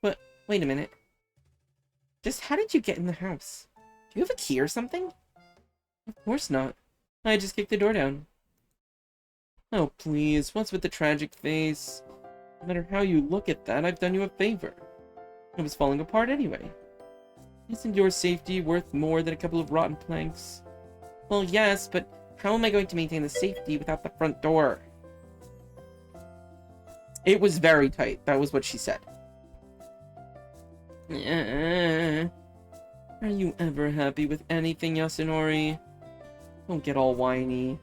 But, wait a minute. Just how did you get in the house? Do you have a key or something? Of course not. I just kicked the door down. Oh, please, what's with the tragic face? No matter how you look at that, I've done you a favor. It was falling apart anyway. Isn't your safety worth more than a couple of rotten planks? Well, yes, but how am I going to maintain the safety without the front door? It was very tight. That was what she said. Are you ever happy with anything, Yasunori? Don't get all whiny.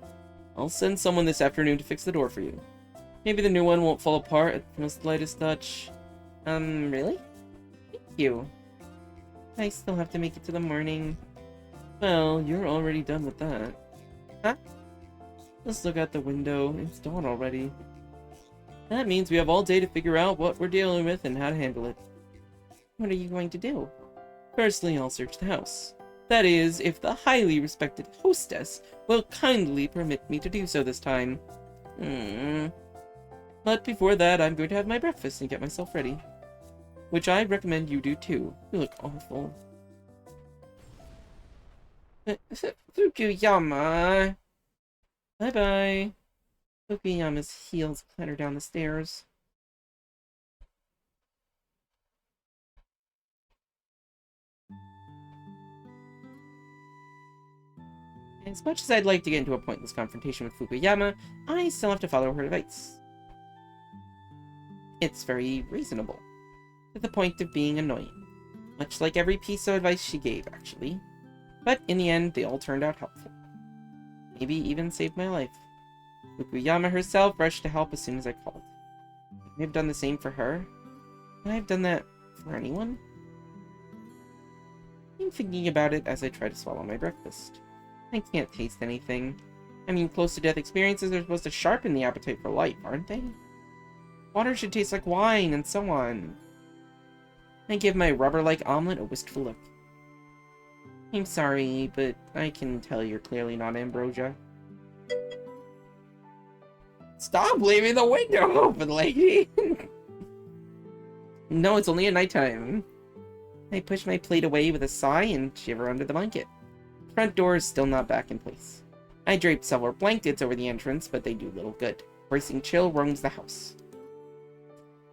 I'll send someone this afternoon to fix the door for you. Maybe the new one won't fall apart at the slightest touch. Really? Thank you. I still have to make it to the morning. Well, you're already done with that. Huh? Let's look out the window. It's dawn already. That means we have all day to figure out what we're dealing with and how to handle it. What are you going to do? Firstly, I'll search the house. That is, if the highly respected hostess will kindly permit me to do so this time. But before that, I'm going to have my breakfast and get myself ready. Which I recommend you do too. You look awful. Fukuyama! Bye-bye. Fukuyama's heels clatter down the stairs. As much as I'd like to get into a pointless confrontation with Fukuyama, I still have to follow her advice. It's very reasonable, to the point of being annoying. Much like every piece of advice she gave, actually. But in the end, they all turned out helpful. Maybe even saved my life. Fukuyama herself rushed to help as soon as I called. I have done the same for her. Can I have done that for anyone? I'm thinking about it as I try to swallow my breakfast. I can't taste anything. I mean, close-to-death experiences are supposed to sharpen the appetite for life, aren't they? Water should taste like wine, and so on. I give my rubber-like omelet a wistful look. I'm sorry, but I can tell you're clearly not Ambrosia. Stop leaving the window open, lady! No, it's only at nighttime. I push my plate away with a sigh and shiver under the blanket. Front door is still not back in place. I draped several blankets over the entrance, but they do little good. Bracing chill roams the house.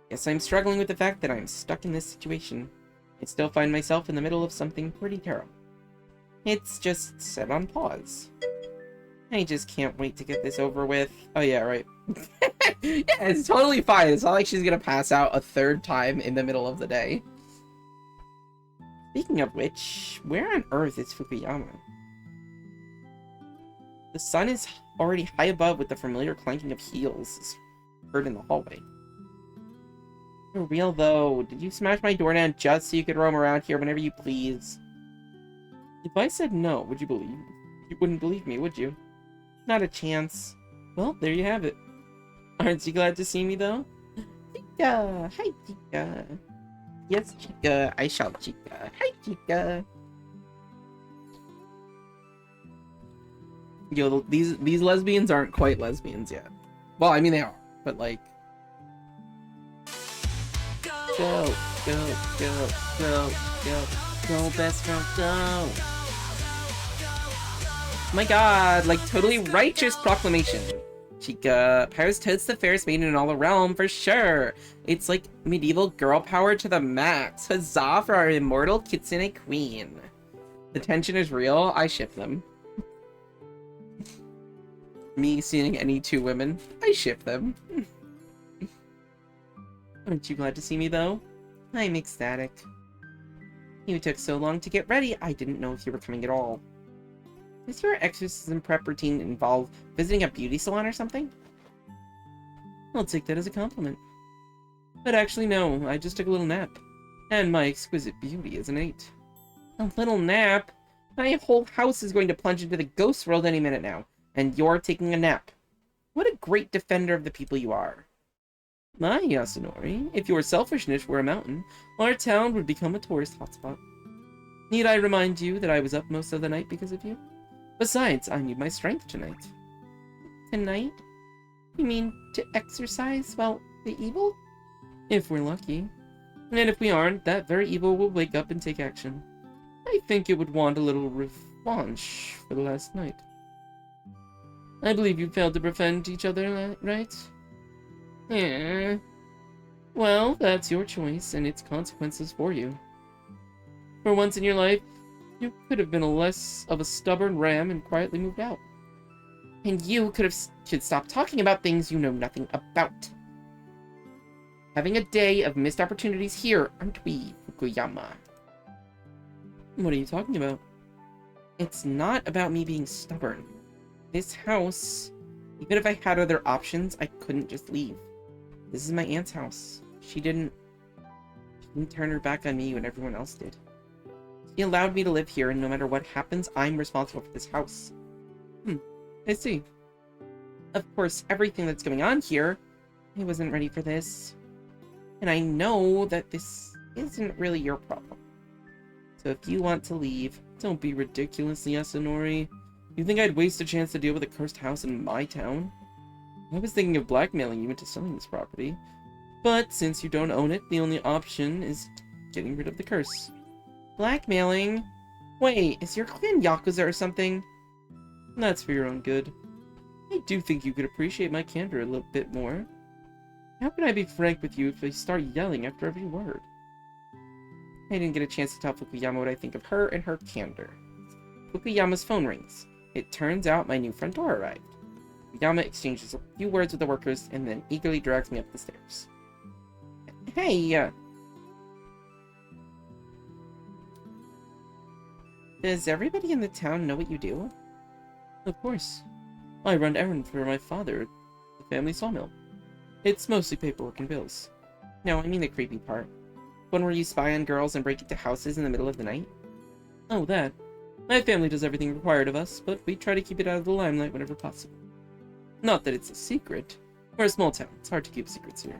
Guess I'm struggling with the fact that I'm stuck in this situation. I still find myself in the middle of something pretty terrible. It's just set on pause. I just can't wait to get this over with. Oh yeah, right. Yeah, it's totally fine. It's not like she's gonna pass out a third time in the middle of the day. Speaking of which, where on earth is Fukuyama? The sun is already high above with the familiar clanking of heels heard in the hallway. For real though, did you smash my door down just so you could roam around here whenever you please? If I said no, would you believe? You wouldn't believe me, would you? Not a chance. Well, there you have it. Aren't you glad to see me though? Chica! Hi, Chica! Yes, Chica, I shall, Chica. Hi, Chica! Yo, these lesbians aren't quite lesbians yet. Well, I mean they are, but like... Go, go, go, go, go, go, best girl, go! Oh my god, like totally righteous proclamation. Chica, Pyro's totes the fairest maiden in all the realm, for sure. It's like medieval girl power to the max. Huzzah for our immortal Kitsune queen. The tension is real, I ship them. Me seeing any two women, I ship them. Aren't you glad to see me, though? I'm ecstatic. You took so long to get ready, I didn't know if you were coming at all. Does your exorcism prep routine involve visiting a beauty salon or something? I'll take that as a compliment. But actually, no, I just took a little nap. And my exquisite beauty is innate. A little nap? My whole house is going to plunge into the ghost world any minute now. And you're taking a nap. What a great defender of the people you are. My Yasunori, if your selfishness were a mountain, our town would become a tourist hotspot. Need I remind you that I was up most of the night because of you? Besides, I need my strength tonight. Tonight? You mean to exercise, well, the evil? If we're lucky. And if we aren't, that very evil will wake up and take action. I think it would want a little revanche for the last night. I believe you failed to befriend each other, right? Yeah. Well, that's your choice, and its consequences for you. For once in your life, you could have been less of a stubborn ram and quietly moved out. And you should stop talking about things you know nothing about. Having a day of missed opportunities here, aren't we, Fukuyama? What are you talking about? It's not about me being stubborn. This house, even if I had other options, I couldn't just leave. This is my aunt's house. She didn't turn her back on me when everyone else did. She allowed me to live here, and no matter what happens, I'm responsible for this house. I see. Of course, everything that's going on here, I wasn't ready for this. And I know that this isn't really your problem. So if you want to leave, don't be ridiculous, Yasunori. You think I'd waste a chance to deal with a cursed house in my town? I was thinking of blackmailing you into selling this property. But since you don't own it, the only option is getting rid of the curse. Blackmailing? Wait, is your clan Yakuza or something? That's for your own good. I do think you could appreciate my candor a little bit more. How can I be frank with you if I start yelling after every word? I didn't get a chance to tell Fukuyama what I think of her and her candor. Fukuyama's phone rings. It turns out my new front door arrived. Fukuyama exchanges a few words with the workers and then eagerly drags me up the stairs. Hey, does everybody in the town know what you do? Of course. I run errands for my father at the family sawmill. It's mostly paperwork and bills. No, I mean the creepy part. One where you spy on girls and break into houses in the middle of the night? Oh, that. My family does everything required of us, but we try to keep it out of the limelight whenever possible. Not that it's a secret. We're a small town. It's hard to keep secrets here.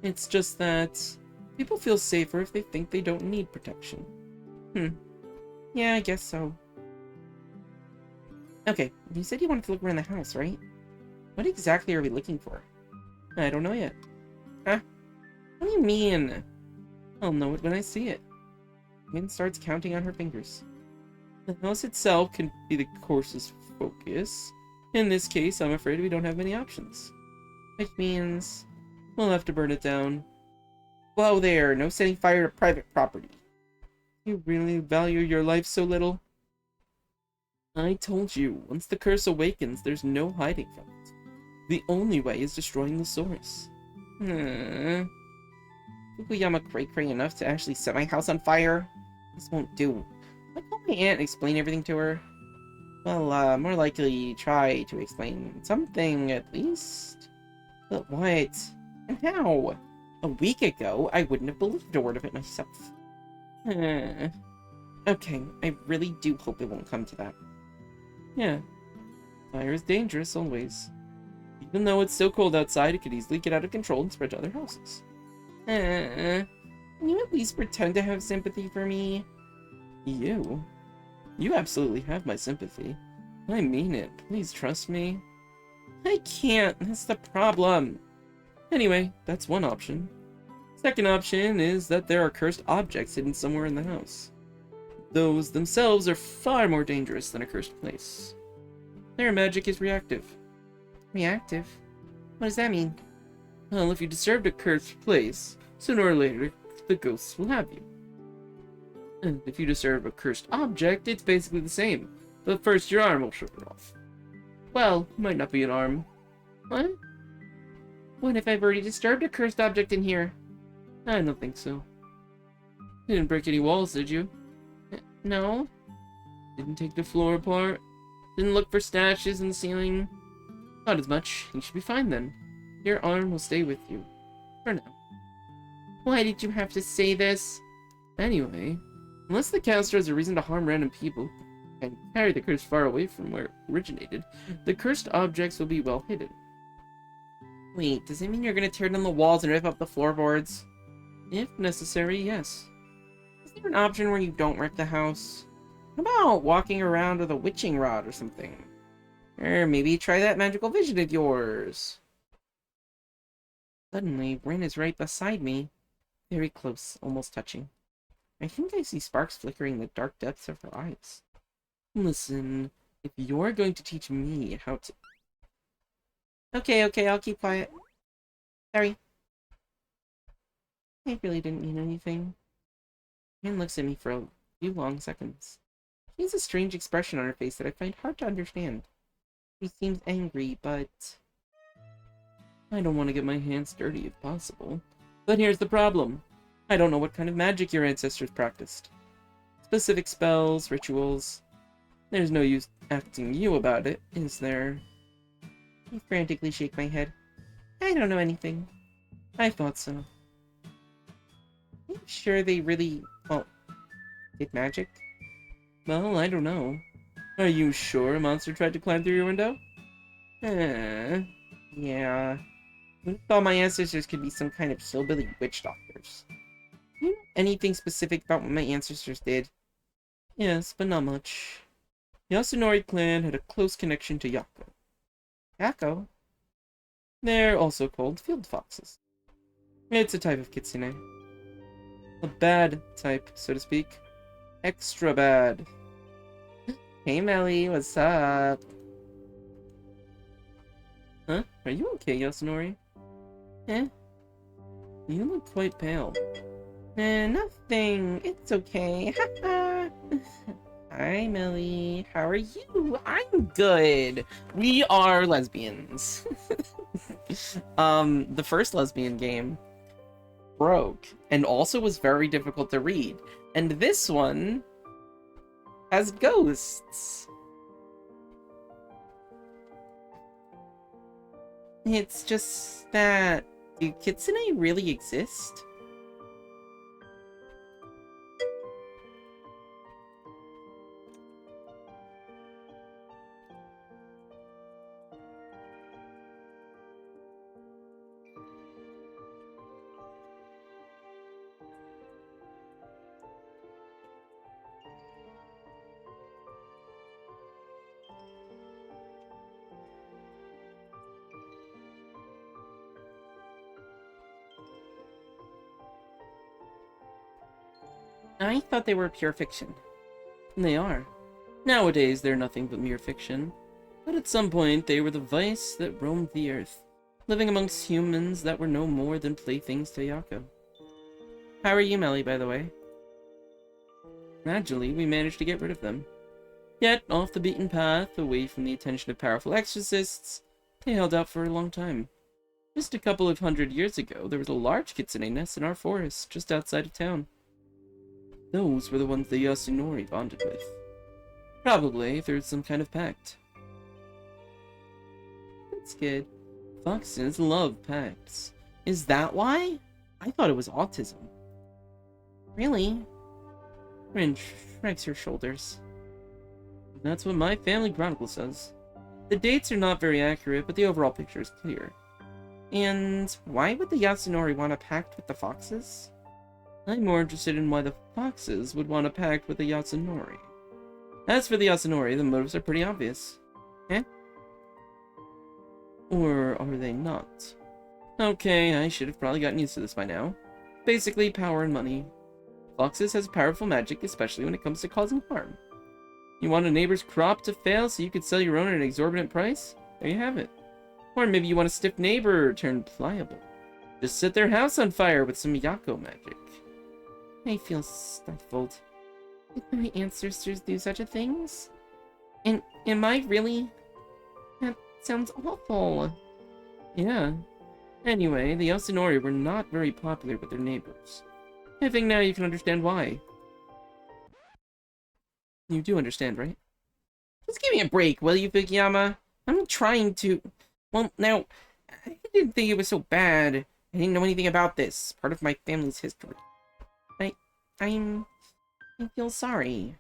It's just that people feel safer if they think they don't need protection. Yeah, I guess so. Okay, you said you wanted to look around the house, right? What exactly are we looking for? I don't know yet. Huh? What do you mean? I'll know it when I see it. Min starts counting on her fingers. The house itself can be the course's focus. In this case, I'm afraid we don't have many options. Which means we'll have to burn it down. Whoa there, no setting fire to private property. You really value your life so little? I told you, once the curse awakens, there's no hiding from it. The only way is destroying the source. Fukuyama cray-cray enough to actually set my house on fire? This won't do. I'll call my aunt and explain everything to her. Well, more likely try to explain something at least. But what? And how? A week ago, I wouldn't have believed a word of it myself. Okay, I really do hope it won't come to that. Yeah, fire is dangerous always. Even though it's so cold outside, it could easily get out of control and spread to other houses. Can you at least pretend to have sympathy for me? You? You absolutely have my sympathy. I mean it. Please trust me. I can't. That's the problem. Anyway, that's one option. Second option is that there are cursed objects hidden somewhere in the house. Those themselves are far more dangerous than a cursed place. Their magic is reactive. Reactive? What does that mean? Well, if you disturbed a cursed place, sooner or later, the ghosts will have you. And if you disturb a cursed object, it's basically the same. But first, your arm will shrivel off. Well, it might not be an arm. What? What if I've already disturbed a cursed object in here? I don't think so. You didn't break any walls, did you? No. Didn't take the floor apart? Didn't look for stashes in the ceiling? Not as much. You should be fine then. Your arm will stay with you. For now. Why did you have to say this? Anyway, unless the caster has a reason to harm random people and carry the curse far away from where it originated, the cursed objects will be well hidden. Wait, does it mean you're gonna tear down the walls and rip up the floorboards? If necessary, yes. Is there an option where you don't wreck the house? How about walking around with a witching rod or something? Or maybe try that magical vision of yours. Suddenly, Bryn is right beside me. Very close, almost touching. I think I see sparks flickering in the dark depths of her eyes. Listen, if you're going to teach me how to... Okay, I'll keep quiet. Sorry. I really didn't mean anything. Bryn looks at me for a few long seconds. She has a strange expression on her face that I find hard to understand. She seems angry, but... I don't want to get my hands dirty if possible. But here's the problem. I don't know what kind of magic your ancestors practiced. Specific spells, rituals. There's no use asking you about it, is there? I frantically shake my head. I don't know anything. I thought so. Are you sure they really, well, did magic? Well, I don't know. Are you sure a monster tried to climb through your window? Yeah. I thought my ancestors could be some kind of hillbilly witch doctors. Do you know anything specific about what my ancestors did? Yes, but not much. The Yasunori clan had a close connection to Yako. Yako? They're also called field foxes. It's a type of kitsune. A bad type, so to speak. Extra bad. Hey Melly, what's up? Huh? Are you okay, Yasunori? Eh? You look quite pale. Nothing. It's okay. Haha. Hi, Melly. How are you? I'm good. We are lesbians. The first lesbian game broke and also was very difficult to read. And this one has ghosts. It's just that... Do kitsune really exist? I thought they were pure fiction. And they are. Nowadays, they're nothing but mere fiction. But at some point, they were the vice that roamed the earth, living amongst humans that were no more than playthings to Yako. How are you, Melly, by the way? Gradually, we managed to get rid of them. Yet, off the beaten path, away from the attention of powerful exorcists, they held out for a long time. Just a couple of 100 years ago, there was a large kitsune nest in our forest, just outside of town. Those were the ones the Yasunori bonded with. Probably through some kind of pact. That's good. Foxes love pacts. Is that why? I thought it was autism. Really? Rin shrugs her shoulders. That's what my family chronicle says. The dates are not very accurate, but the overall picture is clear. And why would the Yasunori want a pact with the foxes? I'm more interested in why the foxes would want a pact with the Yasunori. As for the Yasunori, the motives are pretty obvious. Eh? Or are they not? Okay, I should have probably gotten used to this by now. Basically, power and money. Foxes has powerful magic, especially when it comes to causing harm. You want a neighbor's crop to fail so you could sell your own at an exorbitant price? There you have it. Or maybe you want a stiff neighbor turn pliable. Just set their house on fire with some Yako magic. I feel stifled. Did my ancestors do such a things? And am I really? That sounds awful. Yeah. Anyway, the Yasunori were not very popular with their neighbors. I think now you can understand why. You do understand, right? Just give me a break, will you, Fukuyama? I'm not trying to... Well, now, I didn't think it was so bad. I didn't know anything about this. Part of my family's history. I feel sorry.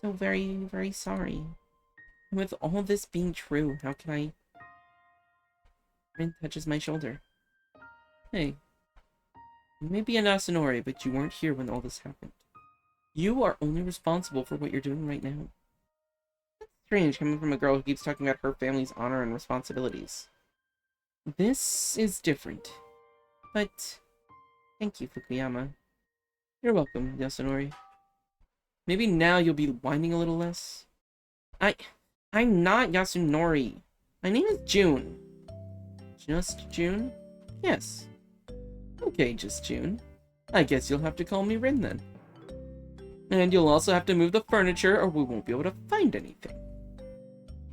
So very, very sorry. With all this being true, how can I... Rin touches my shoulder. Hey. You may be an Asunori, but you weren't here when all this happened. You are only responsible for what you're doing right now. That's strange coming from a girl who keeps talking about her family's honor and responsibilities. This is different. But... Thank you, Fukuyama. You're welcome, Yasunori. Maybe now you'll be whining a little less? I'm not Yasunori. My name is June. Just June? Yes. Okay, just June. I guess you'll have to call me Rin then. And you'll also have to move the furniture or we won't be able to find anything.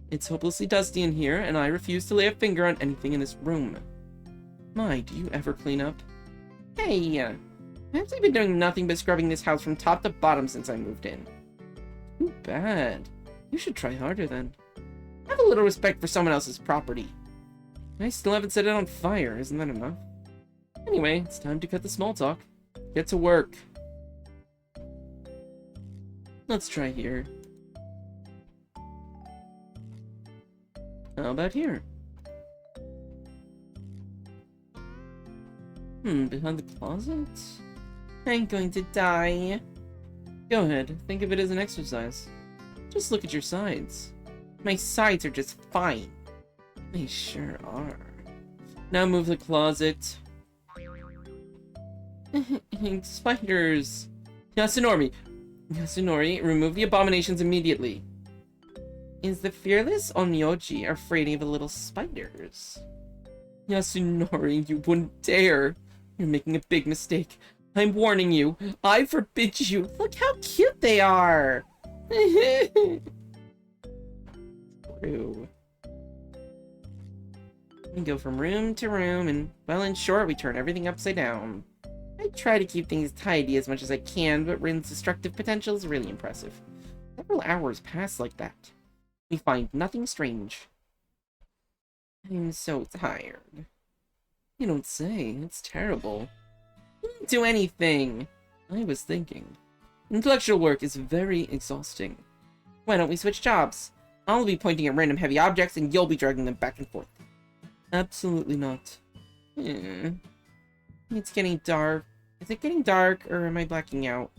It's hopelessly dusty in here, and I refuse to lay a finger on anything in this room. My, do you ever clean up? Hey, I've actually been doing nothing but scrubbing this house from top to bottom since I moved in. Too bad. You should try harder then. Have a little respect for someone else's property. I still haven't set it on fire, isn't that enough? Anyway, it's time to cut the small talk. Get to work. Let's try here. How about here? Behind the closet? I'm going to die. Go ahead, think of it as an exercise. Just look at your sides. My sides are just fine. They sure are. Now move the closet. Spiders! Yasunori, remove the abominations immediately. Is the fearless Onmyoji afraid of the little spiders? Yasunori, you wouldn't dare. You're making a big mistake. I'm warning you. I forbid you. Look how cute they are. True. We go from room to room, and, well, in short, we turn everything upside down. I try to keep things tidy as much as I can, but Rin's destructive potential is really impressive. Several hours pass like that. We find nothing strange. I'm so tired. You don't say. It's terrible. You didn't do anything. I was thinking. Intellectual work is very exhausting. Why don't we switch jobs? I'll be pointing at random heavy objects, and you'll be dragging them back and forth. Absolutely not. It's getting dark. Is it getting dark, or am I blacking out?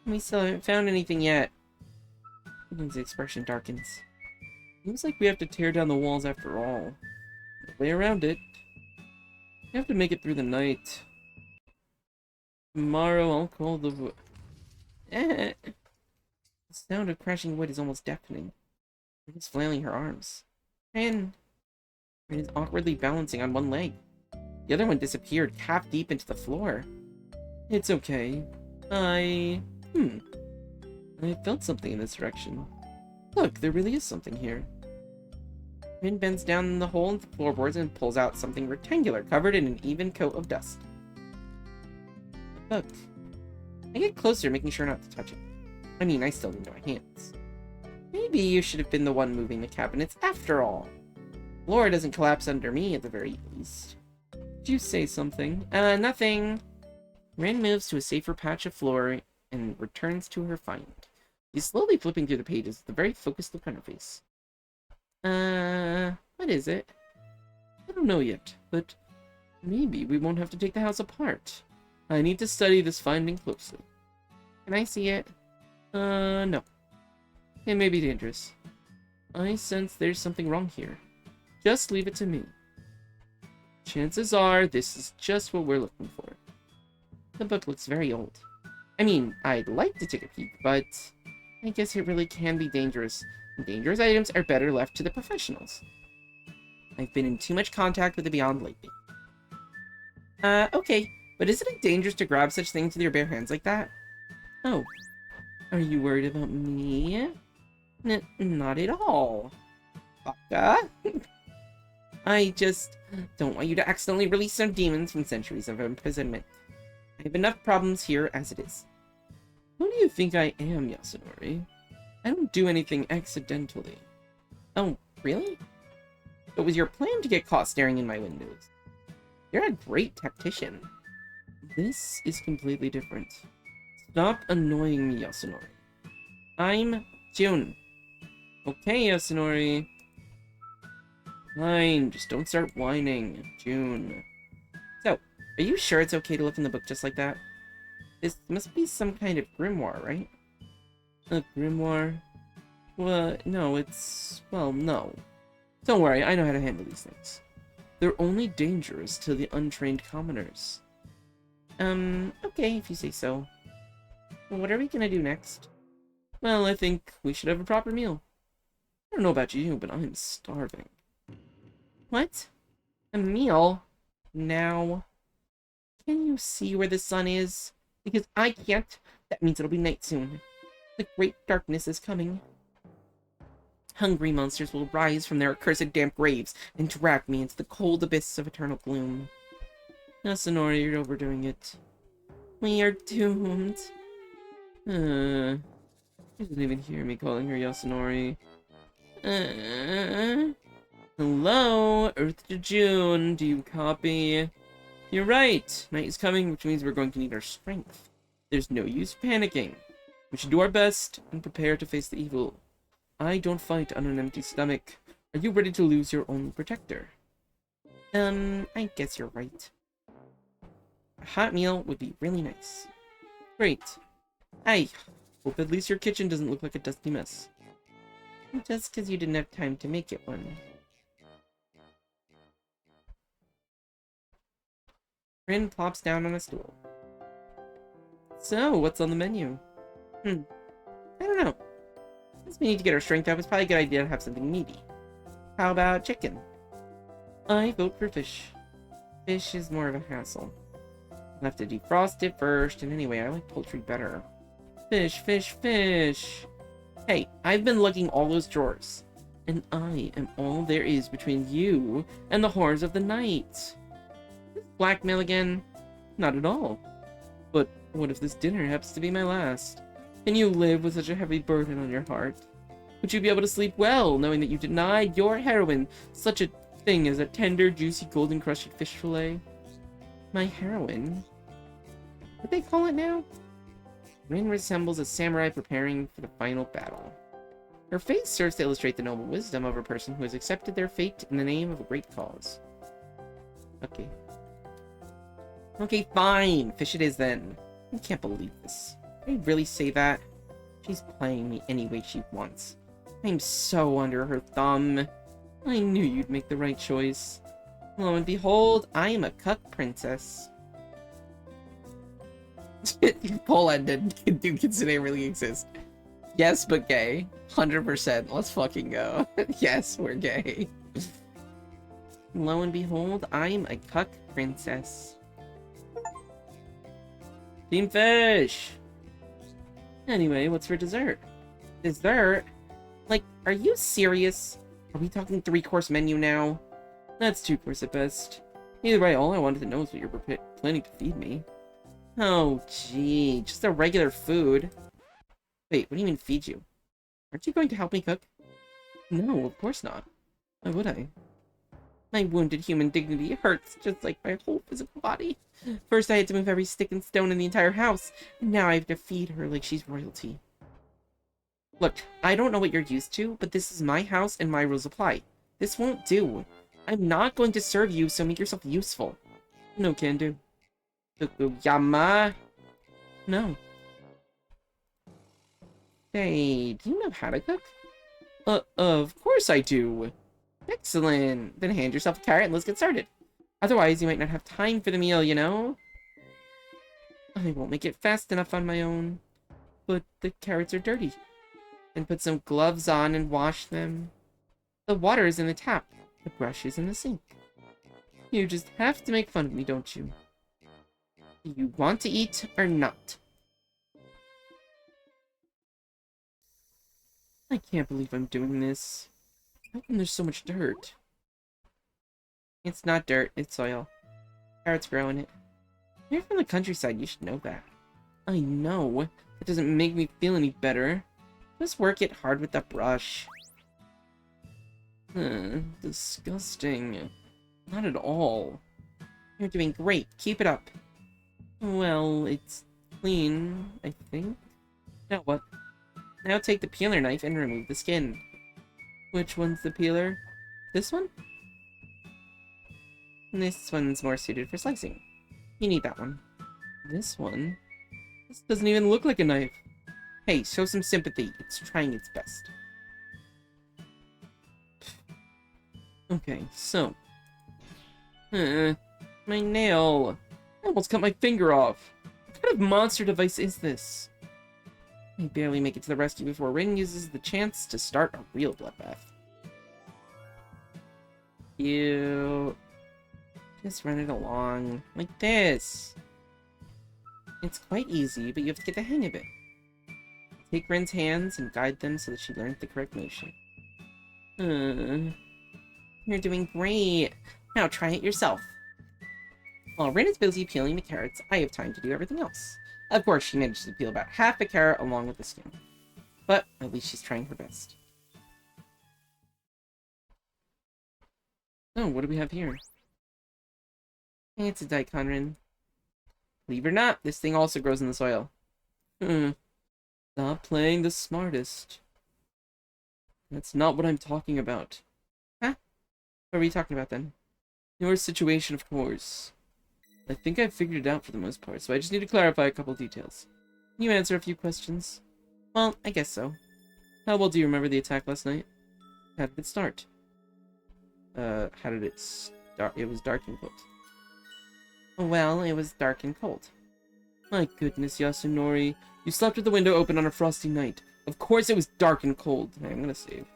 We still haven't found anything yet. His expression darkens. Seems like we have to tear down the walls after all. Way around it. We have to make it through the night. Tomorrow I'll call the wood. The sound of crashing wood is almost deafening. She's flailing her arms. Rin is awkwardly balancing on one leg. The other one disappeared half deep into the floor. It's okay. I felt something in this direction. Look, there really is something here. Rin bends down in the hole in the floorboards and pulls out something rectangular covered in an even coat of dust. Look. I get closer, making sure not to touch it. I mean, I still need my hands. Maybe you should have been the one moving the cabinets after all. Floor doesn't collapse under me at the very least. Did you say something? Nothing. Rin moves to a safer patch of floor and returns to her find. She's slowly flipping through the pages with a very focused look on her face. What is it? I don't know yet, but maybe we won't have to take the house apart. I need to study this finding closely. Can I see it? No. It may be dangerous. I sense there's something wrong here. Just leave it to me. Chances are this is just what we're looking for. The book looks very old. I mean, I'd like to take a peek, but I guess it really can be dangerous. Dangerous items are better left to the professionals. I've been in too much contact with the Beyond lately. Okay, but isn't it dangerous to grab such things with your bare hands like that? Oh, are you worried about me? Not at all. Baka? I just don't want you to accidentally release some demons from centuries of imprisonment. I have enough problems here as it is. Who do you think I am, Yasunori? I don't do anything accidentally. Oh, really? It was your plan to get caught staring in my windows. You're a great tactician. This is completely different. Stop annoying me, Yasunori. I'm Jun. Okay, Yasunori. Fine, just don't start whining, June. So, are you sure it's okay to look in the book just like that? This must be some kind of grimoire, right? A grimoire? Well, no, it's... well, no. Don't worry, I know how to handle these things. They're only dangerous to the untrained commoners. Okay, if you say so. Well, what are we gonna do next? Well, I think we should have a proper meal. I don't know about you, but I'm starving. What? A meal? Now? Can you see where the sun is? Because I can't. That means it'll be night soon. The great darkness is coming. Hungry monsters will rise from their accursed damp graves and drag me into the cold abyss of eternal gloom. Yasunori, you're overdoing it. We are doomed. She doesn't even hear me calling her Yasunori. Hello, Earth to June, do you copy? You're right, night is coming, which means we're going to need our strength. There's no use panicking. We should do our best and prepare to face the evil. I don't fight on an empty stomach. Are you ready to lose your only protector? I guess you're right. A hot meal would be really nice. Great. I hope at least your kitchen doesn't look like a dusty mess. Just because you didn't have time to make it one. Rin plops down on a stool. So, what's on the menu? I don't know. Since we need to get our strength up, it's probably a good idea to have something meaty. How about chicken? I vote for fish. Fish is more of a hassle. I'll have to defrost it first, and anyway, I like poultry better. Fish, fish, fish! Hey, I've been looking all those drawers, and I am all there is between you and the horrors of the night. Blackmail again? Not at all. But what if this dinner happens to be my last? Can you live with such a heavy burden on your heart? Would you be able to sleep well, knowing that you denied your heroine such a thing as a tender, juicy, golden crusted fish fillet? My heroine? What do they call it now? Rin resembles a samurai preparing for the final battle. Her face serves to illustrate the noble wisdom of a person who has accepted their fate in the name of a great cause. Okay. Okay, fine. Fish it is then. I can't believe this. Did I really say that? She's playing me any way she wants. I'm so under her thumb. I knew you'd make the right choice. Lo and behold, I am a cuck princess. Poland and do Kitsune really exist? Yes, but gay. 100%. Let's fucking go. Yes, we're gay. Lo and behold, I'm a cuck princess. Team Fish! Anyway, what's for dessert? Dessert? Like, are you serious? Are we talking 3-course menu now? That's 2-course at best. Either way, all I wanted to know is what you were planning to feed me. Oh, gee, just a regular food. Wait, what do you mean feed you? Aren't you going to help me cook? No, of course not. Why would I? My wounded human dignity hurts just like my whole physical body. First I had to move every stick and stone in the entire house, and now I have to feed her like she's royalty. Look, I don't know what you're used to, but this is my house and my rules apply. This won't do. I'm not going to serve you, so make yourself useful. No can do. Fukuyama. No. Hey, do you know how to cook? Of course I do. Excellent. Then hand yourself a carrot and let's get started. Otherwise, you might not have time for the meal, you know? I won't make it fast enough on my own. But the carrots are dirty. Then put some gloves on and wash them. The water is in the tap. The brush is in the sink. You just have to make fun of me, don't you? Do you want to eat or not? I can't believe I'm doing this. How come there's so much dirt? It's not dirt, it's soil. Carrots grow in it. You're from the countryside, you should know that. I know. That doesn't make me feel any better. Just work it hard with the brush. Disgusting. Not at all. You're doing great. Keep it up. Well, it's clean, I think. Now what? Now take the peeler knife and remove the skin. Which one's the peeler? This one? This one's more suited for slicing. You need that one. This one? This doesn't even look like a knife. Hey, show some sympathy. It's trying its best. Okay, so. My nail. I almost cut my finger off. What kind of monster device is this? I barely make it to the rescue before Rin uses the chance to start a real bloodbath. You just run it along like this. It's quite easy, but you have to get the hang of it. Take Rin's hands and guide them so that she learns the correct motion. You're doing great. Now try it yourself. While Rin is busy peeling the carrots, I have time to do everything else. Of course, she manages to peel about half a carrot along with the skin. But at least she's trying her best. Oh, what do we have here? It's a daikon, Rin. Believe it or not, this thing also grows in the soil. Stop playing the smartest. That's not what I'm talking about. Huh? What are we talking about then? Your situation, of course. I think I've figured it out for the most part, so I just need to clarify a couple details. Can you answer a few questions? Well, I guess so. How well do you remember the attack last night? How did it start? How did it start? It was dark and cold. Well, it was dark and cold. My goodness, Yasunori. You slept with the window open on a frosty night. Of course it was dark and cold. Okay, I'm gonna save.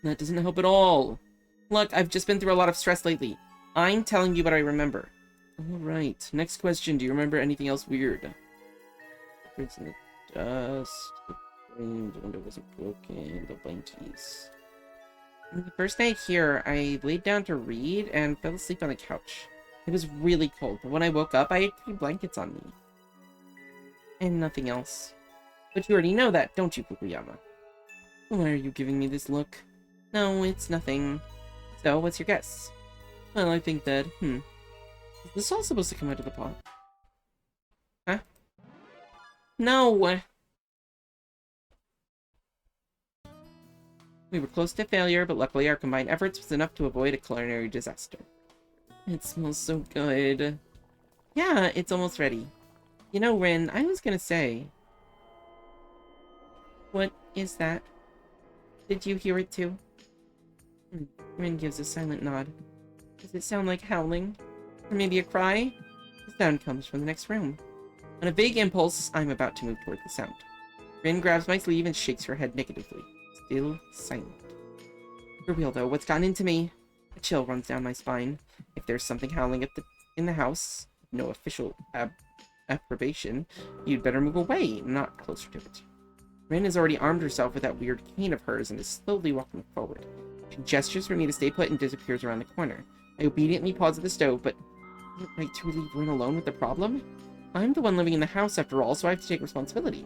That doesn't help at all. Look, I've just been through a lot of stress lately. I'm telling you what I remember. Alright, next question. Do you remember anything else weird? It's in the dust. The window wasn't broken. The blankies. The first night here, I laid down to read and fell asleep on the couch. It was really cold, but when I woke up, I had 3 blankets on me. And nothing else. But you already know that, don't you, Fukuyama? Why are you giving me this look? No, it's nothing. So, what's your guess? Well, I think that, is this all supposed to come out of the pot? Huh? No! We were close to failure, but luckily our combined efforts was enough to avoid a culinary disaster. It smells so good. Yeah, it's almost ready. You know, Rin, I was gonna say... What is that? Did you hear it too? Rin gives a silent nod. Does it sound like howling? Or maybe a cry? The sound comes from the next room. On a vague impulse, I'm about to move toward the sound. Rin grabs my sleeve and shakes her head negatively. Still silent. For real though, what's gotten into me? A chill runs down my spine. If there's something howling in the house, no official approbation, you'd better move away, not closer to it. Rin has already armed herself with that weird cane of hers and is slowly walking forward. She gestures for me to stay put and disappears around the corner. I obediently pause at the stove, but is it right to leave Rin alone with the problem? I'm the one living in the house after all, so I have to take responsibility.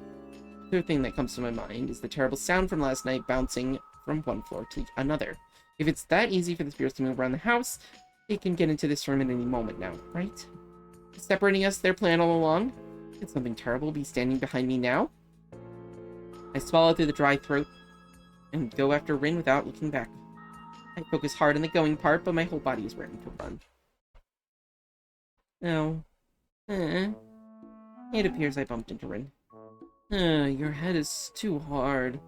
The third thing that comes to my mind is the terrible sound from last night bouncing from one floor to another. If it's that easy for the spirits to move around the house, they can get into this room at any moment now, right? Separating us their plan all along? Could something terrible be standing behind me now? I swallow through the dry throat and go after Rin without looking back. I focus hard on the going part, but my whole body is ready to run. Oh. It appears I bumped into Rin. Your head is too hard.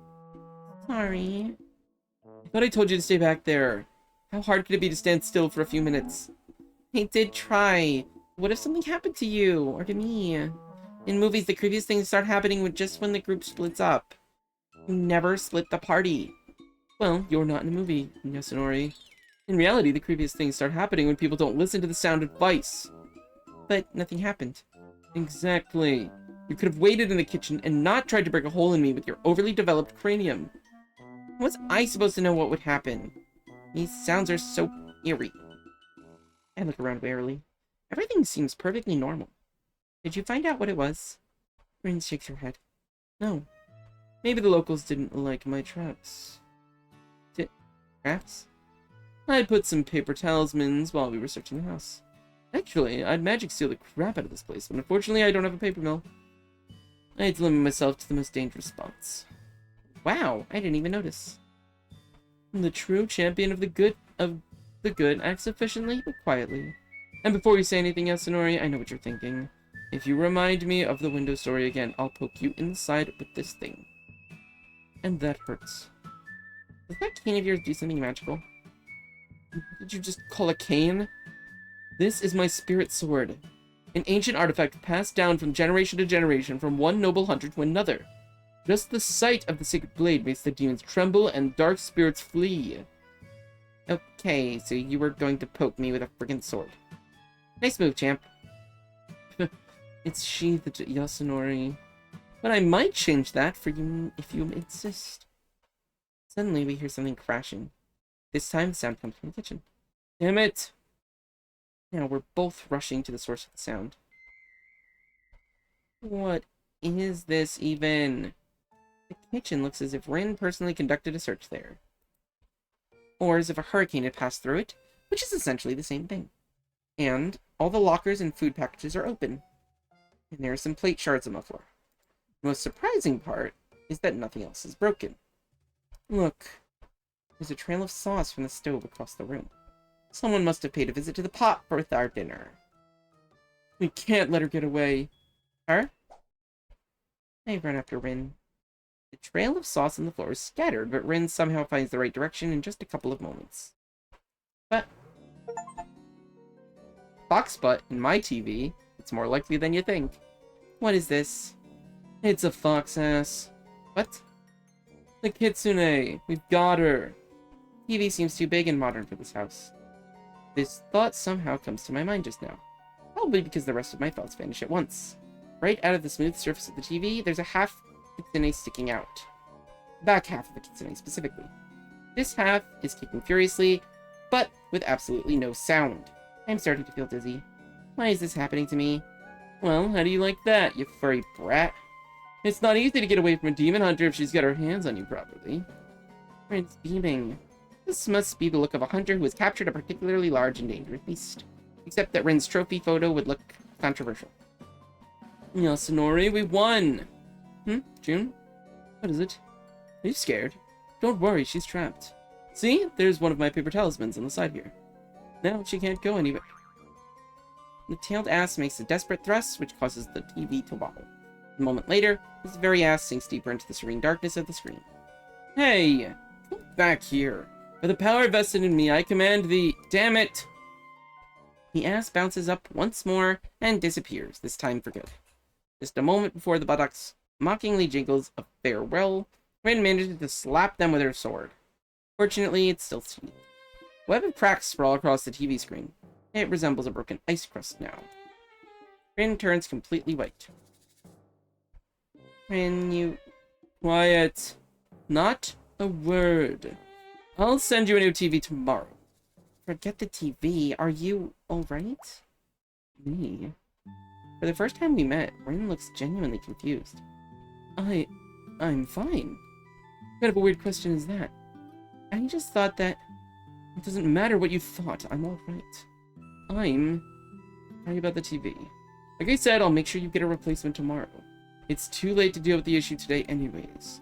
Sorry. I thought I told you to stay back there. How hard could it be to stand still for a few minutes? I did try. What if something happened to you, or to me? In movies, the creepiest things start happening just when the group splits up. You never split the party. Well, you're not in a movie, Yasunori. In reality, the creepiest things start happening when people don't listen to the sound advice. But nothing happened. Exactly. You could have waited in the kitchen and not tried to break a hole in me with your overly developed cranium. How was I supposed to know what would happen? These sounds are so eerie. I look around warily. Everything seems perfectly normal. Did you find out what it was? Rin shakes her head. No. Maybe the locals didn't like my traps. Traps? I'd put some paper talismans while we were searching the house. Actually, I'd magic steal the crap out of this place, but unfortunately I don't have a paper mill. I had to limit myself to the most dangerous spots. Wow, I didn't even notice. The true champion of the good acts efficiently but quietly. And before you say anything, Yasunori, I know what you're thinking. If you remind me of the window story again, I'll poke you in the side with this thing. And that hurts. Does that cane of yours do something magical? Did you just call a cane? This is my spirit sword. An ancient artifact passed down from generation to generation from one noble hunter to another. Just the sight of the sacred blade makes the demons tremble and dark spirits flee. Okay, so you were going to poke me with a friggin' sword. Nice move, champ. It's sheathed, Yasunori. But I might change that for you if you insist. Suddenly we hear something crashing. This time the sound comes from the kitchen. Damn it! Now we're both rushing to the source of the sound. What is this even? The kitchen looks as if Rin personally conducted a search there. Or as if a hurricane had passed through it, which is essentially the same thing. And all the lockers and food packages are open. And there are some plate shards on the floor. The most surprising part is that nothing else is broken. Look, there's a trail of sauce from the stove across the room. Someone must have paid a visit to the pot for our dinner. We can't let her get away. Her? I run after Rin. The trail of sauce on the floor is scattered, but Rin somehow finds the right direction in just a couple of moments. But fox butt in my TV, it's more likely than you think. What is this? It's a fox ass. What? The Kitsune! We've got her! TV seems too big and modern for this house. This thought somehow comes to my mind just now. Probably because the rest of my thoughts vanish at once. Right out of the smooth surface of the TV, there's a half Kitsune sticking out. The back half of the Kitsune, specifically. This half is kicking furiously, but with absolutely no sound. I'm starting to feel dizzy. Why is this happening to me? Well, how do you like that, you furry brat? It's not easy to get away from a demon hunter if she's got her hands on you properly. Rin's beaming. This must be the look of a hunter who has captured a particularly large and dangerous beast. Except that Rin's trophy photo would look controversial. Yasunori, we won! June? What is it? Are you scared? Don't worry, she's trapped. See? There's one of my paper talismans on the side here. Now she can't go anywhere. The tailed ass makes a desperate thrust, which causes the TV to wobble. A moment later, his very ass sinks deeper into the serene darkness of the screen. Hey! Come back here! By the power vested in me, I command the... Damn it! The ass bounces up once more and disappears, this time for good. Just a moment before the buttocks mockingly jiggles a farewell, Rin manages to slap them with her sword. Fortunately, it's still seen. A web of cracks sprawl across the TV screen. It resembles a broken ice crust now. Rin turns completely white. Rin, you... Quiet. Not a word. I'll send you a new TV tomorrow. Forget the TV. Are you alright? Me? For the first time we met, Rin looks genuinely confused. I'm fine. What kind of a weird question is that? I just thought that... It doesn't matter what you thought, I'm alright. Sorry about the TV. Like I said, I'll make sure you get a replacement tomorrow. It's too late to deal with the issue today anyways.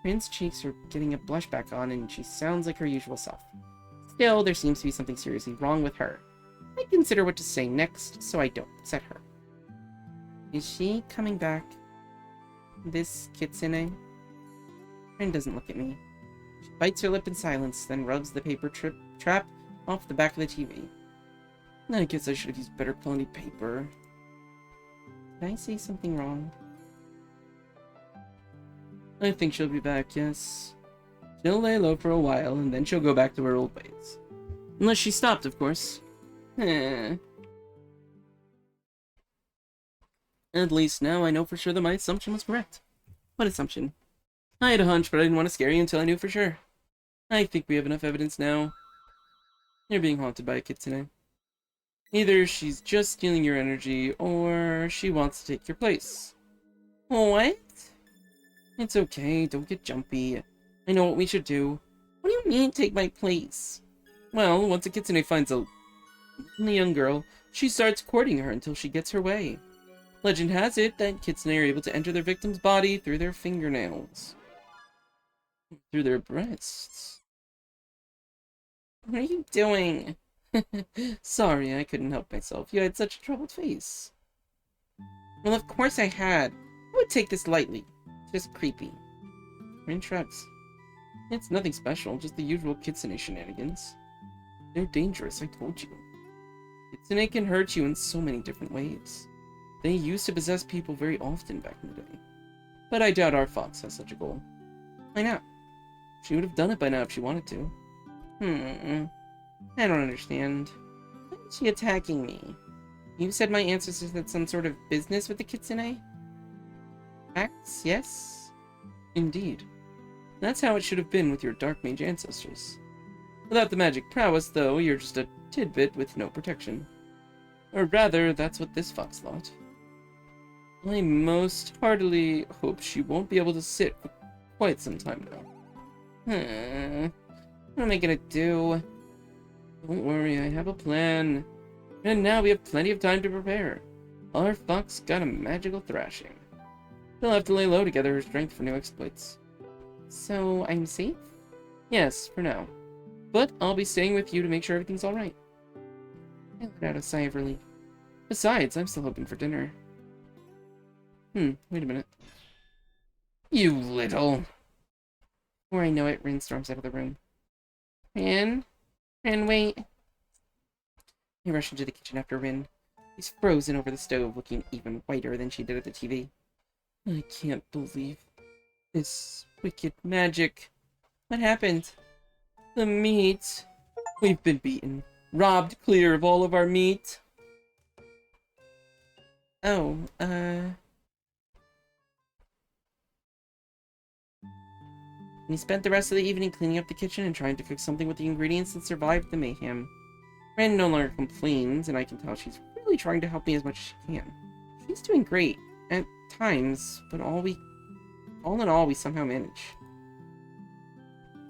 Rin's cheeks are getting a blush back on and she sounds like her usual self. Still, there seems to be something seriously wrong with her. I consider what to say next, so I don't upset her. Is she coming back? This Kitsune? Rin doesn't look at me. She bites her lip in silence, then rubs the paper trap off the back of the TV. I guess I should have used better quality paper. Did I say something wrong? I think she'll be back, yes. She'll lay low for a while, and then she'll go back to her old ways. Unless she stopped, of course. At least now I know for sure that my assumption was correct. What assumption? I had a hunch, but I didn't want to scare you until I knew for sure. I think we have enough evidence now. You're being haunted by a Kitsune. Either she's just stealing your energy, or she wants to take your place. What? It's okay, don't get jumpy. I know what we should do. What do you mean, take my place? Well, once a Kitsune finds a young girl, she starts courting her until she gets her way. Legend has it that Kitsune are able to enter their victim's body through their fingernails. Through their breasts. What are you doing? Sorry, I couldn't help myself. You had such a troubled face. Well, of course I had. I would take this lightly. Just creepy. Rin shrugs. It's nothing special, just the usual Kitsune shenanigans. They're dangerous, I told you. Kitsune can hurt you in so many different ways. They used to possess people very often back in the day. But I doubt our fox has such a goal. Why not? She would have done it by now if she wanted to. I don't understand. Why is she attacking me? You said my ancestors had some sort of business with the Kitsune? Facts, yes? Indeed. That's how it should have been with your Dark Mage ancestors. Without the magic prowess, though, you're just a tidbit with no protection. Or rather, that's what this fox thought. I most heartily hope she won't be able to sit for quite some time now. What am I gonna do? Don't worry, I have a plan. And now we have plenty of time to prepare. Our fox got a magical thrashing. She'll have to lay low to gather her strength for new exploits. So, I'm safe? Yes, for now. But I'll be staying with you to make sure everything's alright. I let out a sigh of relief. Besides, I'm still hoping for dinner. Wait a minute. You little... Before I know it, Rin storms out of the room. Rin, wait. I rush into the kitchen after Rin. She's frozen over the stove, looking even whiter than she did at the TV. I can't believe this wicked magic. What happened? The meat. We've been beaten. Robbed clear of all of our meat. Oh, We spent the rest of the evening cleaning up the kitchen and trying to cook something with the ingredients that survived the mayhem. Ren no longer complains, and I can tell she's really trying to help me as much as she can. She's doing great, at times, but all in all, we somehow manage.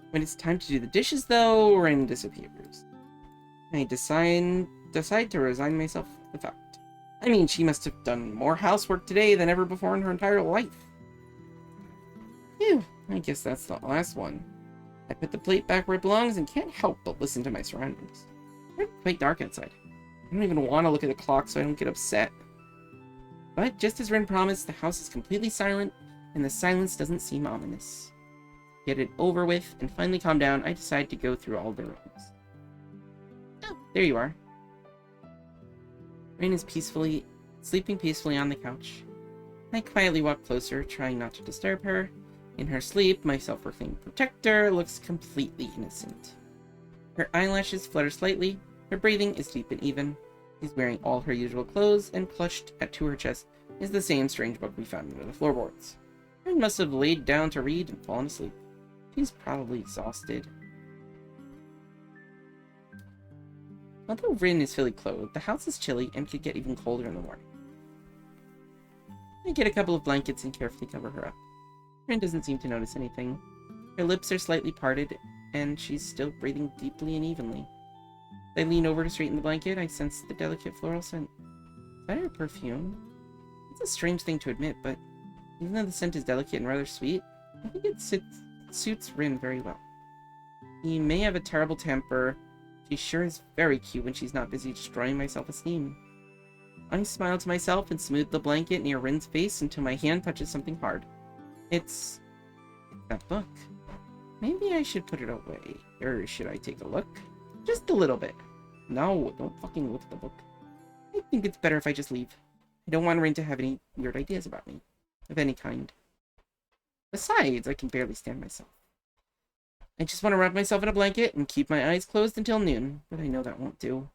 When it's time to do the dishes, though, Ren disappears. I decide to resign myself to the fact. I mean, she must have done more housework today than ever before in her entire life. Phew, I guess that's the last one. I put the plate back where it belongs and can't help but listen to my surroundings. It's quite dark outside. I don't even want to look at the clock so I don't get upset. But just as Ren promised, the house is completely silent, and the silence doesn't seem ominous. To get it over with and finally calm down, I decide to go through all the rooms. Oh, there you are. Ren is sleeping peacefully on the couch. I quietly walk closer, trying not to disturb her. In her sleep, my self-proclaimed protector looks completely innocent. Her eyelashes flutter slightly, her breathing is deep and even. She's wearing all her usual clothes, and clutched to her chest is the same strange book we found under the floorboards. Ren must have laid down to read and fallen asleep. She's probably exhausted. Although Rin is fully clothed, the house is chilly and could get even colder in the morning. I get a couple of blankets and carefully cover her up. Rin doesn't seem to notice anything. Her lips are slightly parted, and she's still breathing deeply and evenly. As I lean over to straighten the blanket, I sense the delicate floral scent. Is that her perfume? It's a strange thing to admit, but even though the scent is delicate and rather sweet, I think it suits Rin very well. He may have a terrible temper. She sure is very cute when she's not busy destroying my self-esteem. I smile to myself and smooth the blanket near Rin's face until my hand touches something hard. It's that book. Maybe I should put it away. Or should I take a look? Just a little bit. No, don't fucking look at the book. I think it's better if I just leave. I don't want Rin to have any weird ideas about me. Of any kind. Besides, I can barely stand myself. I just want to wrap myself in a blanket and keep my eyes closed until noon, but I know that won't do.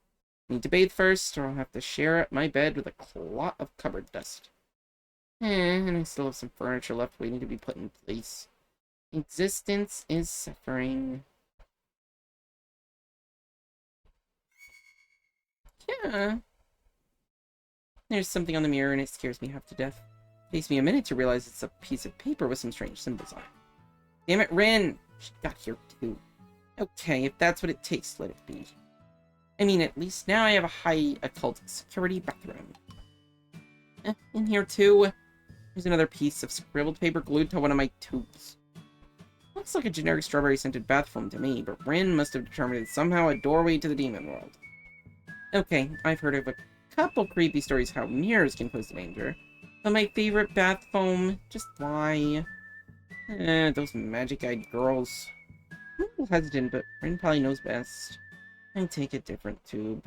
I need to bathe first, or I'll have to share my bed with a clot of cupboard dust. And I still have some furniture left waiting to be put in place. Existence is suffering. Yeah. There's something on the mirror and it scares me half to death. It takes me a minute to realize it's a piece of paper with some strange symbols on it. Damn it, Rin! She got here too. Okay, if that's what it takes, let it be. I mean, at least now I have a high occult security bathroom. In here too. There's another piece of scribbled paper glued to one of my tubes. Looks like a generic strawberry-scented bath foam to me, but Rin must have determined it's somehow a doorway to the demon world. Okay, I've heard of a couple creepy stories how mirrors can pose a danger. But my favorite bath foam, just why? Those magic-eyed girls. I'm a little hesitant, but Rin probably knows best. I take a different tube.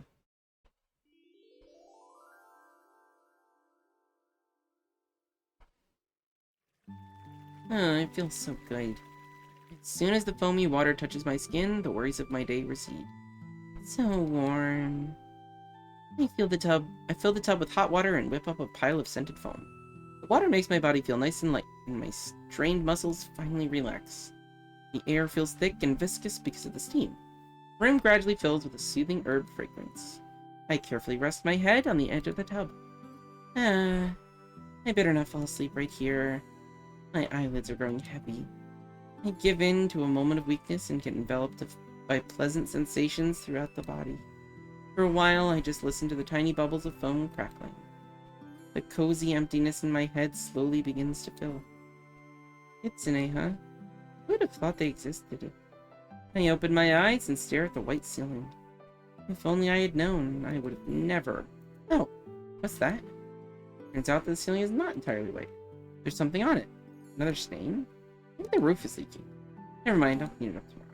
It feels so good. As soon as the foamy water touches my skin, the worries of my day recede. So warm. I fill the tub with hot water and whip up a pile of scented foam. The water makes my body feel nice and light, and my strained muscles finally relax. The air feels thick and viscous because of the steam. The room gradually fills with a soothing herb fragrance. I carefully rest my head on the edge of the tub. I better not fall asleep right here. My eyelids are growing heavy. I give in to a moment of weakness and get enveloped by pleasant sensations throughout the body. For a while, I just listen to the tiny bubbles of foam crackling. The cozy emptiness in my head slowly begins to fill. Kitsune, huh? Who would have thought they existed? I open my eyes and stare at the white ceiling. If only I had known, I would have never... Oh, what's that? Turns out that the ceiling is not entirely white. There's something on it. Another stain? Maybe the roof is leaking. Never mind, I'll clean it up tomorrow.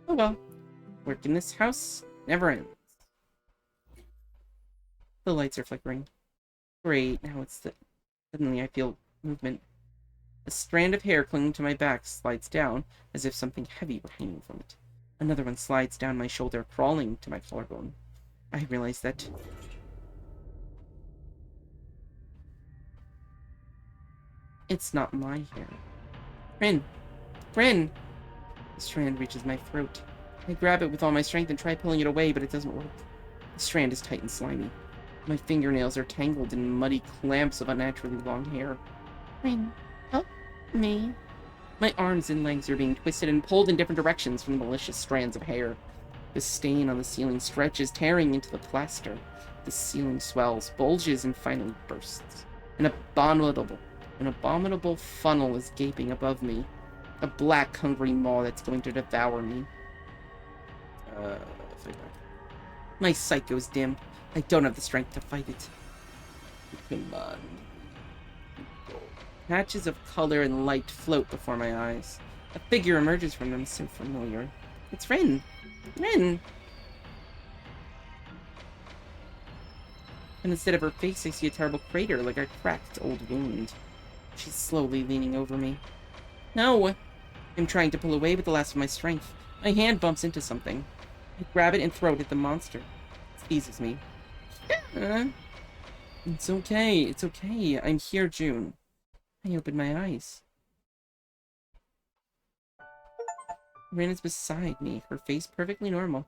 Oh well. Work in this house never ends. The lights are flickering. Great, now it's the... Suddenly I feel movement. A strand of hair clinging to my back slides down, as if something heavy were hanging from it. Another one slides down my shoulder, crawling to my collarbone. I realize that... It's not my hair. Rin! Rin! The strand reaches my throat. I grab it with all my strength and try pulling it away, but it doesn't work. The strand is tight and slimy. My fingernails are tangled in muddy clamps of unnaturally long hair. Rin, help me. My arms and legs are being twisted and pulled in different directions from the malicious strands of hair. The stain on the ceiling stretches, tearing into the plaster. The ceiling swells, bulges, and finally bursts. An abominable funnel is gaping above me. A black, hungry maw that's going to devour me. My sight goes dim. I don't have the strength to fight it. Come on. Patches of color and light float before my eyes. A figure emerges from them, so familiar. It's Rin! Rin! And instead of her face, I see a terrible crater, like a cracked old wound. She's slowly leaning over me. No! I'm trying to pull away with the last of my strength. My hand bumps into something. I grab it and throw it at the monster. It seizes me. It's okay, it's okay. I'm here, June. I open my eyes. Rin is beside me, her face perfectly normal.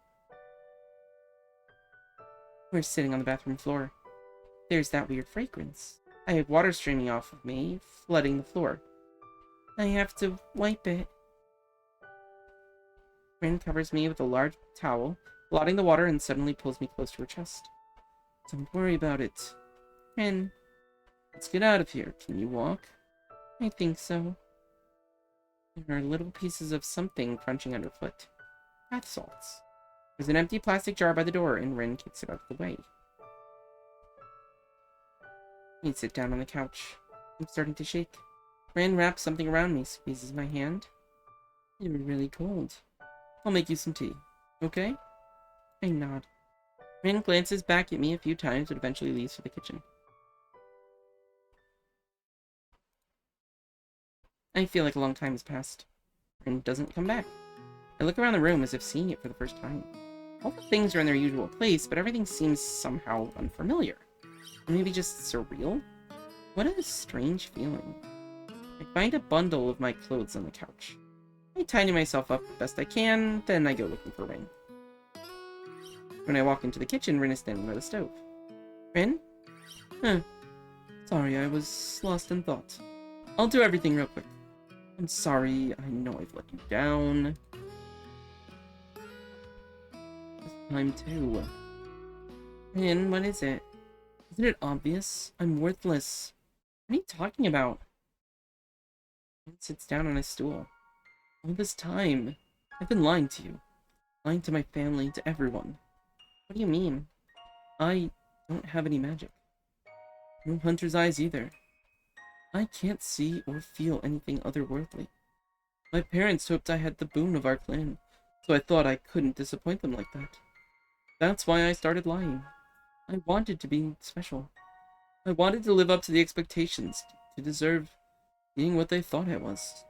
We're sitting on the bathroom floor. There's that weird fragrance. I have water streaming off of me, flooding the floor. I have to wipe it. Rin covers me with a large towel, blotting the water, and suddenly pulls me close to her chest. Don't worry about it. Rin, let's get out of here. Can you walk? I think so. There are little pieces of something crunching underfoot. Bath salts. There's an empty plastic jar by the door, and Rin kicks it out of the way. I sit down on the couch. I'm starting to shake. Rin wraps something around me, squeezes my hand. You're really cold. I'll make you some tea. Okay? I nod. Rin glances back at me a few times, but eventually leaves for the kitchen. I feel like a long time has passed. Rin doesn't come back. I look around the room as if seeing it for the first time. All the things are in their usual place, but everything seems somehow unfamiliar. Maybe just surreal? What a strange feeling. I find a bundle of my clothes on the couch. I tidy myself up the best I can, then I go looking for Rin. When I walk into the kitchen, Rin is standing by the stove. Rin? Huh. Sorry, I was lost in thought. I'll do everything real quick. I'm sorry, I know I've let you down. This time too. Rin, what is it? Isn't it obvious? I'm worthless. What are you talking about? Rin sits down on a stool. All this time, I've been lying to you. Lying to my family, to everyone. What do you mean? I don't have any magic. No hunter's eyes either. I can't see or feel anything otherworldly. My parents hoped I had the boon of our clan, so I thought I couldn't disappoint them like that. That's why I started lying. I wanted to be special. I wanted to live up to the expectations, to deserve being what they thought I was.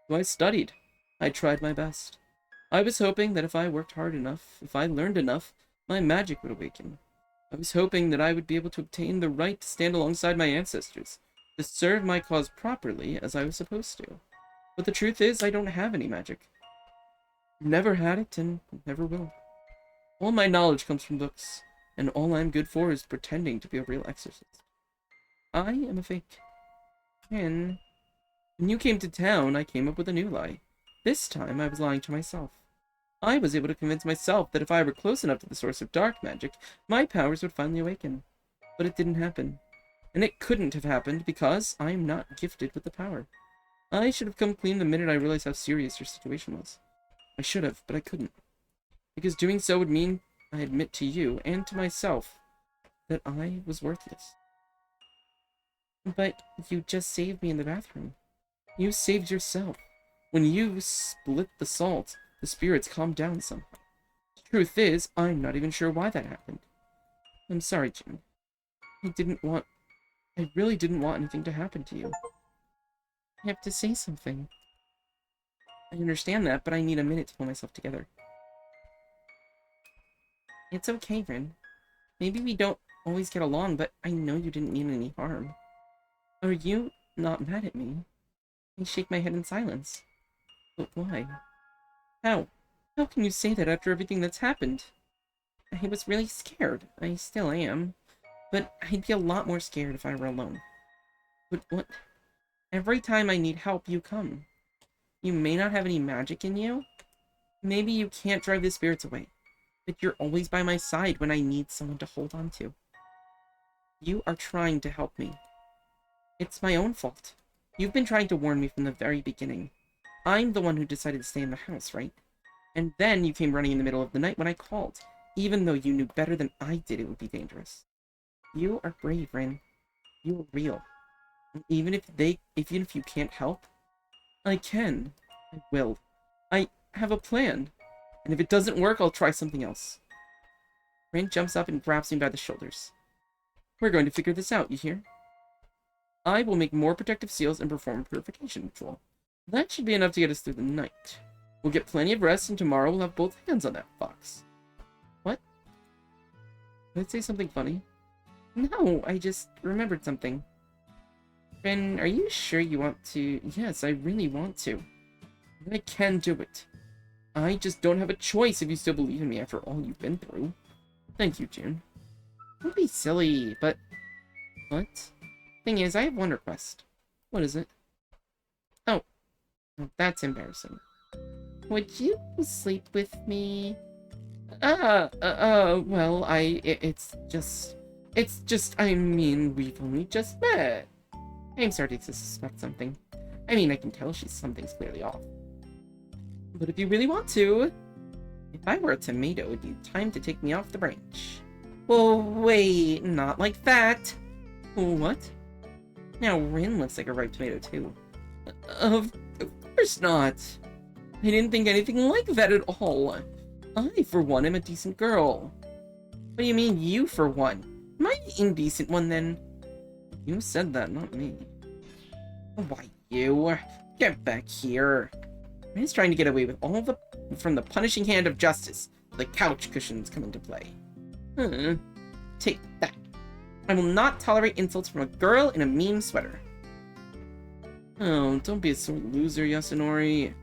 So I studied. I tried my best. I was hoping that if I worked hard enough, if I learned enough, my magic would awaken. I was hoping that I would be able to obtain the right to stand alongside my ancestors, to serve my cause properly as I was supposed to. But the truth is, I don't have any magic. Never had it and never will. All my knowledge comes from books, and all I'm good for is pretending to be a real exorcist. I am a fake. And when you came to town, I came up with a new lie. This time, I was lying to myself. I was able to convince myself that if I were close enough to the source of dark magic, my powers would finally awaken. But it didn't happen. And it couldn't have happened because I'm not gifted with the power. I should have come clean the minute I realized how serious your situation was. I should have, but I couldn't. Because doing so would mean I admit to you and to myself that I was worthless. But you just saved me in the bathroom. You saved yourself. When you split the salt, the spirits calmed down somehow. The truth is, I'm not even sure why that happened. I'm sorry, Jin. I really didn't want anything to happen to you. I have to say something. I understand that, but I need a minute to pull myself together. It's okay, Rin. Maybe we don't always get along, but I know you didn't mean any harm. Are you not mad at me? I shake my head in silence. But why? How? How can you say that after everything that's happened? I was really scared. I still am. But I'd be a lot more scared if I were alone. But what? Every time I need help, you come. You may not have any magic in you. Maybe you can't drive the spirits away. But you're always by my side when I need someone to hold on to. You are trying to help me. It's my own fault. You've been trying to warn me from the very beginning. I'm the one who decided to stay in the house, right? And then you came running in the middle of the night when I called, even though you knew better than I did it would be dangerous. You are brave, Rin. You are real. And even if you can't help, I can. I will. I have a plan. And if it doesn't work, I'll try something else. Rin jumps up and grabs me by the shoulders. We're going to figure this out, you hear? I will make more protective seals and perform a purification ritual. That should be enough to get us through the night. We'll get plenty of rest, and tomorrow we'll have both hands on that fox. What? Did I say something funny? No, I just remembered something. Rin, are you sure you want to? Yes, I really want to. I can do it. I just don't have a choice if you still believe in me after all you've been through. Thank you, June. Don't be silly, but... What? Thing is, I have one request. What is it? Oh, that's embarrassing. Would you sleep with me? Well, it's just, I mean, we've only just met. I'm starting to suspect something. I mean, I can tell something's clearly off. But if you really want to, if I were a tomato, it'd be time to take me off the branch. Well, wait, not like that. What? Now, Rin looks like a ripe tomato, too. Of course not. I didn't think anything like that at all. I, for one, am a decent girl. What do you mean, you, for one? Am I the indecent one, then? You said that, not me. Why, you? Get back here. Rin's trying to get away with all from the punishing hand of justice. The couch cushions come into play. Take that. I will not tolerate insults from a girl in a meme sweater. Oh, don't be a sore loser, Yasunori.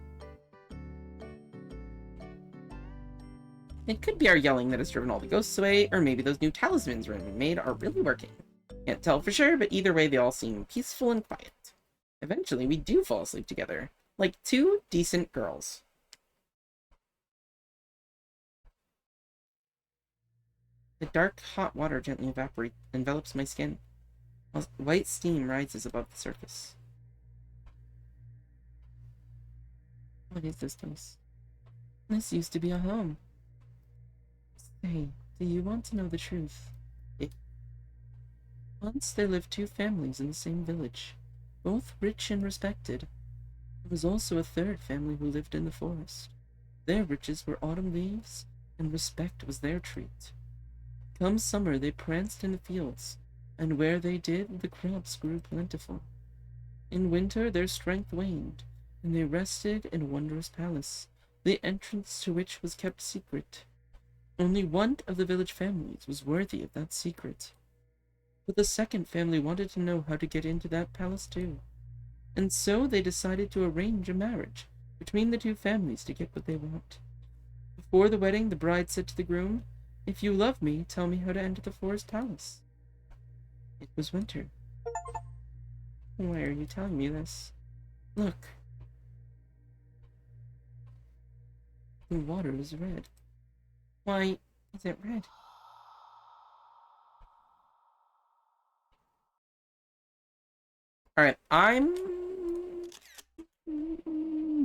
It could be our yelling that has driven all the ghosts away, or maybe those new talismans Rin made are really working. Can't tell for sure, but either way they all seem peaceful and quiet. Eventually we do fall asleep together, like two decent girls. The dark, hot water gently envelops my skin, while white steam rises above the surface. What is this place? This used to be a home. Say, do you want to know the truth? Once there lived two families in the same village, both rich and respected. There was also a third family who lived in the forest. Their riches were autumn leaves, and respect was their treat. Come summer they pranced in the fields, and where they did, the crops grew plentiful. In winter their strength waned, and they rested in a wondrous palace, the entrance to which was kept secret. Only one of the village families was worthy of that secret. But the second family wanted to know how to get into that palace too. And so they decided to arrange a marriage between the two families to get what they want. Before the wedding, the bride said to the groom, "If you love me, tell me how to enter the forest palace." It was winter. Why are you telling me this? Look. The water is red. Why is it red? Alright, I'm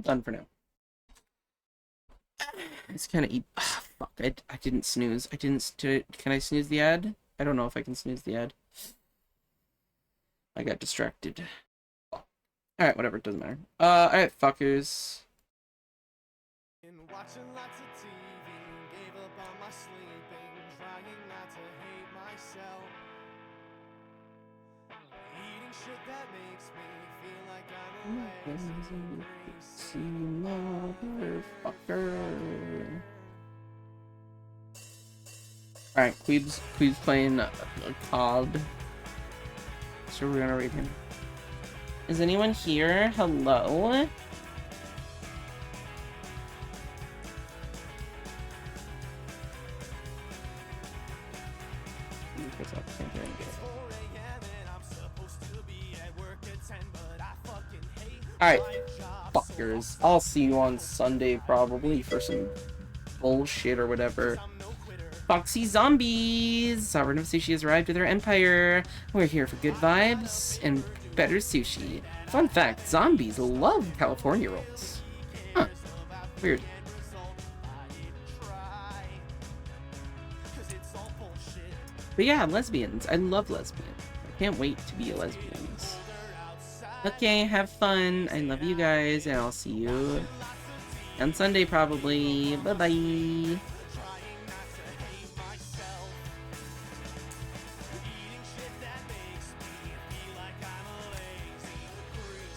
done for now. It's kind of fuck, I didn't snooze. Can I snooze the ad? I don't know if I can snooze the ad. I got distracted. Alright, whatever, it doesn't matter. Alright, fuckers. Watching lots of TV, gave up on my sleeping, trying not to hate myself. Eating shit that makes me feel like I'm a Motherfucker. Alright, Queeb's playing a COD. So we're gonna raid him. Is anyone here? Hello? Alright, fuckers. I'll see you on Sunday probably for some bullshit or whatever. Foxy Zombies! Sovereign of Sushi has arrived with their empire. We're here for good vibes and better sushi. Fun fact, zombies love California rolls. Huh. Weird. But yeah, lesbians. I love lesbians. I can't wait to be a lesbian. Okay, have fun. I love you guys, and I'll see you on Sunday probably. Bye-bye.